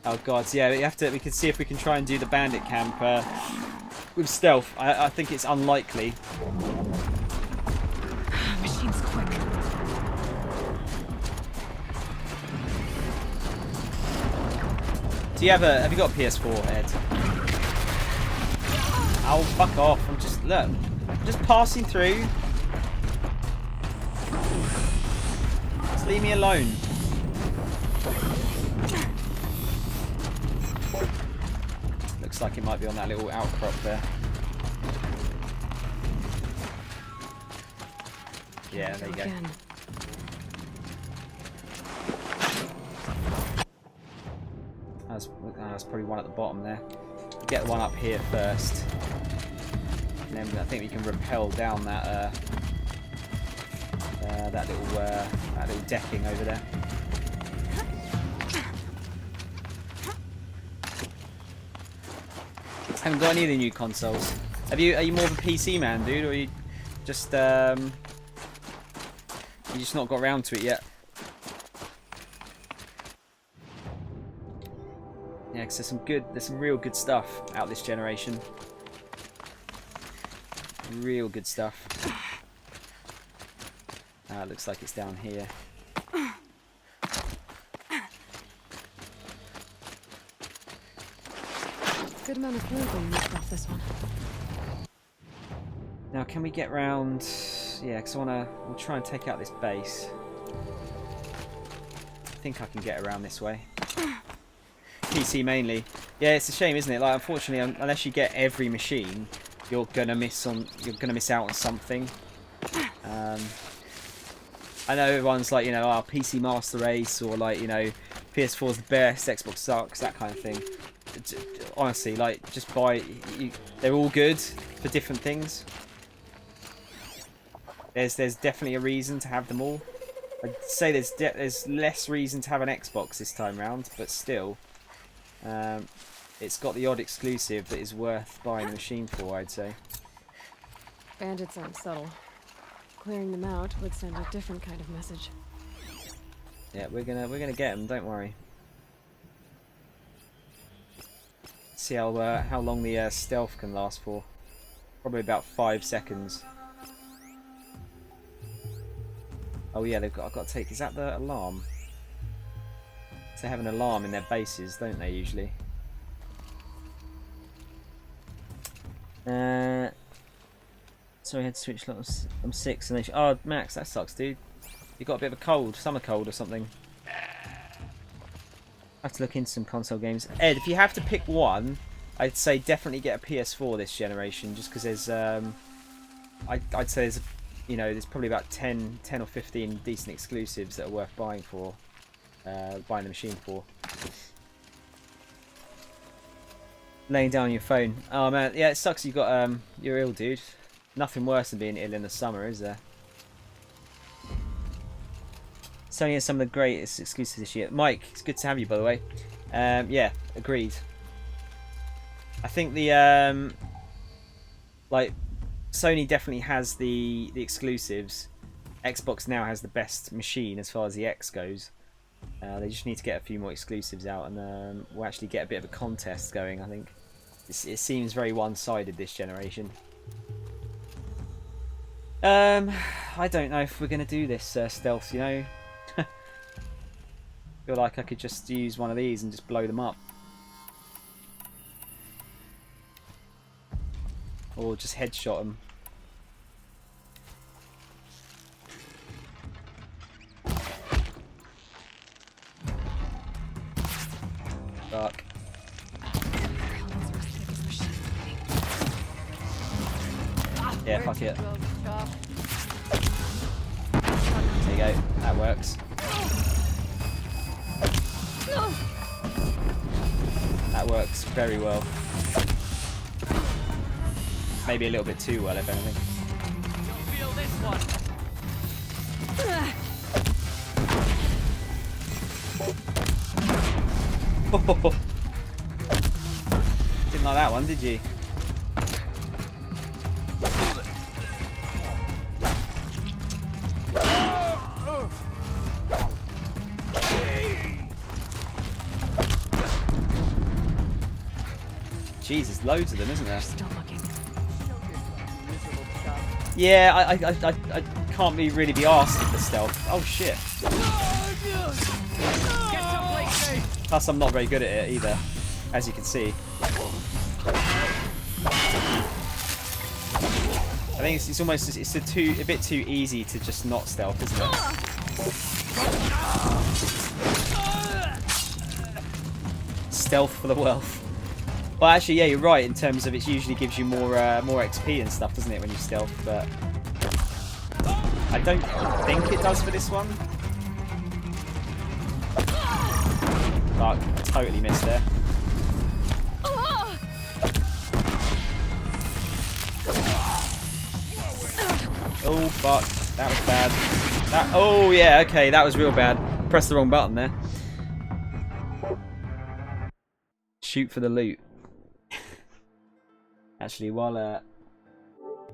Oh god, yeah, we have to. We can see if we can try and do the bandit camp with stealth. I think it's unlikely. Machine's quick. Do you have you got a PS4, Ed? Oh, fuck off! I'm just just passing through. Just leave me alone. Looks like it might be on that little outcrop there. Yeah, there you go. That's probably one at the bottom there. Get one up here first, and then I think we can rappel down that that little decking over there. Haven't got any of the new consoles. Are you more of a PC man, dude, or are you just you just not got around to it yet? Yeah, because there's some real good stuff out this generation. Real good stuff. It looks like it's down here. Good amount of glue being knocked off this one. Now, can we get round? Yeah, because we'll try and take out this base. I think I can get around this way. PC mainly. Yeah, it's a shame, isn't it? Like, unfortunately, unless you get every machine, you're gonna miss out on something. I know everyone's like, you know, oh, PC Master Race, or like, you know, PS4's the best, Xbox sucks, that kind of thing. Honestly, like, just buy. They're all good for different things. There's definitely a reason to have them all. I'd say there's less reason to have an Xbox this time round, but still. It's got the odd exclusive that is worth buying a machine for, I'd say. Bandits aren't subtle. Clearing them out would send a different kind of message. Yeah, we're gonna get them. Don't worry. See how long the stealth can last for. Probably about 5 seconds. Oh yeah, I've got to take. Is that the alarm? So they have an alarm in their bases, don't they, usually? So we had to switch lots. I'm 6 and they. Oh, Max, that sucks, dude. You got a bit of a cold, summer cold or something. I have to look into some console games. Ed, if you have to pick one, I'd say definitely get a PS4 this generation, just because there's I'd say there's, you know, there's probably about 10 or 15 decent exclusives that are worth buying for. Buying the machine for. Laying down on your phone. Oh man, yeah, it sucks you got you're ill, dude. Nothing worse than being ill in the summer, is there? Sony has some of the greatest exclusives this year. Mike, it's good to have you, by the way. Yeah, agreed. I think the like Sony definitely has the exclusives. Xbox now has the best machine as far as the X goes. They just need to get a few more exclusives out, and we'll actually get a bit of a contest going. I think it seems very one-sided this generation. I don't know if we're going to do this stealth, you know. Feel like I could just use one of these and just blow them up, or just headshot them. Fuck. Yeah, fuck it. There you go. That works. That works very well. Maybe a little bit too well, if anything. Don't feel this one. Didn't like that one, did you? Jesus, loads of them, isn't there? Still looking. Yeah, I can't really be arsed with the stealth. Oh shit. Plus, I'm not very good at it either, as you can see. I think it's almost a bit too easy to just not stealth, isn't it? Stealth for the wealth. Well, actually, yeah, you're right in terms of it usually gives you more XP and stuff, doesn't it, when you stealth? But I don't think it does for this one. Fuck, I totally missed there. Oh fuck, that was bad. Oh yeah, okay, that was real bad. Pressed the wrong button there. Shoot for the loot. Actually, while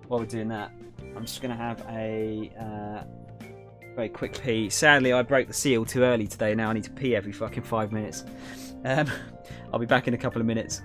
we're doing that, I'm just gonna have a very quick pee. Sadly, I broke the seal too early today. Now I need to pee every fucking 5 minutes. I'll be back in a couple of minutes.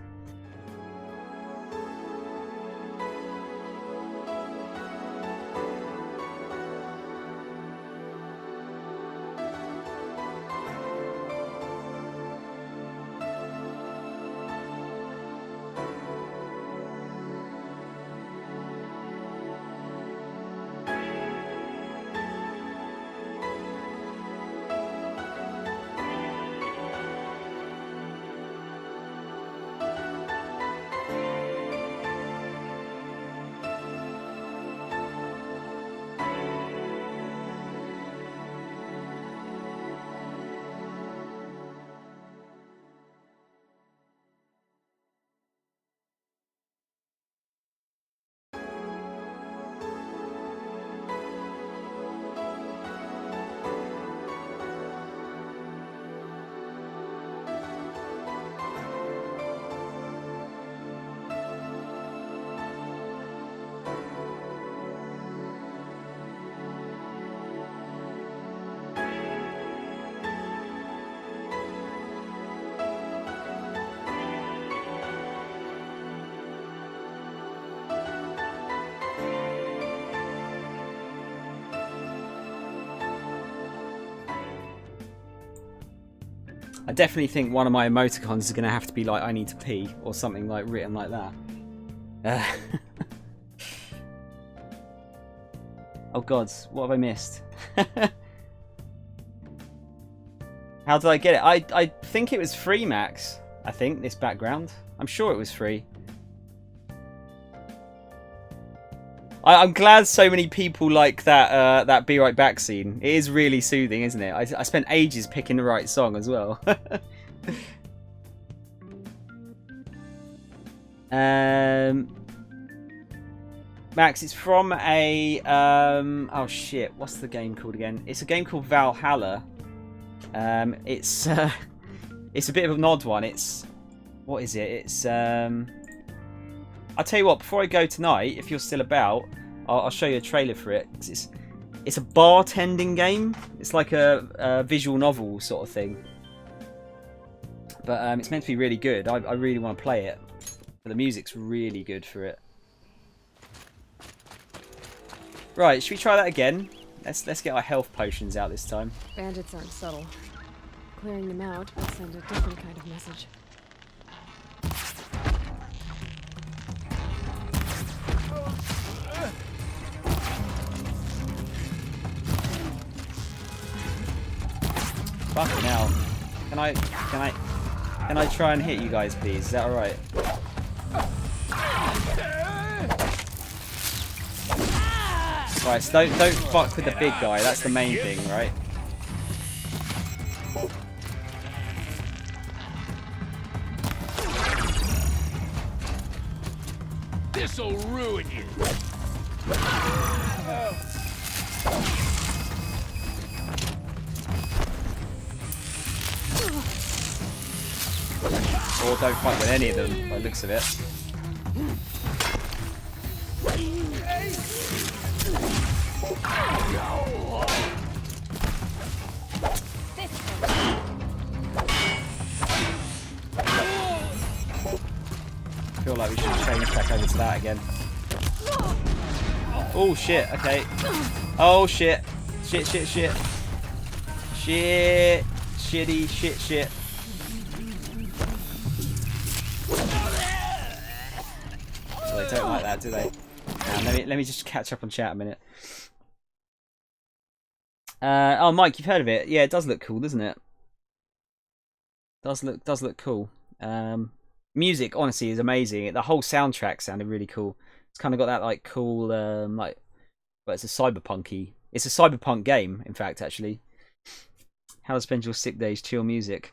I definitely think one of my emoticons is going to have to be like, I need to pee, or something like written like that. Oh god, what have I missed? How did I get it? I think it was free, Max. I think, this background. I'm sure it was free. I'm glad so many people like that that Be Right Back scene. It is really soothing, isn't it? I spent ages picking the right song as well. Max, it's from a oh shit, what's the game called again? It's a game called Valhalla. It's a bit of an odd one. It's, what is it? It's I'll tell you what, before I go tonight, if you're still about, I'll show you a trailer for it. It's a bartending game. It's like a visual novel sort of thing. But it's meant to be really good. I really want to play it. But the music's really good for it. Right, should we try that again? Let's get our health potions out this time. Bandits aren't subtle. Clearing them out will send a different kind of message. Fucking hell. Can I try and hit you guys, please? Is that alright? Right, so don't fuck with the big guy, that's the main thing, right? This'll ruin you. Or don't fight with any of them, by the looks of it. I feel like we should change back over to that again. Oh shit, okay. Oh shit. Shit. Shitty shit. So they don't like that, do they? Let me just catch up on chat a minute. Oh, Mike, you've heard of it? Yeah, it does look cool, doesn't it? Does look cool. Music, honestly, is amazing. The whole soundtrack sounded really cool. It's kind of got that like cool, like, well, it's a cyberpunky. It's a cyberpunk game, in fact, actually. How to spend your sick days? Chill music.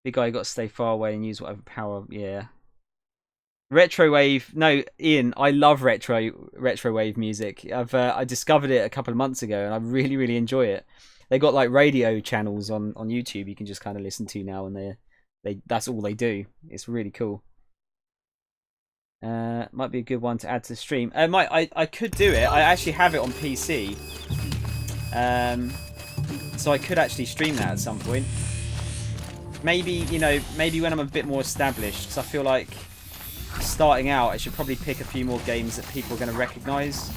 Big guy, you got to stay far away and use whatever power. Yeah. Retrowave. No, Ian, I love retrowave music. I discovered it a couple of months ago, and I really enjoy it. They got like radio channels on YouTube you can just kind of listen to now, and they that's all they do. It's really cool. Might be a good one to add to the stream. I could do it. I actually have it on PC. So I could actually stream that at some point. Maybe, you know, maybe when I'm a bit more established, because I feel like starting out I should probably pick a few more games that people are going to recognise.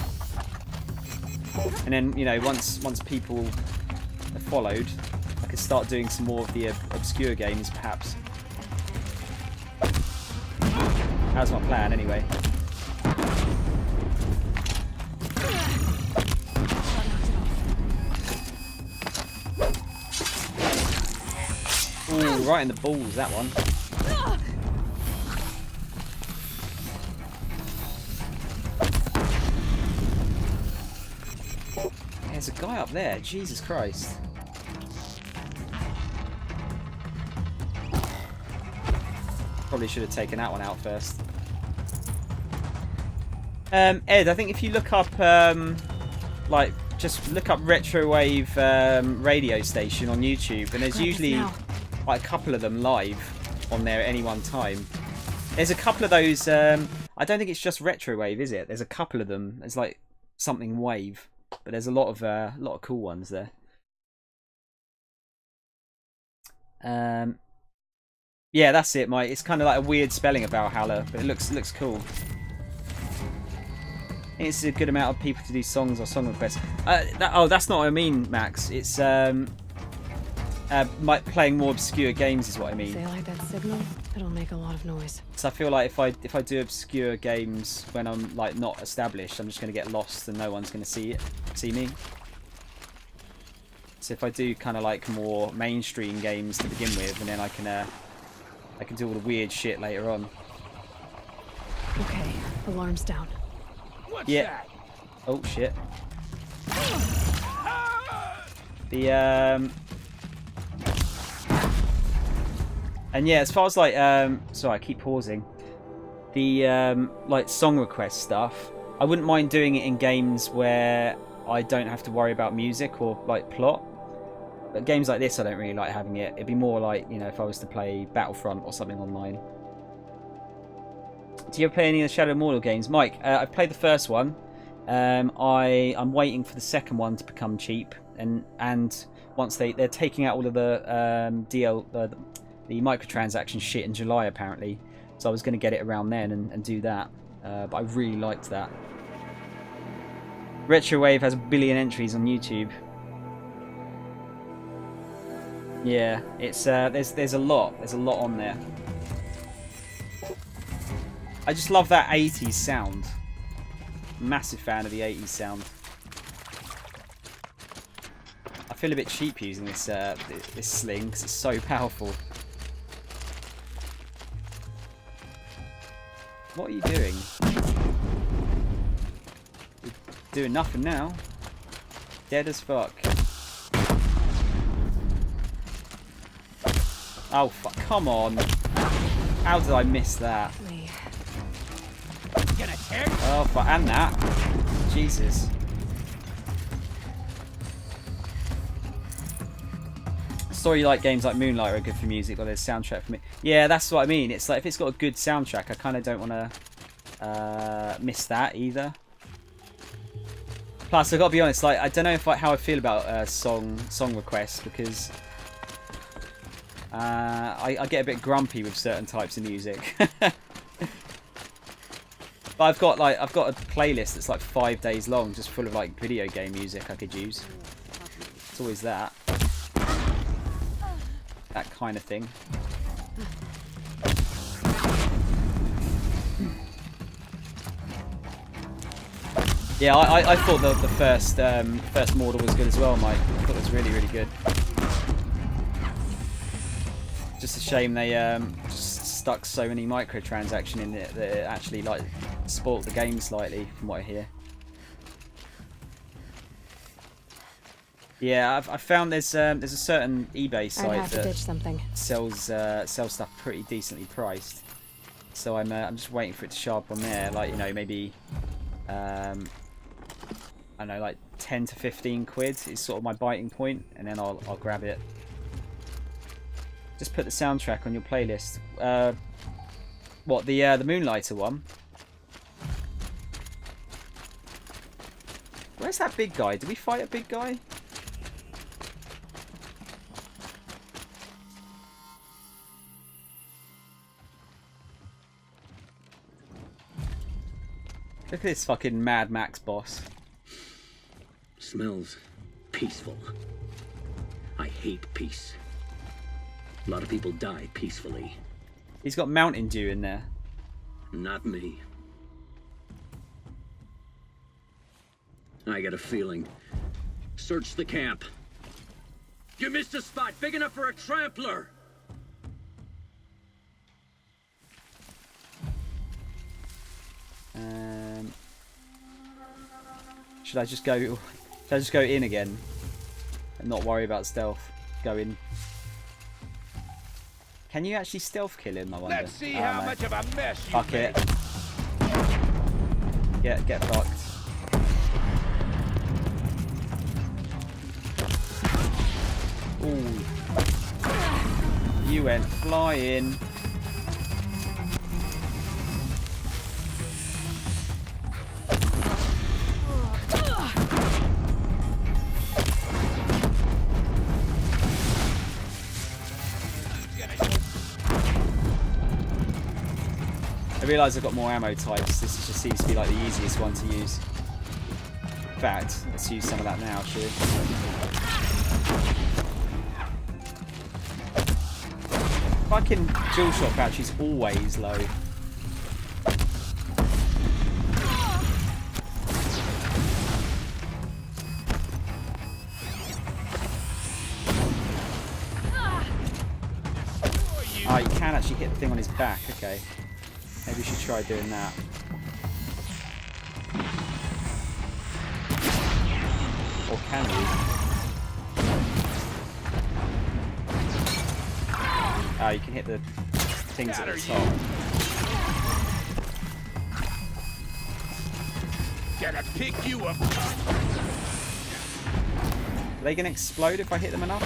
And then, you know, once people are followed, I could start doing some more of the obscure games, perhaps. That's my plan, anyway. Ooh, right in the balls, that one. There's a guy up there, Jesus Christ. Probably should have taken that one out first. Ed, I think if you look up, like, just look up Retrowave radio station on YouTube, and there's usually like a couple of them live on there at any one time. There's a couple of those. I don't think it's just Retrowave, is it? There's a couple of them. There's like something Wave, but there's a lot of cool ones there. Yeah, that's it, Mike. It's kind of like a weird spelling of Valhalla, but it looks cool. It's a good amount of people to do songs or song requests. That's not what I mean, Max. It's playing more obscure games is what I mean. Say like that signal, it'll make a lot of noise. So I feel like if I do obscure games when I'm like not established, I'm just going to get lost and no one's going to see me. So if I do kind of like more mainstream games to begin with, and then I can do all the weird shit later on. Okay, alarm's down. Yeah. Oh shit. And yeah, as far as like sorry, I keep pausing. The like song request stuff, I wouldn't mind doing it in games where I don't have to worry about music or like plot. But games like this, I don't really like having it. It'd be more like, you know, if I was to play Battlefront or something online. Do you ever play any of the Shadow Immortal games? Mike, I've played the first one. I'm waiting for the second one to become cheap. And once they're taking out all of the the microtransaction shit in July, apparently. So I was going to get it around then and do that. But I really liked that. Retrowave has 1 billion entries on YouTube. Yeah, it's there's a lot on there. I just love that 80s sound. Massive fan of the 80s sound. I feel a bit cheap using this this sling because it's so powerful. What are you doing? You're doing nothing now. Dead as fuck. Oh fuck! Come on! How did I miss that? Gonna Oh, but and that. Jesus. Story like games like Moonlight are good for music, or there's soundtrack for me. Yeah, that's what I mean. It's like if it's got a good soundtrack, I kind of don't want to miss that either. Plus, I gotta be honest, like I don't know if how I feel about song requests because I get a bit grumpy with certain types of music. But I've got a playlist that's like 5 days long, just full of like video game music I could use. It's always that kind of thing. Yeah, I thought the first model was good as well, Mike. I thought it was really good. Just a shame they just stuck so many microtransactions in it that it actually like spoilt the game slightly, from what I hear. Yeah, I found there's a certain eBay site that sells stuff pretty decently priced. So I'm just waiting for it to show up on there, like, you know, maybe I don't know, like 10 to 15 quid is sort of my biting point, and then I'll grab it. Just put the soundtrack on your playlist. What, the Moonlighter one? Where's that big guy? Did we fight a big guy? Look at this fucking Mad Max boss. Smells peaceful. I hate peace. A lot of people die peacefully. He's got Mountain Dew in there. Not me. I got a feeling. Search the camp. You missed a spot big enough for a trampler! Should I just go in again and not worry about stealth? Go in. Can you actually stealth kill him, I wonder? Let's see how much of a mess you Fuck it. Get fucked. Ooh. You went flying. I realise I've got more ammo types. This just seems to be like the easiest one to use. In fact, let's use some of that now, shall we? Fucking dual shot crouch is always low. Oh, you can actually hit the thing on his back. Okay. Maybe we should try doing that. Or can we? Ah, you can hit the things at the top. Gotta pick you up. Are they gonna explode if I hit them enough?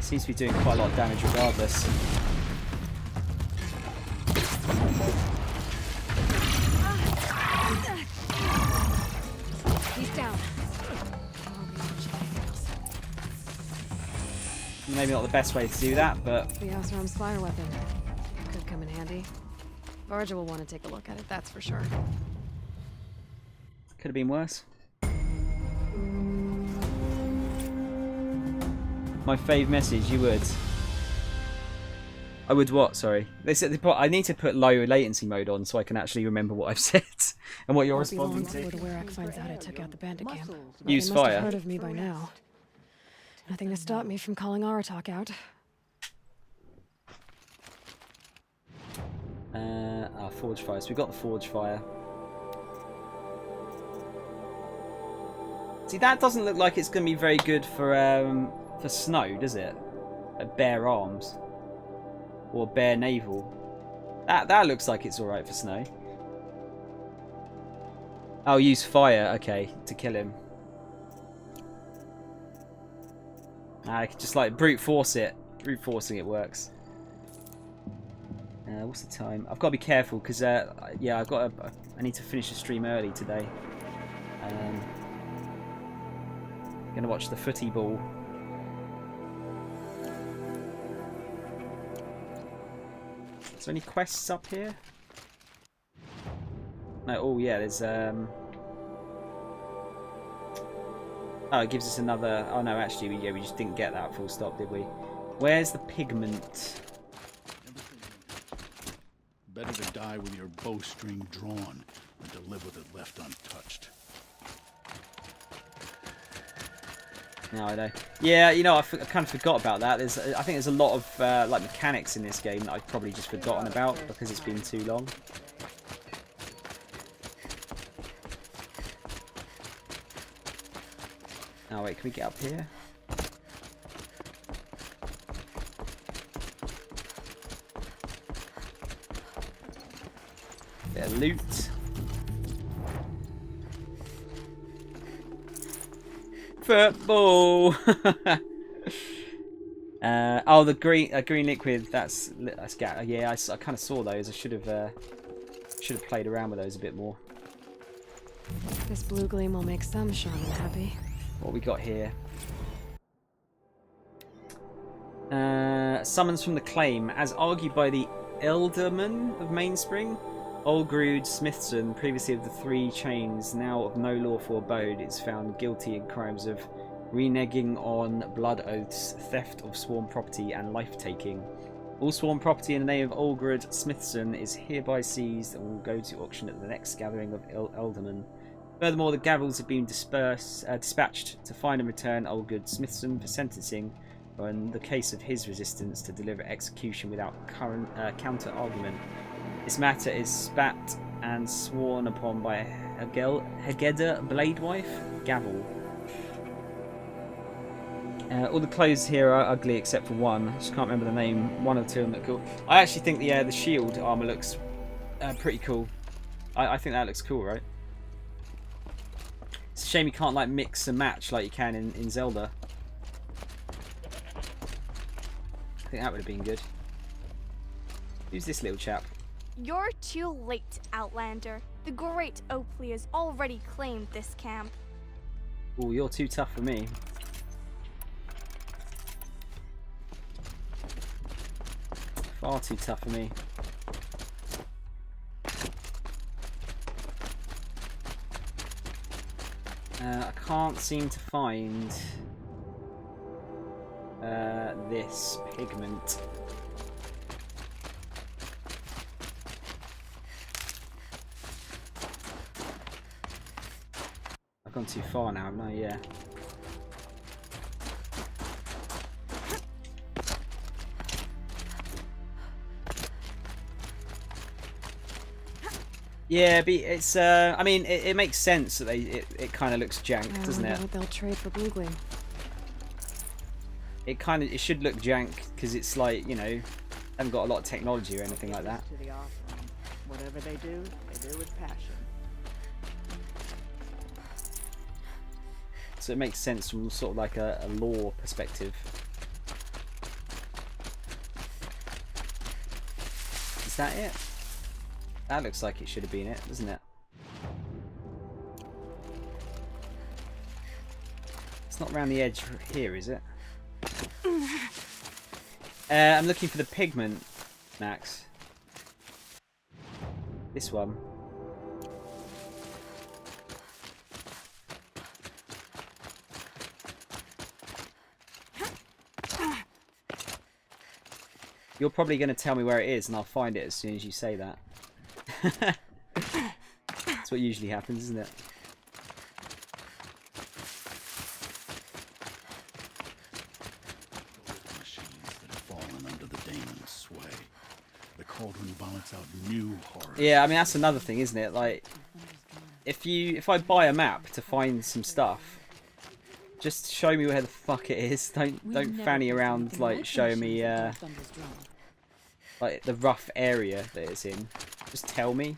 Seems to be doing quite a lot of damage regardless. He's down. Maybe not the best way to do that, but The Osram's fire weapon. Could come in handy. Varja will want to take a look at it, that's for sure. could have been worse. My fave message, you would. I would what? Sorry. They said I need to put low latency mode on so I can actually remember what I've said and what you're responding to. Before the Werak finds out I took out the bandit camp. Use they must fire. have heard of me by now. Nothing to stop me from calling Aratak out. Forge fire. So we got the forge fire. See, that doesn't look like it's going to be very good for snow, does it? Like bare arms. Or bare navel. That looks like it's alright for snow. Oh, use fire, okay, to kill him. I can just like brute force it. Brute forcing it works. What's the time? I've got to be careful because yeah, I need to finish the stream early today. Gonna watch the footy ball. Is there any quests up here? No. Oh yeah, there's oh, it gives us another. Oh no, actually, we just didn't get that full stop, did we? Where's the pigment? Better to die with your bowstring drawn than to live with it left untouched. No, I know. Yeah, you know, I kind of forgot about that. I think there's a lot of like mechanics in this game that I've probably just forgotten about because it's been too long. Oh wait, can we get up here? Bit of loot. Football. Oh, the green liquid. That's yeah. I kind of saw those. I should have played around with those a bit more. This blue gleam will make some shaman happy. What we got here? Summons from the claim, as argued by the Elderman of Mainspring. Olgrud Smithson, previously of the Three Chains, now of no lawful abode, is found guilty in crimes of reneging on blood oaths, theft of sworn property, and life-taking. All sworn property in the name of Olgrud Smithson is hereby seized and will go to auction at the next gathering of Eldermen. Furthermore, the gavels have been dispatched to find and return Olgrud Smithson for sentencing, or in the case of his resistance, to deliver execution without counter-argument. This matter is spat and sworn upon by Hegeda Bladewife Gavel. All the clothes here are ugly except for one. I just can't remember the name. One or two of them look cool. I actually think the shield armor looks pretty cool. I think that looks cool, right? It's a shame you can't like mix and match like you can in Zelda. I think that would have been good. Who's this little chap? You're too late, Outlander. The great Oakley has already claimed this camp. Oh, you're too tough for me. Far too tough for me. I can't seem to find this pigment. I've gone too far now, haven't I? Yeah. Yeah, but it's. I mean, it makes sense that it kind of looks jank, doesn't it? What they'll trade for blue gleam. It should look jank because it's like, you know, haven't got a lot of technology or anything like that. To the offering. Whatever they do with passion. So it makes sense from sort of like a lore perspective. Is that it? That looks like it should have been it, doesn't it? It's not around the edge here, is it? I'm looking for the pigment, Max. This one. You're probably going to tell me where it is, and I'll find it as soon as you say that. That's what usually happens, isn't it? Machines that have fallen under the daemon's sway. The cauldron vomits out new horrors. Yeah, I mean that's another thing, isn't it? Like, if I buy a map to find some stuff, Just show me where the fuck it is. Don't fanny around like showing me like the rough area that it's in. Just tell me.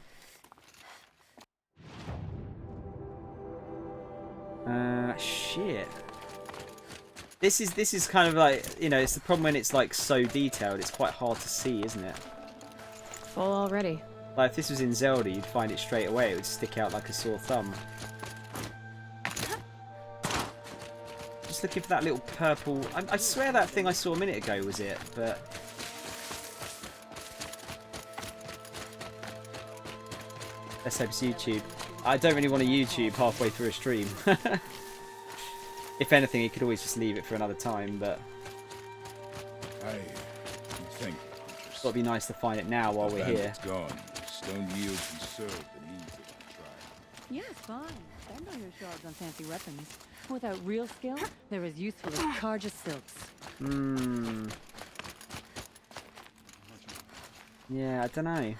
Shit. This is kind of like, you know, it's the problem when it's like so detailed. It's quite hard to see, isn't it? Full already. Like if this was in Zelda, you'd find it straight away. It would stick out like a sore thumb. Just looking for that little purple... I swear that thing I saw a minute ago was it, but... Let's hope it's YouTube. I don't really want to YouTube halfway through a stream. If anything, you could always just leave it for another time, but... think. Thought it'd be nice to find it now while we're here. It's gone. Stone yield can serve the needs of the tribe. Yes, fine. Spend all your shards on fancy weapons. Without real skill, they're as useful as Karja silks. Hmm. Yeah, I don't know.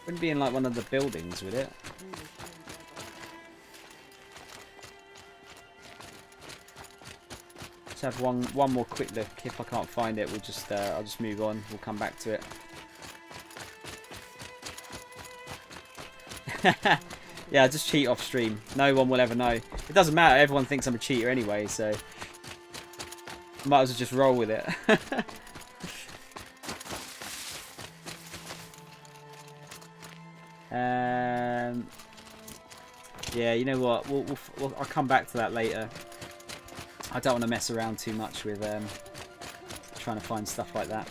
Wouldn't be in like one of the buildings, would it? Let's have one more quick look. If I can't find it, we'll just I'll just move on. We'll come back to it. Yeah, just cheat off stream. No one will ever know. It doesn't matter. Everyone thinks I'm a cheater anyway, so might as well just roll with it. Yeah, you know what? I'll come back to that later. I don't want to mess around too much with trying to find stuff like that.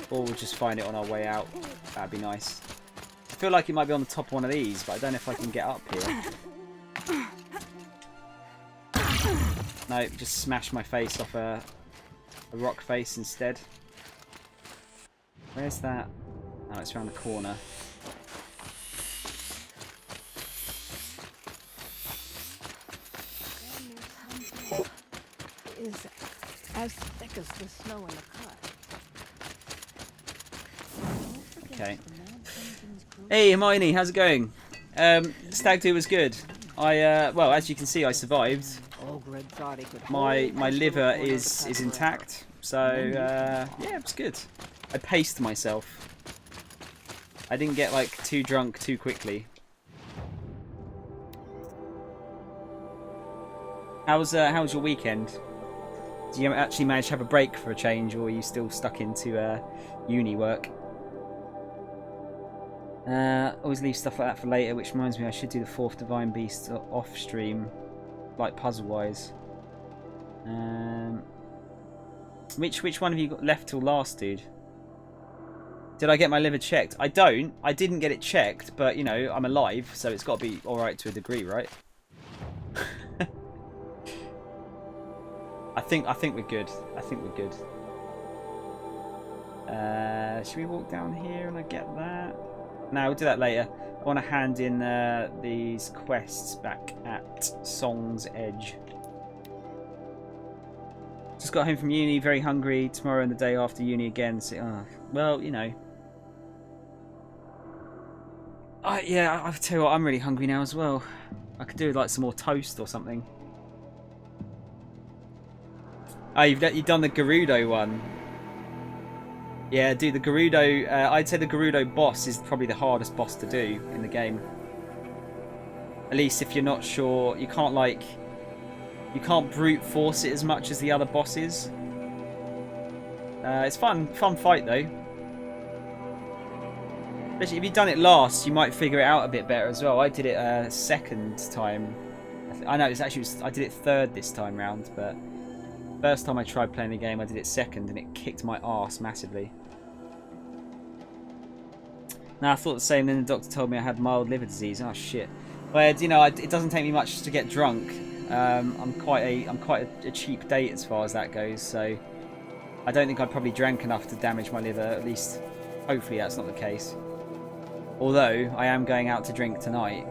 Or we'll just find it on our way out. That'd be nice. I feel like it might be on the top of one of these, but I don't know if I can get up here. No, just smash my face off a rock face instead. Where's that? Oh, it's around the corner. Is as thick as the snow in the cut. Okay. Hey Hermione, how's it going? Stag 2 was good. Well, as you can see, I survived. My liver is intact, so yeah, it was good. I paced myself. I didn't get like too drunk too quickly. How was your weekend? Did you actually manage to have a break for a change, or are you still stuck into uni work? Always leave stuff like that for later, which reminds me I should do the 4th Divine Beast off stream, like puzzle-wise. Which one have you got left till last, dude? Did I get my liver checked? I didn't get it checked, but you know, I'm alive, so it's got to be alright to a degree, right? I think we're good. I think we're good. Should we walk down here and I get that? No, we'll do that later. I want to hand in these quests back at Song's Edge. Just got home from uni, very hungry. Tomorrow and the day after uni again. So, well, you know. Yeah, I'll tell you what, I'm really hungry now as well. I could do like some more toast or something. Oh, you've done the Gerudo one. Yeah, dude, the Gerudo... I'd say the Gerudo boss is probably the hardest boss to do in the game. At least if you're not sure... You can't, like... You can't brute force it as much as the other bosses. It's fun fight, though. Especially if you've done it last, you might figure it out a bit better as well. I did it second time. I know, it's actually... I did it third this time round, but... First time I tried playing the game, I did it second, and it kicked my arse massively. Now I thought the same, then the doctor told me I had mild liver disease. Oh shit! But you know, it doesn't take me much to get drunk. I'm quite a cheap date as far as that goes, so I don't think I probably drank enough to damage my liver. At least, hopefully, that's not the case. Although I am going out to drink tonight.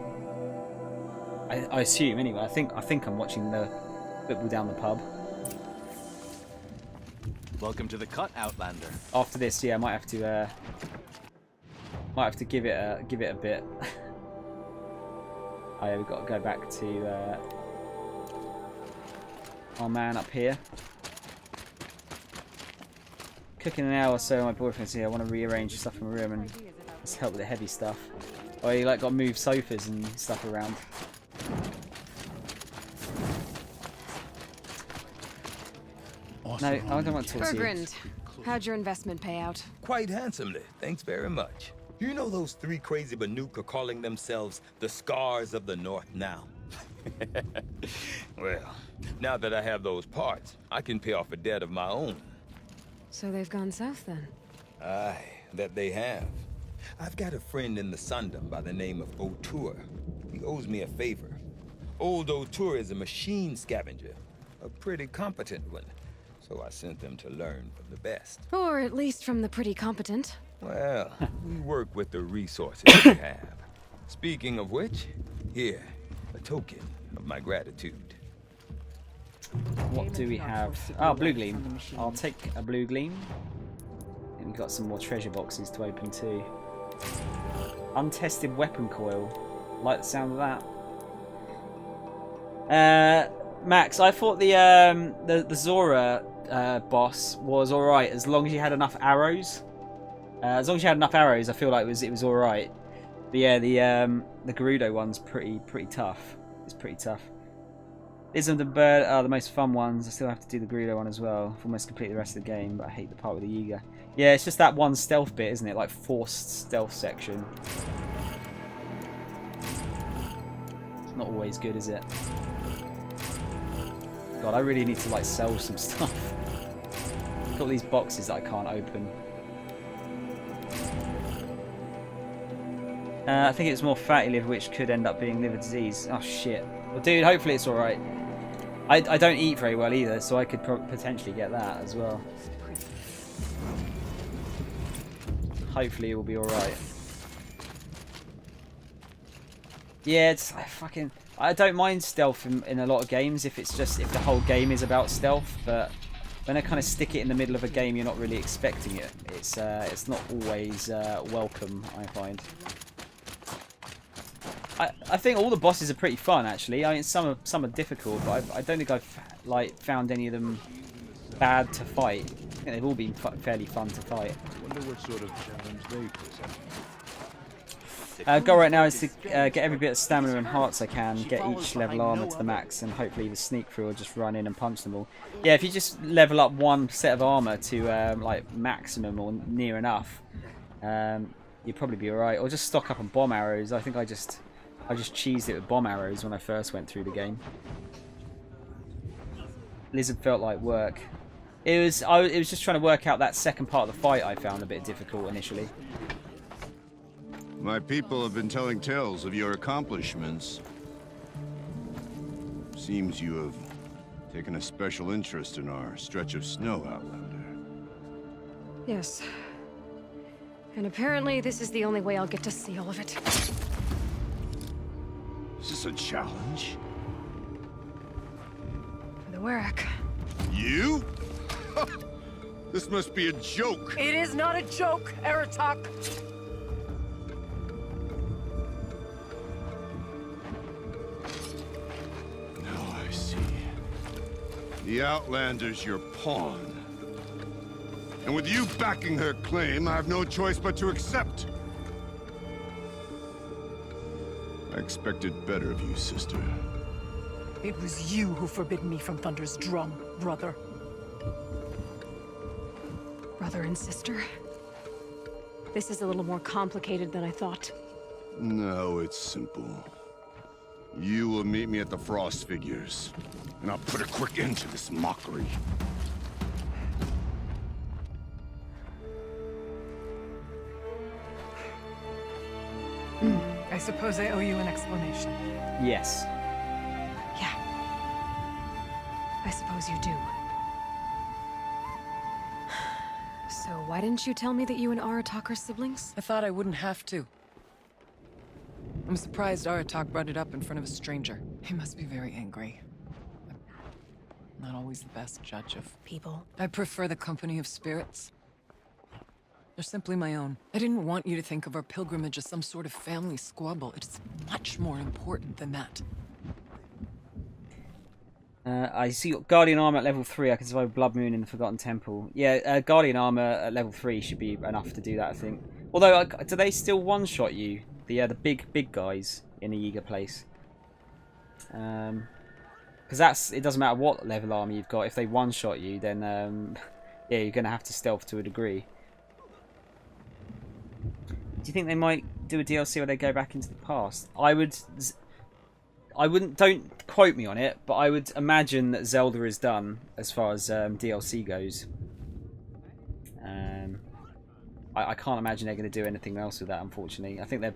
I assume anyway. I think I'm watching the football down the pub. Welcome to the cut, Outlander. After this, yeah, I might have to Might have to give it a bit. Oh yeah, we've got to go back to our man up here. Cooking an hour or so, my boyfriend's here. I want to rearrange stuff in my room and just help with the heavy stuff. Oh, you like got to move sofas and stuff around. No, I don't want to talk to you. Bergrand, how'd your investment pay out? Quite handsomely, thanks very much. You know those three crazy Banuk are calling themselves the Scars of the North now? Well, now that I have those parts, I can pay off a debt of my own. So they've gone south then? Aye, that they have. I've got a friend in the Sundom by the name of O'Toole. He owes me a favor. Old O'Toole is a machine scavenger, a pretty competent one. So I sent them to learn from the best. Or at least from the pretty competent. Well, we work with the resources we have. Speaking of which, here, a token of my gratitude. What do we have? Oh, blue gleam. I'll take a blue gleam. And we've got some more treasure boxes to open too. Untested weapon coil. Like the sound of that. Max, I thought the Zora boss was alright as long as you had enough arrows. As long as you had enough arrows, I feel like it was alright. But yeah, the Gerudo one's pretty tough. It's pretty tough. Ism the bird are the most fun ones. I still have to do the Gerudo one as well. I've almost completed the rest of the game, but I hate the part with the Yiga. Yeah, it's just that one stealth bit, isn't it? Like forced stealth section. It's not always good, is it? God, I really need to like sell some stuff. I've got these boxes that I can't open. I think it's more fatty liver, which could end up being liver disease. Oh shit. Well, dude, hopefully it's alright. I don't eat very well either, so I could potentially get that as well. Hopefully it will be alright. Yeah, it's I don't mind stealth in a lot of games if the whole game is about stealth, but when I kind of stick it in the middle of a game you're not really expecting it. It's not always welcome, I find. I think all the bosses are pretty fun actually. I mean some are difficult, but I don't think I've found any of them bad to fight. I think they've all been fairly fun to fight. Wonder what sort of challenge they present. Goal right now is to get every bit of stamina and hearts I can, get each level armor to the max, and hopefully either sneak through or just run in and punch them all. Yeah, if you just level up one set of armor to like maximum or near enough, you'd probably be alright. Or just stock up on bomb arrows. I think I just cheesed it with bomb arrows when I first went through the game. Lizard felt like work. It was just trying to work out that second part of the fight I found a bit difficult initially. My people have been telling tales of your accomplishments. Seems you have taken a special interest in our stretch of snow, Outlander. Yes. And apparently this is the only way I'll get to see all of it. Is this a challenge? For the Werak. You? This must be a joke. It is not a joke, Aratak. Now I see. The Outlander's your pawn. And with you backing her claim, I have no choice but to accept. I expected better of you, sister. It was you who forbid me from Thunder's drum, brother. Brother and sister? This is a little more complicated than I thought. No, it's simple. You will meet me at the Frost Figures, and I'll put a quick end to this mockery. I suppose I owe you an explanation. Yes. Yeah. I suppose you do. So why didn't you tell me that you and Aratak are siblings? I thought I wouldn't have to. I'm surprised Aratak brought it up in front of a stranger. He must be very angry. I'm not always the best judge of people. I prefer the company of spirits. They're simply my own. I didn't want you to think of our pilgrimage as some sort of family squabble. It's much more important than that. I see Guardian Armor at level 3. I can survive Blood Moon in the Forgotten Temple. Yeah, Guardian Armor at level 3 should be enough to do that, I think. Although, do they still one-shot you? The big guys in the Yiga place? Because it doesn't matter what level armor you've got. If they one-shot you, then yeah, you're going to have to stealth to a degree. Do you think they might do a DLC where they go back into the past? I wouldn't. Don't quote me on it, but I would imagine that Zelda is done as far as DLC goes. I can't imagine they're going to do anything else with that. Unfortunately, I think they're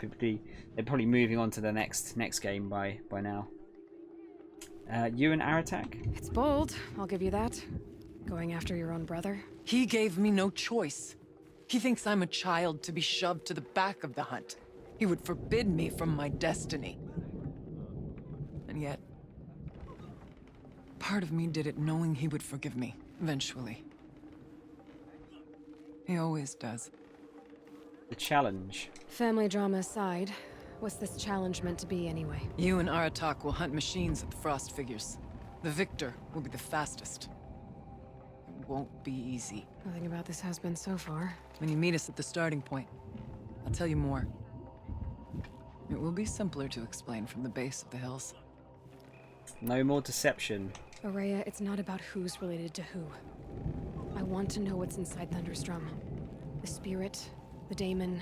probably moving on to the next game by now. You and Aratak? It's bold, I'll give you that. Going after your own brother. He gave me no choice. He thinks I'm a child to be shoved to the back of the hunt. He would forbid me from my destiny. And yet, part of me did it knowing he would forgive me, eventually. He always does. The challenge. Family drama aside, what's this challenge meant to be anyway? You and Aratak will hunt machines at the Frost Figures. The victor will be the fastest. It won't be easy. Nothing about this has been so far. When you meet us at the starting point, I'll tell you more. It will be simpler to explain from the base of the hills. No more deception. Araya, it's not about who's related to who. I want to know what's inside Thunderstrom. The spirit, the daemon,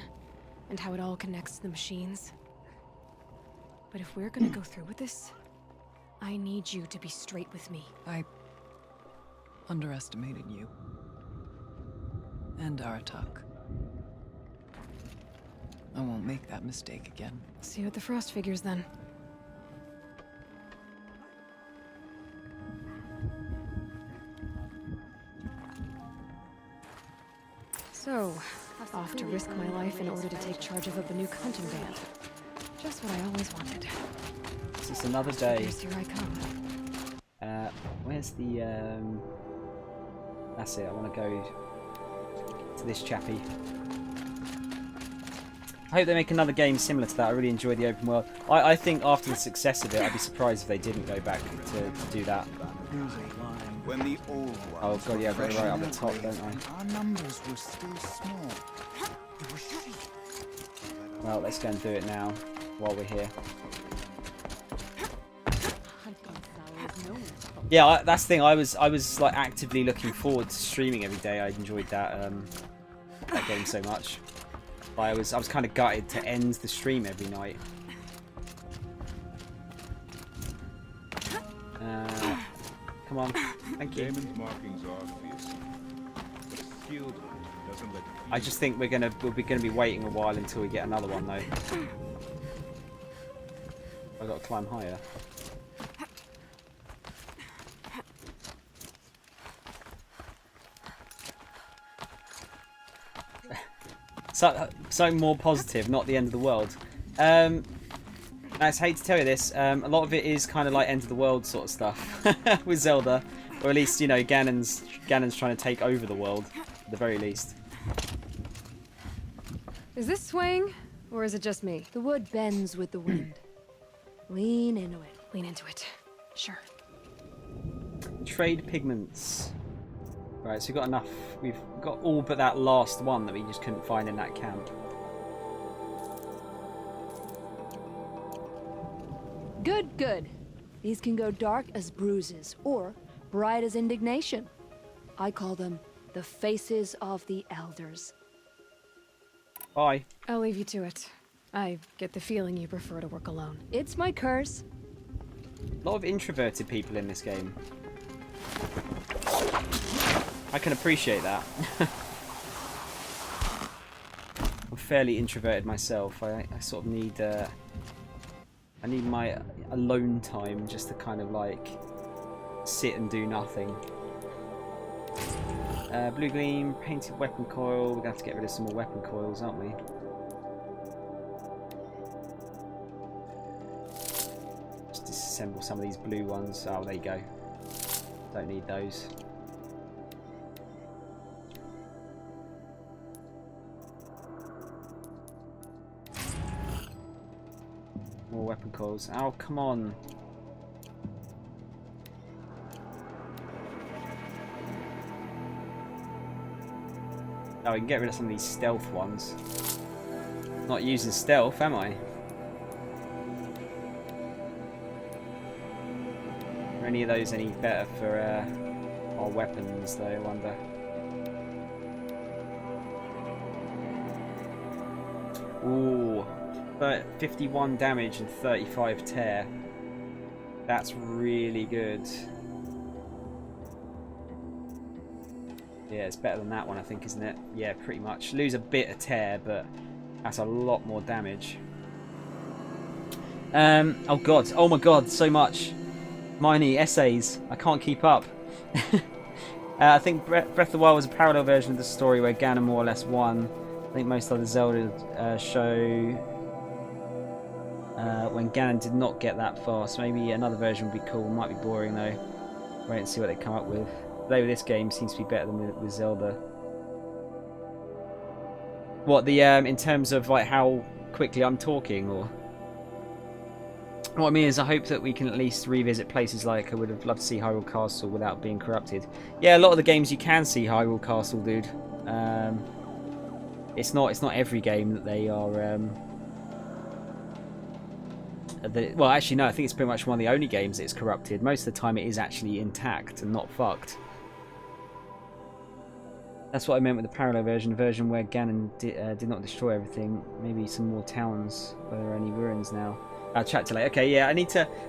and how it all connects to the machines. But if we're gonna go through with this, I need you to be straight with me. I underestimated you. And Aratak. I won't make that mistake again. See you at the Frost Figures then. So, off to risk my life in order to take charge of a Banuk hunting band. Just what I always wanted. It's just another day. Here I come. Where's the that's it, I want to go to this chappie. I hope they make another game similar to that. I really enjoy the open world. I think after the success of it, I'd be surprised if they didn't go back to do that. When the old Oh god, yeah, I've got it right up the top, don't I? Our numbers were still small. Well, let's go and do it now, while we're here. Yeah, that's the thing. I was like actively looking forward to streaming every day. I enjoyed that game so much. I was kind of gutted to end the stream every night. Come on, thank you. I just think we'll be gonna be waiting a while until we get another one though. I got to climb higher. Something more positive, not the end of the world. I hate to tell you this, a lot of it is kind of like end of the world sort of stuff with Zelda, or at least, you know, Ganon's trying to take over the world, at the very least. Is this swaying, or is it just me? The wood bends with the wind. Lean into it. Lean into it. Sure. Trade pigments. Right, so we've got enough. We've got all but that last one that we just couldn't find in that camp. Good, good. These can go dark as bruises, or bright as indignation. I call them the faces of the elders. Bye. I'll leave you to it. I get the feeling you prefer to work alone. It's my curse. A lot of introverted people in this game. I can appreciate that. I'm fairly introverted myself. I sort of need I need my alone time just to kind of like sit and do nothing. Blue gleam, painted weapon coil. We're gonna have to get rid of some more weapon coils, aren't we? Just disassemble some of these blue ones. Oh, there you go. Don't need those. weapon coils. Oh, come on. Oh, we can get rid of some of these stealth ones. Not using stealth, am I? Are any of those any better for our weapons, though, I wonder? Ooh, but 51 damage and 35 tear. That's really good. Yeah, it's better than that one, I think, isn't it? Yeah, pretty much. Lose a bit of tear, but that's a lot more damage. Oh god, oh my god, so much. Miney essays, I can't keep up. I think Breath of the Wild was a parallel version of the story where Ganon more or less won. I think most other Zelda show when Ganon did not get that far, so maybe another version would be cool. Might be boring though. Wait and see what they come up with. Though this game seems to be better than with Zelda. What, the in terms of like how quickly I'm talking, or what I mean is I hope that we can at least revisit places like I would have loved to see Hyrule Castle without being corrupted. Yeah, a lot of the games you can see Hyrule Castle, dude. It's not every game that they are. Well, actually, no. I think it's pretty much one of the only games that's corrupted. Most of the time, it is actually intact and not fucked. That's what I meant with the parallel version. The version where Ganon did not destroy everything. Maybe some more towns where there are any ruins now. I'll chat to later. Okay, yeah.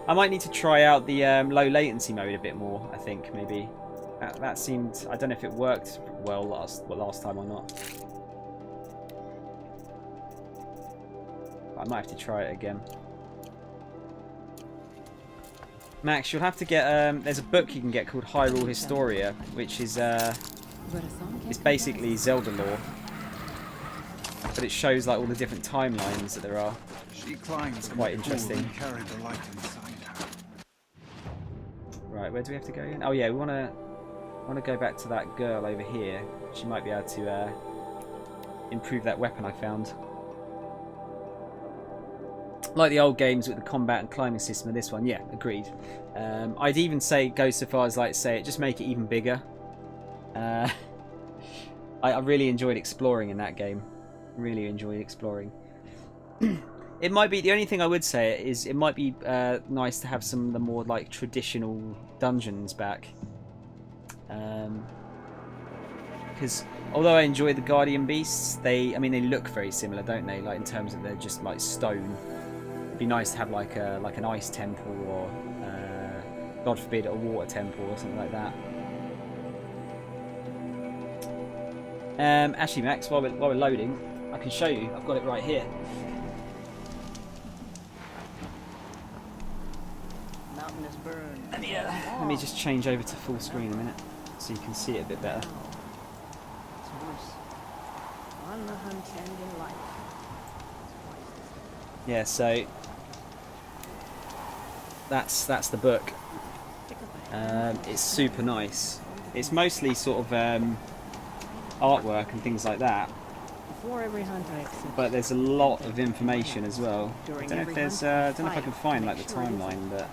I might need to try out the low latency mode a bit more. I think maybe that seemed. I don't know if it worked well last time or not. I might have to try it again. Max, you'll have to get. There's a book you can get called Hyrule Historia, which is it's basically Zelda lore, but it shows like all the different timelines that there are. It's quite interesting. Right, where do we have to go again? Oh yeah, we want to go back to that girl over here. She might be able to improve that weapon I found. Like the old games with the combat and climbing system of this one, yeah, agreed. I'd even go so far as like say it, just make it even bigger. I really enjoyed exploring in that game. Really enjoyed exploring. It might be the only thing I would say is it might be nice to have some of the more like traditional dungeons back. Because although I enjoy the Guardian Beasts, they look very similar, don't they? Like in terms of they're just like stone. Be nice to have like an ice temple or God forbid a water temple or something like that. Actually, Max, while we're loading, I can show you. I've got it right here. Mountain is burned. Let me just change over to full screen a minute so you can see it a bit better. On the hunt and in life. Yeah, so that's the book. It's super nice. It's mostly sort of artwork and things like that. Before every hunt I accept. But there's a lot of information as well. I don't know if there's I don't know if I can find like the timeline, but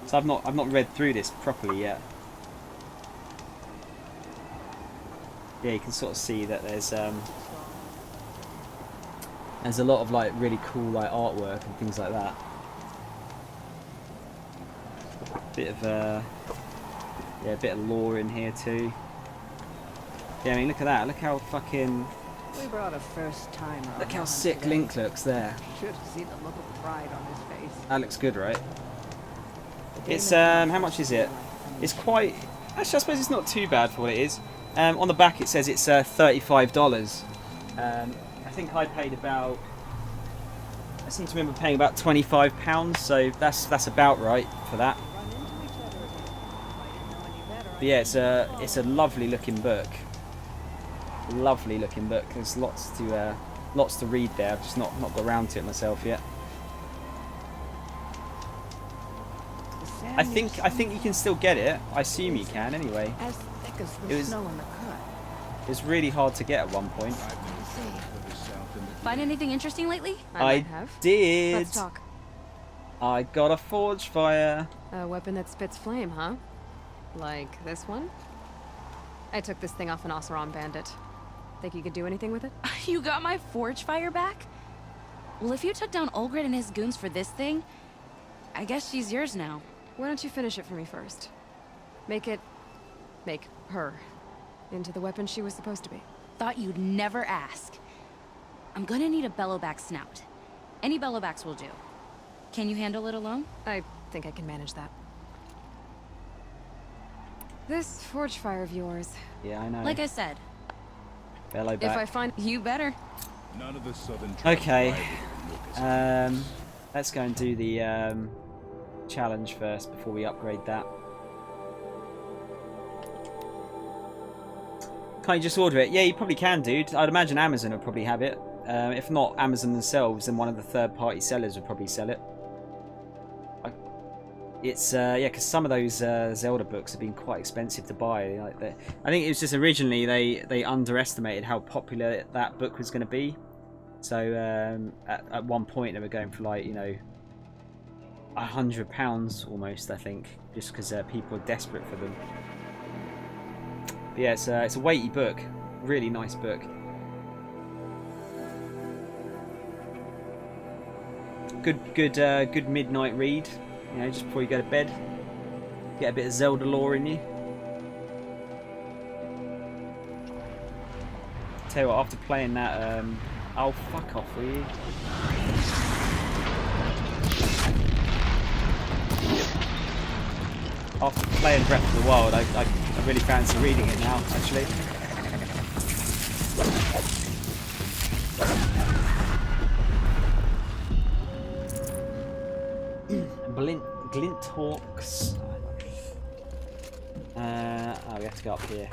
so I've not read through this properly yet. Yeah, you can sort of see that there's a lot of like really cool like artwork and things like that. Bit of a bit of lore in here too. Yeah, I mean look at that. Look how fucking. We brought a first timer. Look how sick Link looks there. Should have seen the look of pride on his face. That looks good, right? It's how much is it? It's quite. Actually, I suppose it's not too bad for what it is. On the back it says it's $35. I think I paid about. I seem to remember paying about £25, so that's about right for that. But yeah, it's a lovely looking book. Lovely looking book. There's lots to read there. I've just not got around to it myself yet. I think you can still get it. I assume you can anyway. As thick as the snow in the cut. It was really hard to get at one point. Find anything interesting lately? I did. Let's talk. I got a forge fire. A weapon that spits flame, huh? Like this one? I took this thing off an Oseram bandit. Think you could do anything with it? You got my forge fire back? Well, if you took down Olgrid and his goons for this thing, I guess she's yours now. Why don't you finish it for me first? Make her into the weapon she was supposed to be. Thought you'd never ask. I'm gonna need a bellowback snout. Any bellowbacks will do. Can you handle it alone? I think I can manage that. This forge fire of yours. Yeah, I know. Like I said. Bellowback. If I find you better. None of the southern Okay. Let's go and do the challenge first before we upgrade that. Can't you just order it? Yeah, you probably can, dude. I'd imagine Amazon would probably have it. If not Amazon themselves, then one of the third-party sellers would probably sell it. It's yeah, because some of those Zelda books have been quite expensive to buy. Like I think it was just originally they underestimated how popular that book was going to be. So at one point they were going for like, you know, £100 almost, I think, just because people are desperate for them. But yeah, it's a weighty book, really nice book. Good midnight read. You know, just before you go to bed, get a bit of Zelda lore in you. Tell you what, after playing that, oh fuck off, will you? After playing Breath of the Wild, I really fancy reading it now, actually. Glint Hawks. Oh, we have to go up here.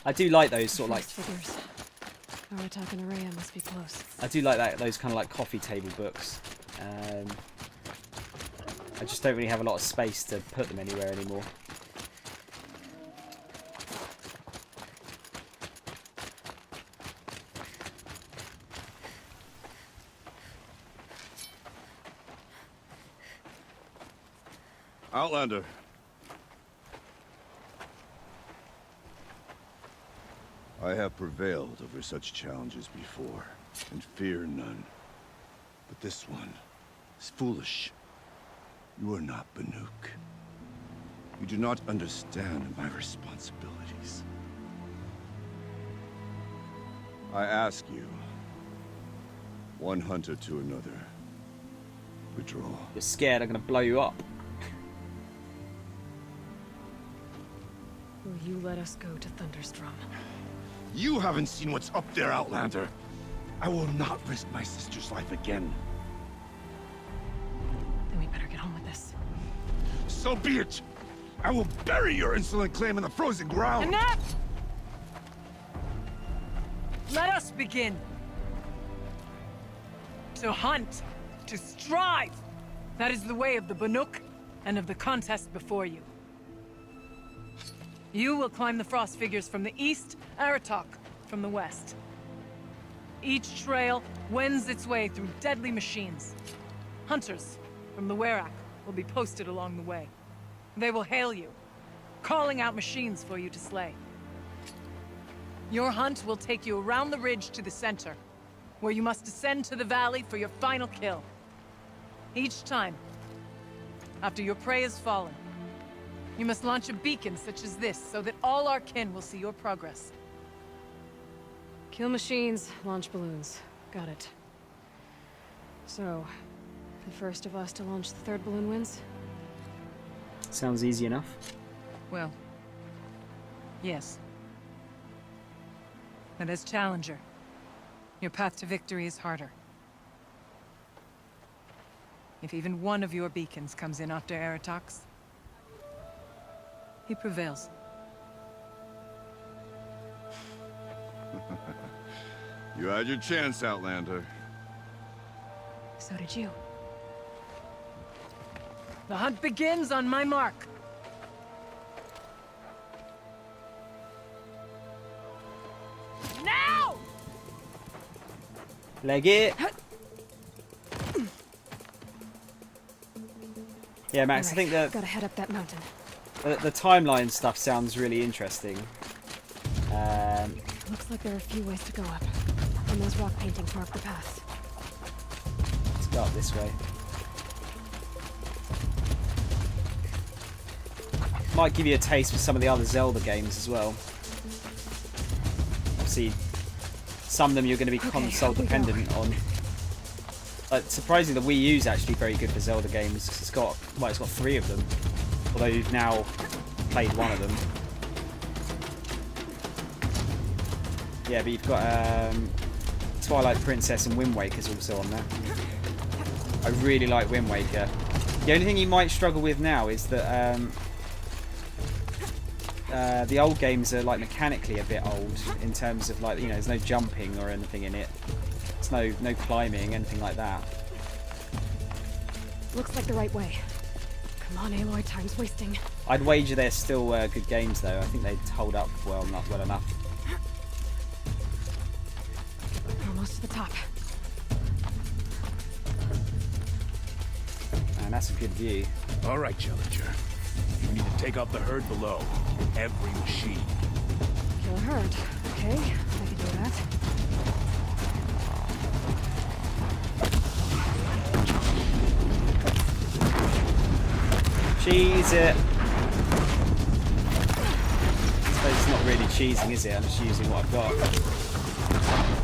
I do like those sort of like figures. Aratak and Araya must be close. I do like that, those kind of like coffee table books. I just don't really have a lot of space to put them anywhere anymore. Outlander. I have prevailed over such challenges before, and fear none. But this one is foolish. You are not Banuk. You do not understand my responsibilities. I ask you, one hunter to another, withdraw. You're scared I'm gonna blow you up. Will you let us go to Thunderstrom? You haven't seen what's up there, Outlander. I will not risk my sister's life again. Then we better get on with this. So be it! I will bury your insolent claim in the frozen ground! Enough! Let us begin! To hunt, to strive! That is the way of the Banuk, and of the contest before you. You will climb the frost figures from the east, Aratak from the west. Each trail wends its way through deadly machines. Hunters from the Werak will be posted along the way. They will hail you, calling out machines for you to slay. Your hunt will take you around the ridge to the center, where you must descend to the valley for your final kill. Each time, after your prey has fallen, you must launch a beacon such as this, so that all our kin will see your progress. Kill machines, launch balloons. Got it. So, the first of us to launch the third balloon wins? Sounds easy enough. Well, yes. But as Challenger, your path to victory is harder. If even one of your beacons comes in after Aratak's, he prevails. You had your chance, Outlander. So did you. The hunt begins on my mark. Now! Leg it. Yeah, Max, Right, I think that gotta head up that mountain. the timeline stuff sounds really interesting. Looks like there are a few ways to go up, and those rock paintings mark the path. Let's go up this way. Might give you a taste for some of the other Zelda games as well. Obviously, some of them you're going to be console dependent on. Like, surprisingly, the Wii U is actually very good for Zelda games. It's got 3 of them. Although you've now played one of them. Yeah, but you've got Twilight Princess and Wind Waker's also on there. I really like Wind Waker. The only thing you might struggle with now is that the old games are like mechanically a bit old in terms of, like, you know, there's no jumping or anything in it. There's no climbing, anything like that. Looks like the right way. Come on, Aloy, time's wasting. I'd wager they're still good games though. I think they'd hold up well enough. Almost to the top. And that's a good view. All right, Challenger. We need to take out the herd below. Every machine. Kill a herd. Okay, I can do that. Cheese it. I suppose it's not really cheesing, is it? I'm just using what I've got.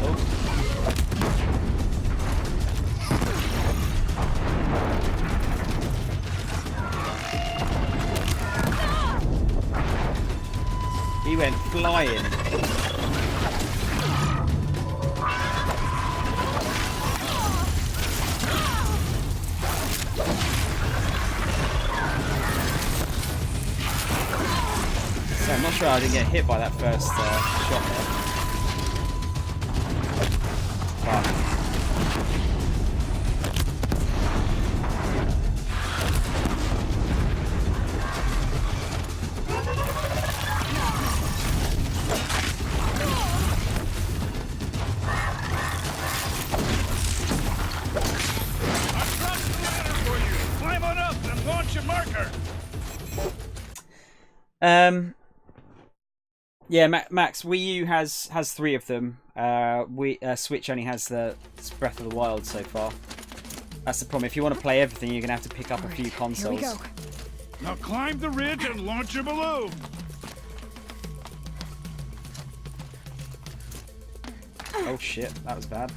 Oh. He went flying. So I'm not sure I didn't get hit by that first shot there. But Climb on up and launch your marker. Yeah, Max, Wii U has 3 of them. Switch only has the Breath of the Wild so far. That's the problem. If you want to play everything, you're going to have to pick up a few consoles. Here we go. Now climb the ridge and launch your balloon. Oh shit, that was bad.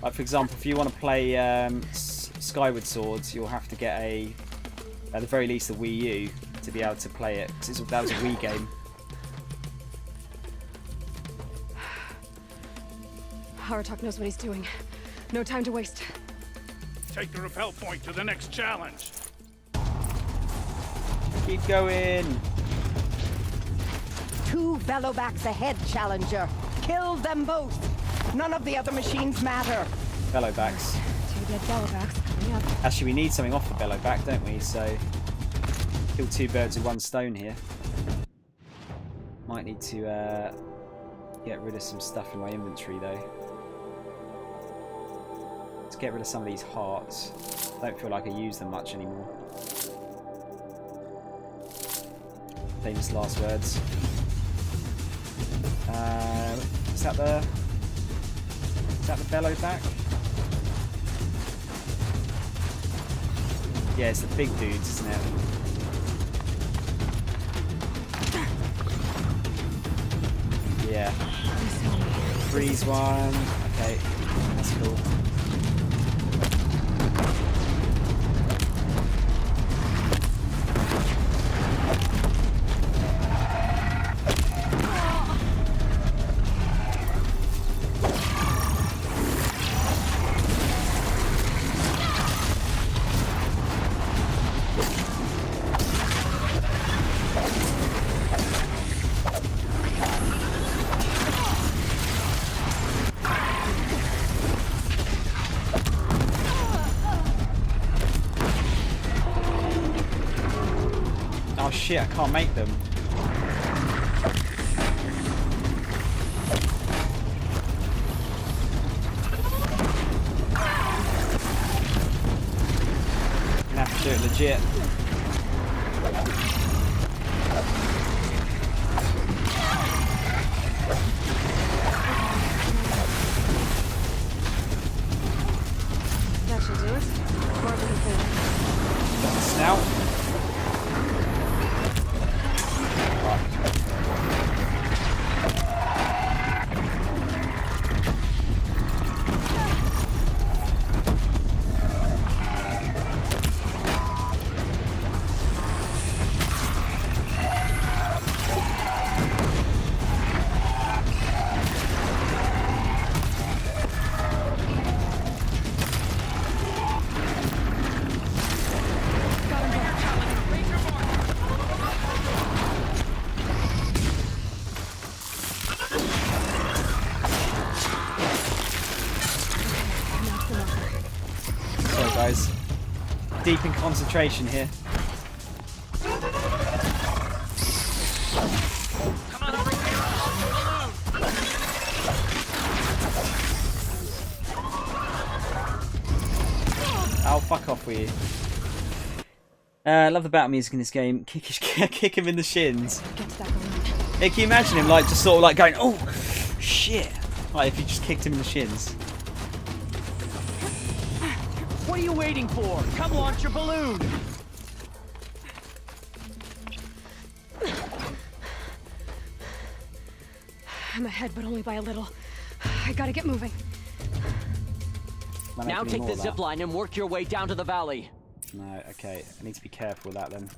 Like, for example, if you want to play Skyward Swords, you'll have to get at the very least, a Wii U to be able to play it. 'Cause that was a Wii game. Aratok knows what he's doing. No time to waste. Take the rappel point to the next challenge. Keep going. 2 Velobacks ahead, Challenger. Kill them both. None of the other machines matter. Velobacks. 2 dead Velobacks coming up. Actually, we need something off the Veloback, don't we? So, kill 2 birds with 1 stone here. Might need to get rid of some stuff in my inventory, though. Let's get rid of some of these hearts. Don't feel like I use them much anymore. Famous last words. Is that the Veloback? Yeah, it's the big dudes, isn't it? Yeah. Freeze one. Okay, that's cool. shit, I can't make them. Gonna have to do it legit. That should do it. More than the thing. Got the snout. Sorry guys, deep in concentration here. Oh, fuck off with you. I love the battle music in this game. Kick him in the shins. Yeah, can you imagine him like just sort of like going, oh shit, like if you just kicked him in the shins. What are you waiting for? Come launch your balloon! I'm ahead, but only by a little. I gotta get moving. Now take the zip line and work your way down to the valley. No, okay. I need to be careful with that then.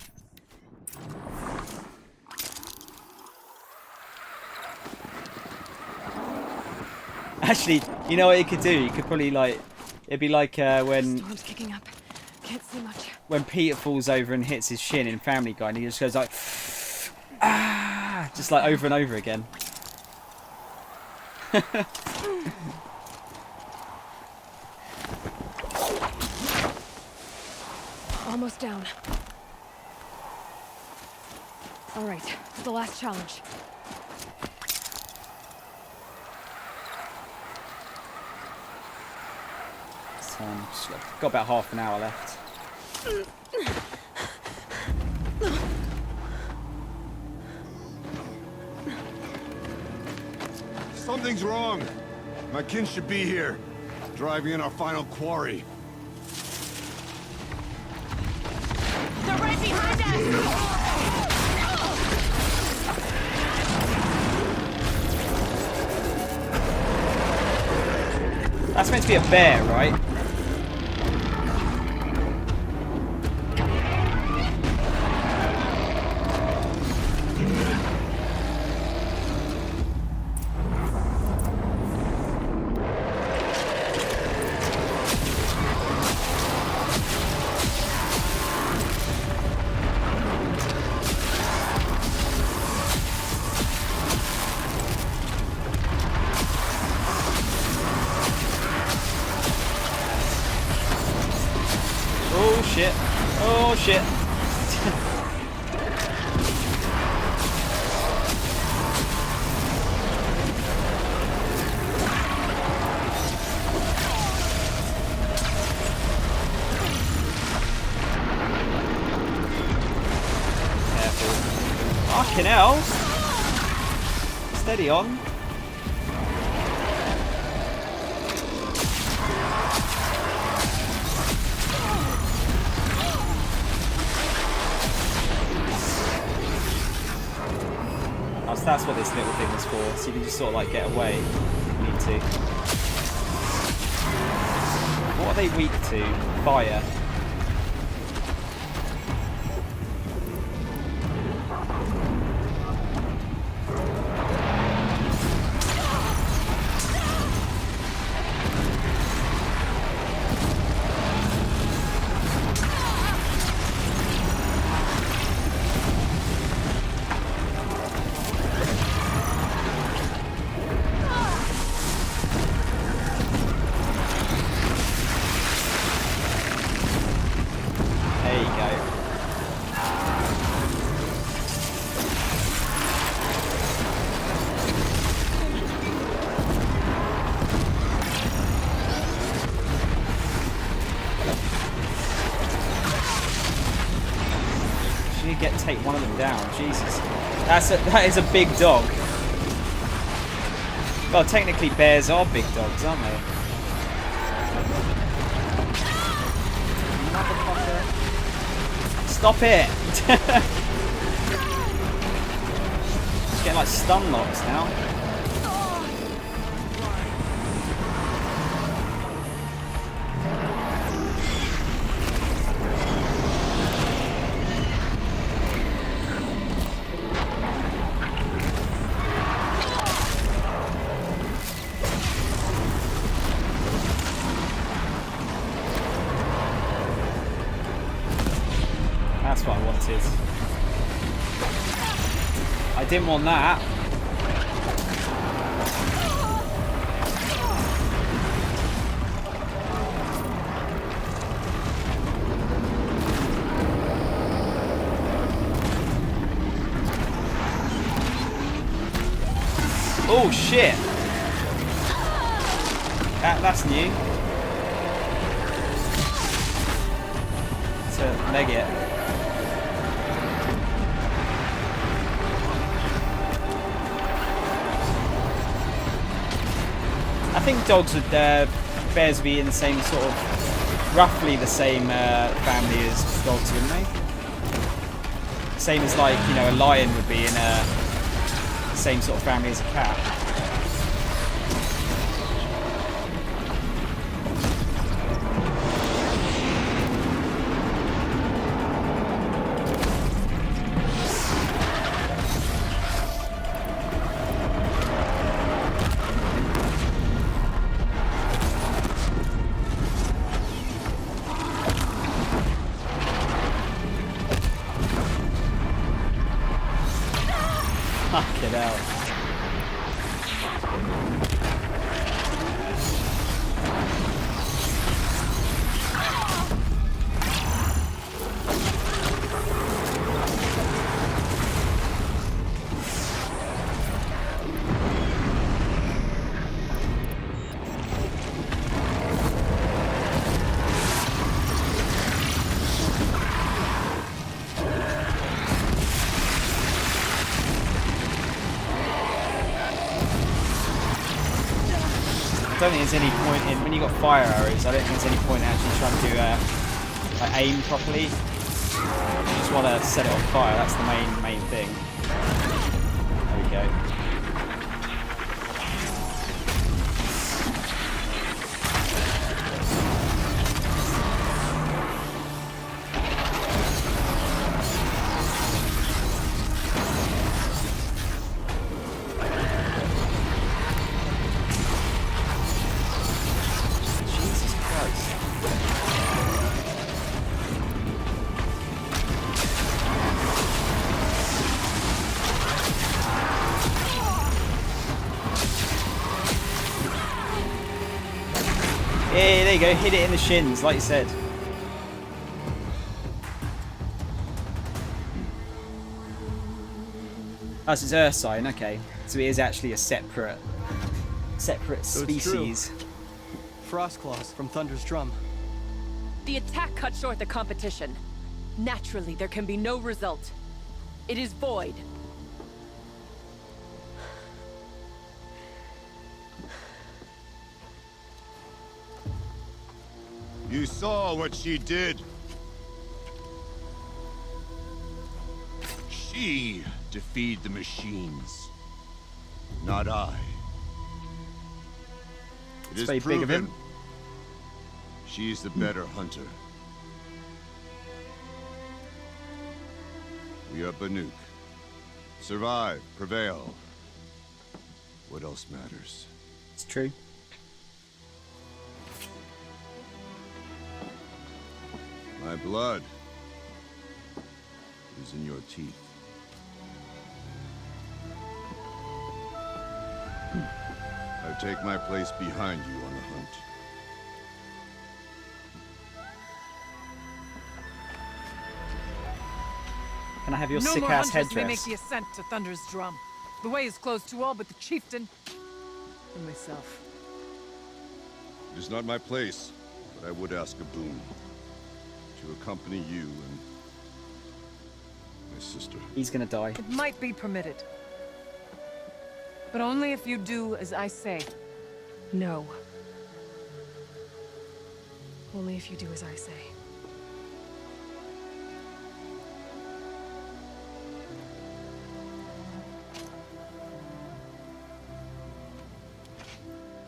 Actually, you know what you could do? You could probably like... It'd be like when... Storm's kicking up. Can't see much. When Peter falls over and hits his shin in Family Guy and he just goes like... Ah! Just like over and over again. Almost down. All right, the last challenge. Just got about half an hour left. Something's wrong. My kin should be here, driving in our final quarry. They're right behind us! That's meant to be a bear, right? Oh shit. Oh shit. Careful. Fucking hell. Steady on. So that's what this little thing was for, so you can just sort of like get away if you need to. What are they weak to? Fire. down. Jesus. That is a big dog. Well, technically bears are big dogs, aren't they? Motherfucker. Stop it! It's getting like stun locks now. That's what I wanted. I didn't want that. Oh shit! That's new. To leg it. I think dogs would, bears would be in the same sort of, roughly the same family as dogs, wouldn't they? Same as like, you know, a lion would be in the same sort of family as a cat. Fuck it out. I don't think there's any point in, when you got fire arrows, I don't think there's any point in actually trying to like aim properly. You just want to set it on fire, that's the main thing. There we go. Yeah, there you go, hit it in the shins, like you said. Oh, so it's Ursine, okay. So it is actually a separate species. Frostclaws from Thunder's drum. The attack cut short the competition. Naturally, there can be no result. It is void. You saw what she did. She defeated the machines, not I. It is very big of him. proven she's the better hunter. We are Banuk. Survive, prevail. What else matters? It's true. My blood is in your teeth. I take my place behind you on the hunt. Can I have your no sick more ass hunters may headdress? make the ascent to Thunder's drum. The way is closed to all but the chieftain and myself. It is not my place, but I would ask a boon. To accompany you and sister. He's gonna die. It might be permitted. But only if you do as I say. No. Only if you do as I say.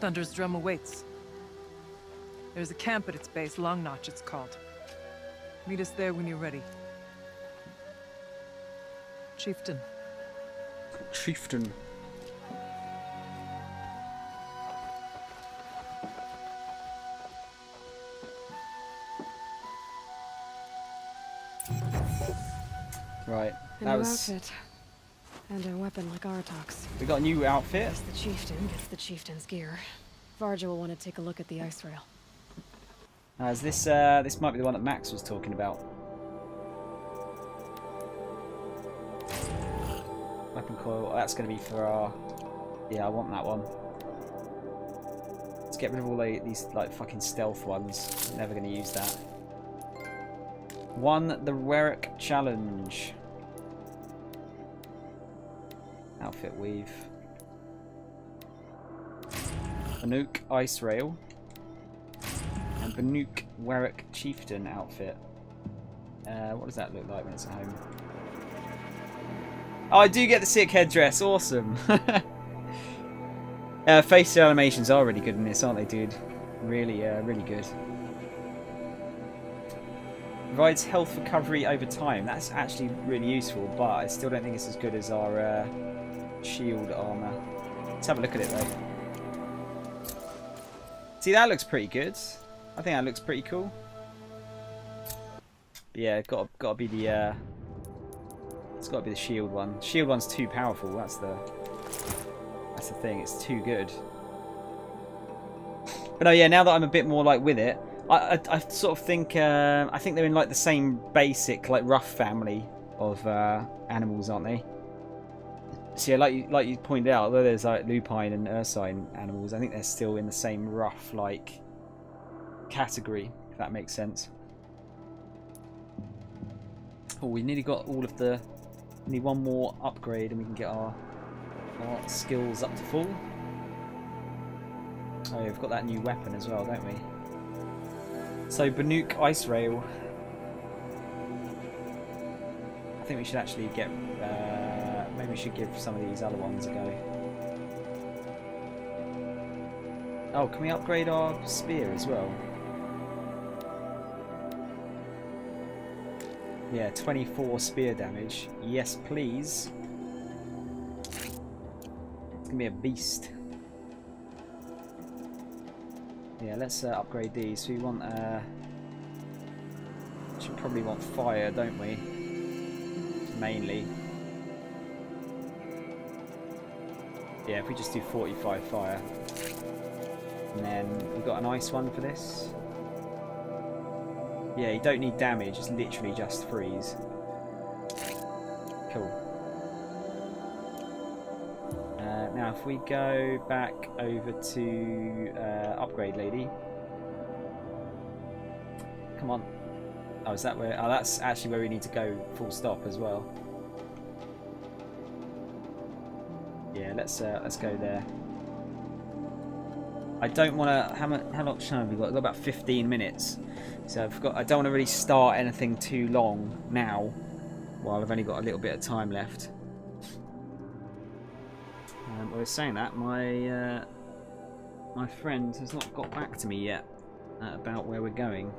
Thunder's Drum awaits. There's a camp at its base, Long Notch it's called. Meet us there when you're ready. Chieftain. Chieftain. Right, A that new was... outfit. And a weapon like Artok's. We got a new outfit. Guess the chieftain gets the chieftain's gear. Varja will want to take a look at the ice rail. Is this this might be the one that Max was talking about. Weapon coil. That's going to be for our... Yeah, I want that one. Let's get rid of all these like fucking stealth ones. Never going to use that. Won the Werrick challenge. Outfit weave. Banuk ice rail. And Banuk Werrick chieftain outfit. What does that look like when it's at home? Oh, I do get the sick headdress. Awesome. Facial animations are really good in this, aren't they, dude? Really, really good. Provides health recovery over time. That's actually really useful, but I still don't think it's as good as our shield armor. Let's have a look at it, though. See, that looks pretty good. I think that looks pretty cool. But yeah, gotta be the it's gotta be the shield one. Shield one's too powerful. That's the thing. It's too good. But no, yeah. Now that I'm a bit more like with it, I sort of think I think they're in like the same basic like rough family of animals, aren't they? So yeah, like you pointed out, although there's like lupine and ursine animals, I think they're still in the same rough like category, if that makes sense. Oh, we nearly got all of the... We need one more upgrade and we can get our skills up to full. Oh, we've got that new weapon as well, don't we? So, Banuk Ice Rail. I think we should actually get... maybe we should give some of these other ones a go. Oh, can we upgrade our spear as well? Yeah, 24 spear damage. Yes, please. It's gonna be a beast. Yeah, let's upgrade these. So we want... should probably want fire, don't we? Mainly. Yeah, if we just do 45 fire. And then we've got an ice one for this. Yeah, you don't need damage, it's literally just freeze. Cool. Now if we go back over to upgrade lady. Come on. Oh, is that where... Oh, that's actually where we need to go full stop as well. Yeah, let's go there. I don't want to... How much time have we got? We've got about 15 minutes. So I don't want to really start anything too long now, while I've only got a little bit of time left. I was saying that my friend has not got back to me yet about where we're going.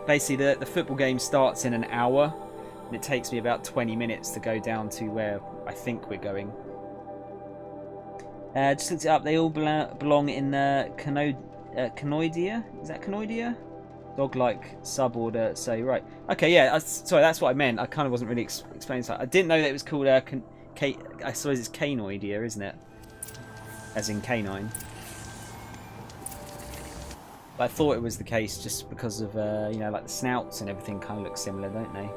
Basically, the football game starts in an hour, and it takes me about 20 minutes to go down to where I think we're going. Just looked it up. They all belong in Canoidea? Is that Canoidea? Dog-like suborder. So right. Okay, yeah. Sorry, that's what I meant. I kind of wasn't really explaining that. I didn't know that it was called I suppose it's Canoidea, isn't it? As in canine. But I thought it was the case just because of you know, like the snouts and everything kind of look similar, don't they?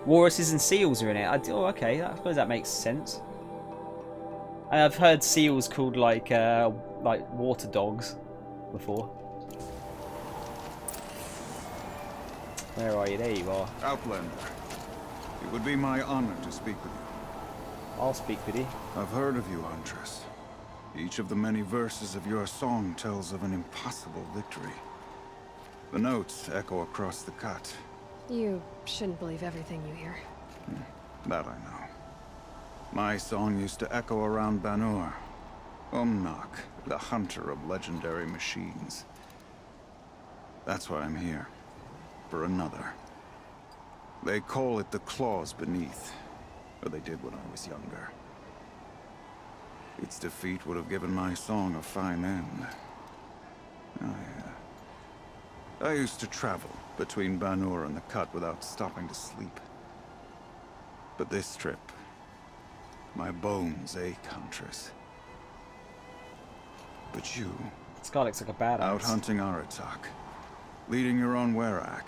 Walruses and seals are in it. Oh, okay. I suppose that makes sense. I've heard seals called like water dogs before. Where are you? There you are. Outlander. It would be my honor to speak with you. I'll speak with you. I've heard of you, Huntress. Each of the many verses of your song tells of an impossible victory. The notes echo across the cut. You shouldn't believe everything you hear. That I know. My song used to echo around Banur. Umnak, the hunter of legendary machines. That's why I'm here. For another. They call it the claws beneath. Or they did when I was younger. Its defeat would have given my song a fine end. I used to travel between Banur and the Cut without stopping to sleep. But this trip, my bones ache, Huntress. But you... This guy looks like a badass. Out hunting Aratak. Leading your own Werak.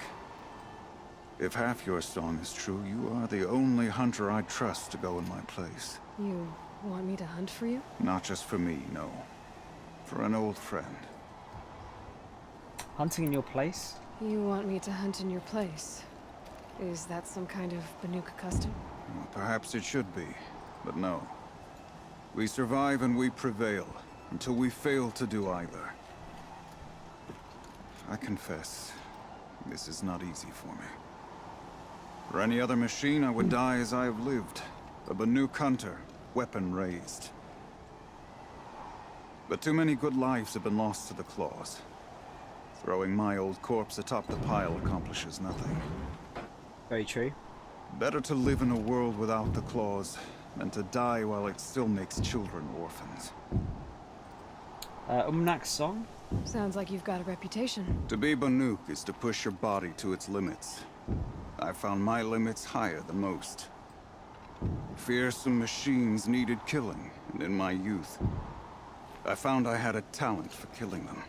If half your song is true, you are the only hunter I trust to go in my place. You want me to hunt for you? Not just for me, no. For an old friend. Hunting in your place? You want me to hunt in your place? Is that some kind of Banuk custom? Well, perhaps it should be, but no. We survive and we prevail, until we fail to do either. I confess, this is not easy for me. For any other machine, I would die as I have lived. A Banuk hunter, weapon raised. But too many good lives have been lost to the claws. Throwing my old corpse atop the pile accomplishes nothing. Very true. Better to live in a world without the claws than to die while it still makes children orphans. Umnak's song? Sounds like you've got a reputation. To be Banuk is to push your body to its limits. I found my limits higher than most. Fearsome machines needed killing, and in my youth, I found I had a talent for killing them.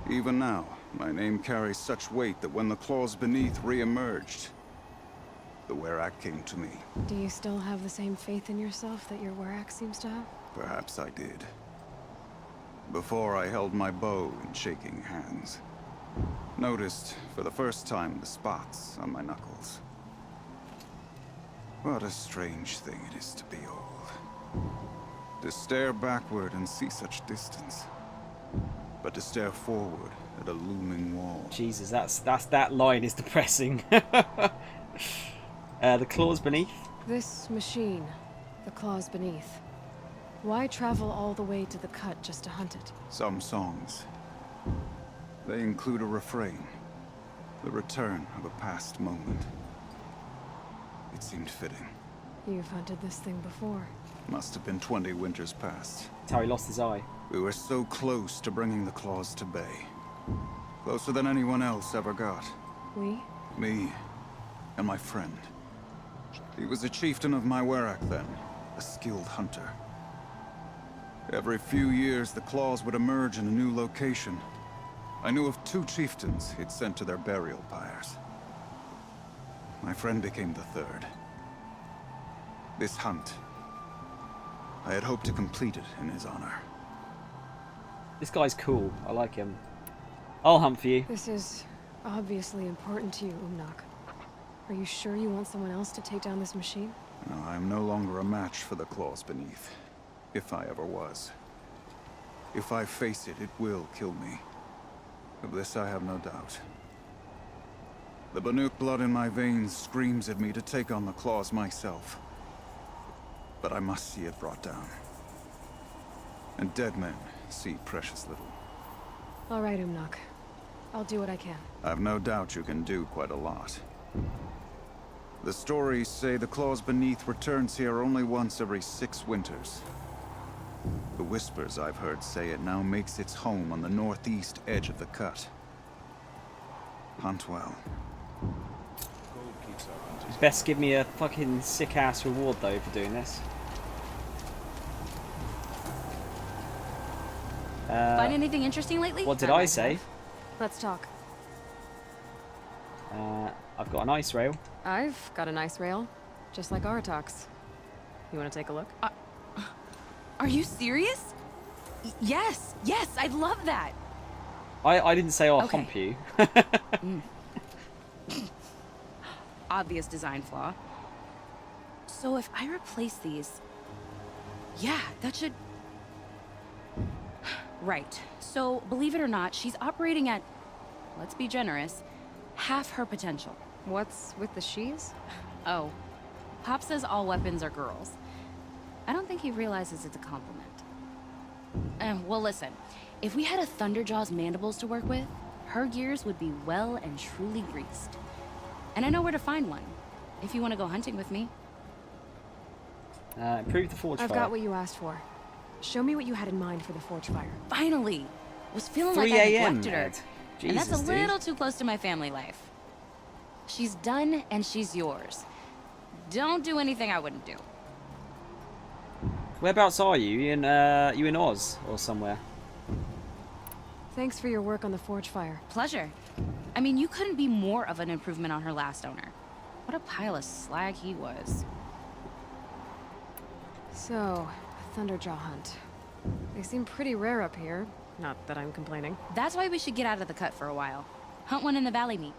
Even now, my name carries such weight that when the claws beneath re-emerged, the Werak came to me. Do you still have the same faith in yourself that your Werak seems to have? Perhaps I did. Before I held my bow in shaking hands. Noticed, for the first time, the spots on my knuckles. What a strange thing it is to be old. To stare backward and see such distance. But to stare forward at a looming wall. Jesus, that line is depressing. The claws beneath? This machine, the claws beneath. Why travel all the way to the Cut just to hunt it? Some songs. They include a refrain. The return of a past moment. It seemed fitting. You've hunted this thing before. Must have been 20 winters past. That's how he lost his eye. We were so close to bringing the claws to bay. Closer than anyone else ever got. We? Me and my friend. He was a chieftain of my Werak then, a skilled hunter. Every few years, the claws would emerge in a new location. I knew of 2 chieftains he'd sent to their burial pyres. My friend became the 3rd. This hunt, I had hoped to complete it in his honor. This guy's cool. I like him. I'll hunt for you. This is obviously important to you, Umnak. Are you sure you want someone else to take down this machine? No, I am no longer a match for the claws beneath. If I ever was. If I face it, it will kill me. Of this I have no doubt. The Banuk blood in my veins screams at me to take on the claws myself. But I must see it brought down. And dead men see precious little. All right, Umnak. I'll do what I can. I've no doubt you can do quite a lot. The stories say the claws beneath returns here only once every 6 winters. The whispers I've heard say it now makes its home on the northeast edge of the Cut. Hunt well. You best give me a fucking sick-ass reward, though, for doing this. Find anything interesting lately? What did I say? Let's talk. I've got an ice rail. I've got an ice rail, just like Aratak's. You want to take a look? Are you serious? Yes, I'd love that. I didn't say I'll Okay. hump you. Obvious design flaw. So if I replace these... Yeah, that should... Right. So, believe it or not, she's operating at, let's be generous, half her potential. What's with the she's? Oh, Pop says all weapons are girls. I don't think he realizes it's a compliment. Well, listen. If we had a Thunderjaw's mandibles to work with, her gears would be well and truly greased. And I know where to find one, if you want to go hunting with me. Improve the forge I've fire. got what you asked for. Show me what you had in mind for the forge fire. Finally! Was feeling 3 like I a.m., neglected her. Ed. And that's a Jesus, little dude. too close to my family life. She's done, and she's yours. Don't do anything I wouldn't do. Whereabouts are you? You in Oz or somewhere? Thanks for your work on the forge fire. Pleasure. I mean, you couldn't be more of an improvement on her last owner. What a pile of slag he was. So, a Thunderjaw hunt. They seem pretty rare up here. Not that I'm complaining. That's why we should get out of the cut for a while. Hunt one in the valley meet.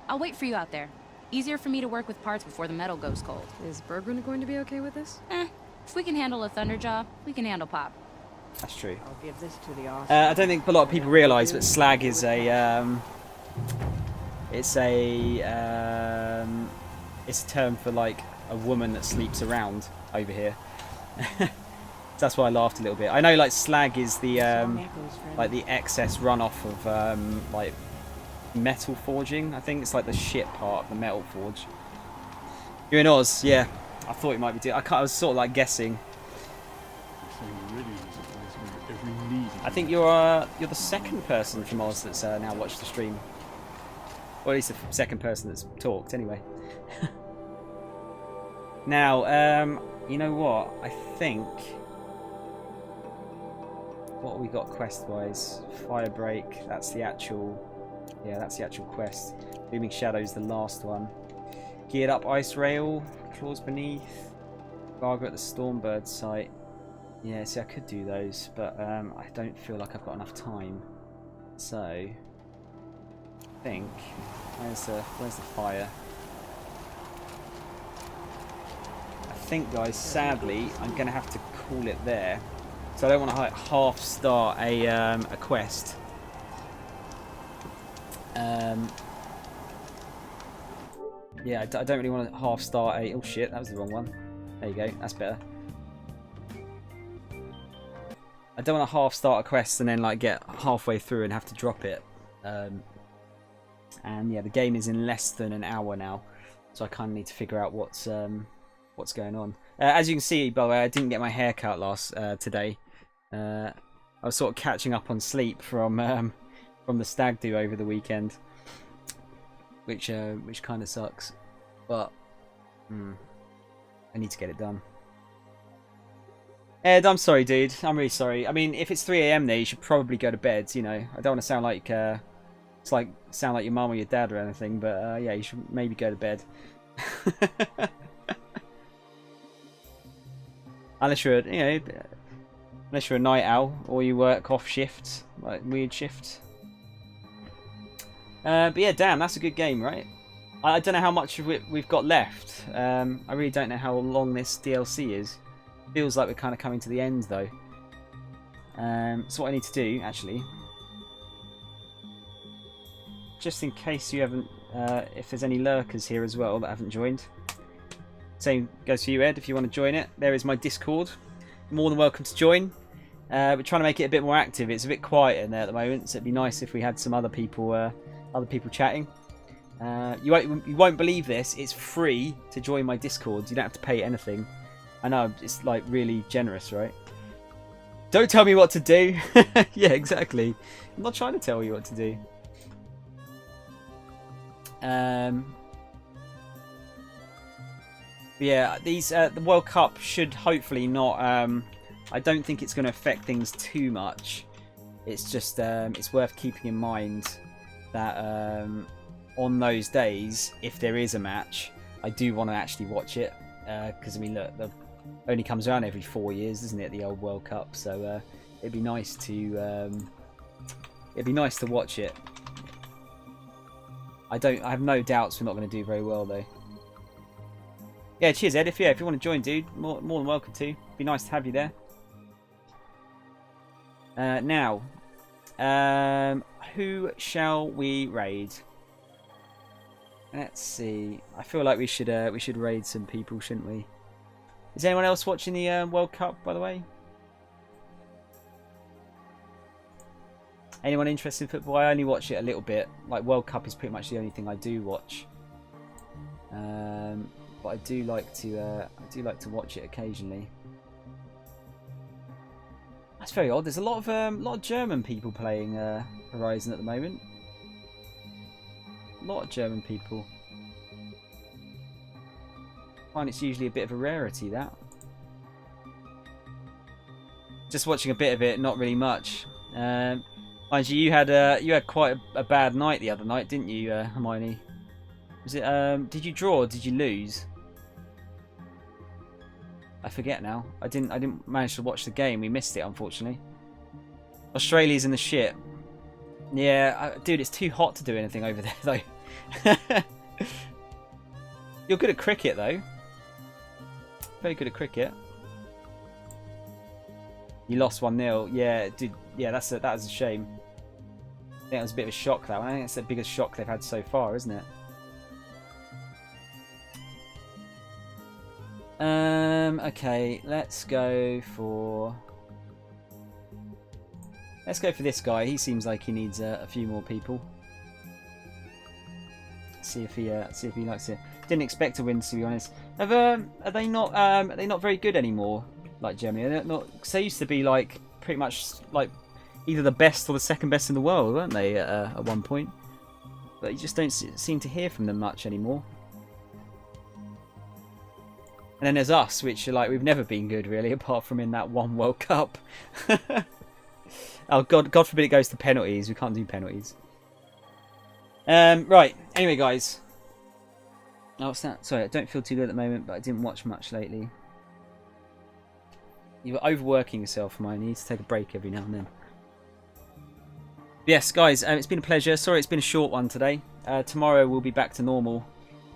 I'll wait for you out there. Easier for me to work with parts before the metal goes cold. Is Bergman going to be okay with this? If we can handle a Thunderjaw, we can handle Pop. That's true. I'll give this to the I don't think a lot of people realise, but slag is a it's a term for like a woman that sleeps around over here. That's why I laughed a little bit. I know like slag is the like the excess runoff of like metal forging. I think it's like the shit part of the metal forge. You're in Oz, yeah. I thought you might be. I was sort of like guessing. I think you're the second person from Oz that's now watched the stream. Or at least the second person that's talked, anyway. Now, you know what? I think... What have we got quest-wise? Firebreak, that's the actual... Yeah, that's the actual quest. Looming Shadow's the last one. Geared up ice rail, claws beneath. Varga at the Stormbird site. Yeah, see, I could do those, but I don't feel like I've got enough time. So, I think where's the fire? I think, guys, sadly, I'm gonna have to call it there. So I don't want to like half start a quest. Yeah, I don't really want to half start a. Oh shit, that was the wrong one. There you go, that's better. I don't want to half start a quest and then like get halfway through and have to drop it. And yeah, the game is in less than an hour now, so I kind of need to figure out what's going on. As you can see, by the way, I didn't get my hair cut today. I was sort of catching up on sleep from the stag do over the weekend, which kind of sucks, but I need to get it done. Ed, I'm sorry, dude. I'm really sorry. I mean, if it's 3 a.m. there, you should probably go to bed. You know, I don't want to sound like sound like your mum or your dad or anything, but yeah, you should maybe go to bed. Unless you're, unless you're a night owl or you work off shift, like weird shift. But yeah, damn, that's a good game, right? I don't know how much of it we've got left. I really don't know how long this DLC is. Feels like we're kind of coming to the end, though. So what I need to do, actually, just in case you haven't, if there's any lurkers here as well that haven't joined. Same goes for you, Ed, if you want to join it. There is my Discord. More than welcome to join. We're trying to make it a bit more active. It's a bit quiet in there at the moment, so it'd be nice if we had some other people chatting. You won't believe this. It's free to join my Discord. You don't have to pay anything. I know, it's like really generous, right? Don't tell me what to do. Yeah, exactly. I'm not trying to tell you what to do. Yeah, the World Cup should hopefully not. I don't think it's going to affect things too much. It's just it's worth keeping in mind that on those days, if there is a match, I do want to actually watch it because I mean, look, the only comes around every 4 years, doesn't it? The old World Cup, so it'd be nice to watch it. I have no doubts we're not going to do very well though. Yeah, cheers Ed. If you want to join, dude, more than welcome to. Be nice to have you there. Now, who shall we raid? Let's see. I feel like we should raid some people, shouldn't we? Is anyone else watching the World Cup, by the way? Anyone interested in football? I only watch it a little bit. Like World Cup is pretty much the only thing I do watch. But I do like to watch it occasionally. That's very odd. There's a lot of German people playing Horizon at the moment. A lot of German people. I find it's usually a bit of a rarity, that. Just watching a bit of it, not really much. Mind you, you had quite a bad night the other night, didn't you, Hermione? Was it? Did you draw or did you lose? I forget now. I didn't manage to watch the game. We missed it, unfortunately. Australia's in the shit. Yeah, dude, it's too hot to do anything over there, though. You're good at cricket, though. Very good at cricket. You lost 1-0. Yeah, dude. Yeah, that was a shame. I think it was a bit of a shock, that one. I think it's the biggest shock they've had so far, isn't it? Okay, let's go for this guy. He seems like he needs a few more people. See if he likes it. Didn't expect to win, to be honest. Are they not very good anymore? Like Germany, they're not. Cause they used to be like pretty much like either the best or the second best in the world, weren't they? At one point, but you just don't seem to hear from them much anymore. And then there's us, which are like, we've never been good really, apart from in that one World Cup. Oh God forbid it goes to penalties. We can't do penalties. Right. Anyway, guys. Oh, what's that? Sorry, I don't feel too good at the moment, but I didn't watch much lately. You were overworking yourself, Mine. You need to take a break every now and then. Yes, guys, it's been a pleasure. Sorry, it's been a short one today. Tomorrow we'll be back to normal.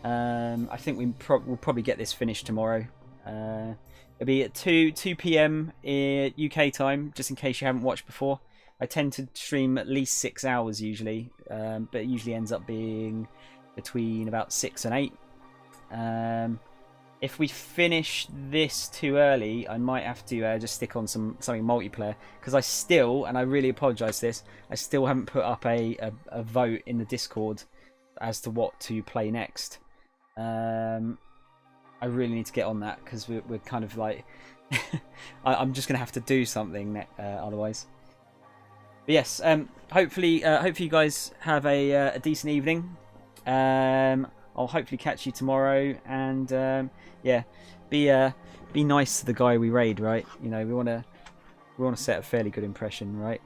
I think we'll probably get this finished tomorrow. It'll be at 2 p.m. UK time, just in case you haven't watched before. I tend to stream at least 6 hours usually, but it usually ends up being between about 6 and 8. If we finish this too early, I might have to just stick on something multiplayer, because I still, and I really apologise for this, I still haven't put up a vote in the Discord as to what to play next. I really need to get on that, because we're kind of like I'm just gonna have to do something otherwise. But yes, hopefully you guys have a decent evening. I'll hopefully catch you tomorrow, and yeah, be nice to the guy we raid, right? You know, we want to set a fairly good impression, right?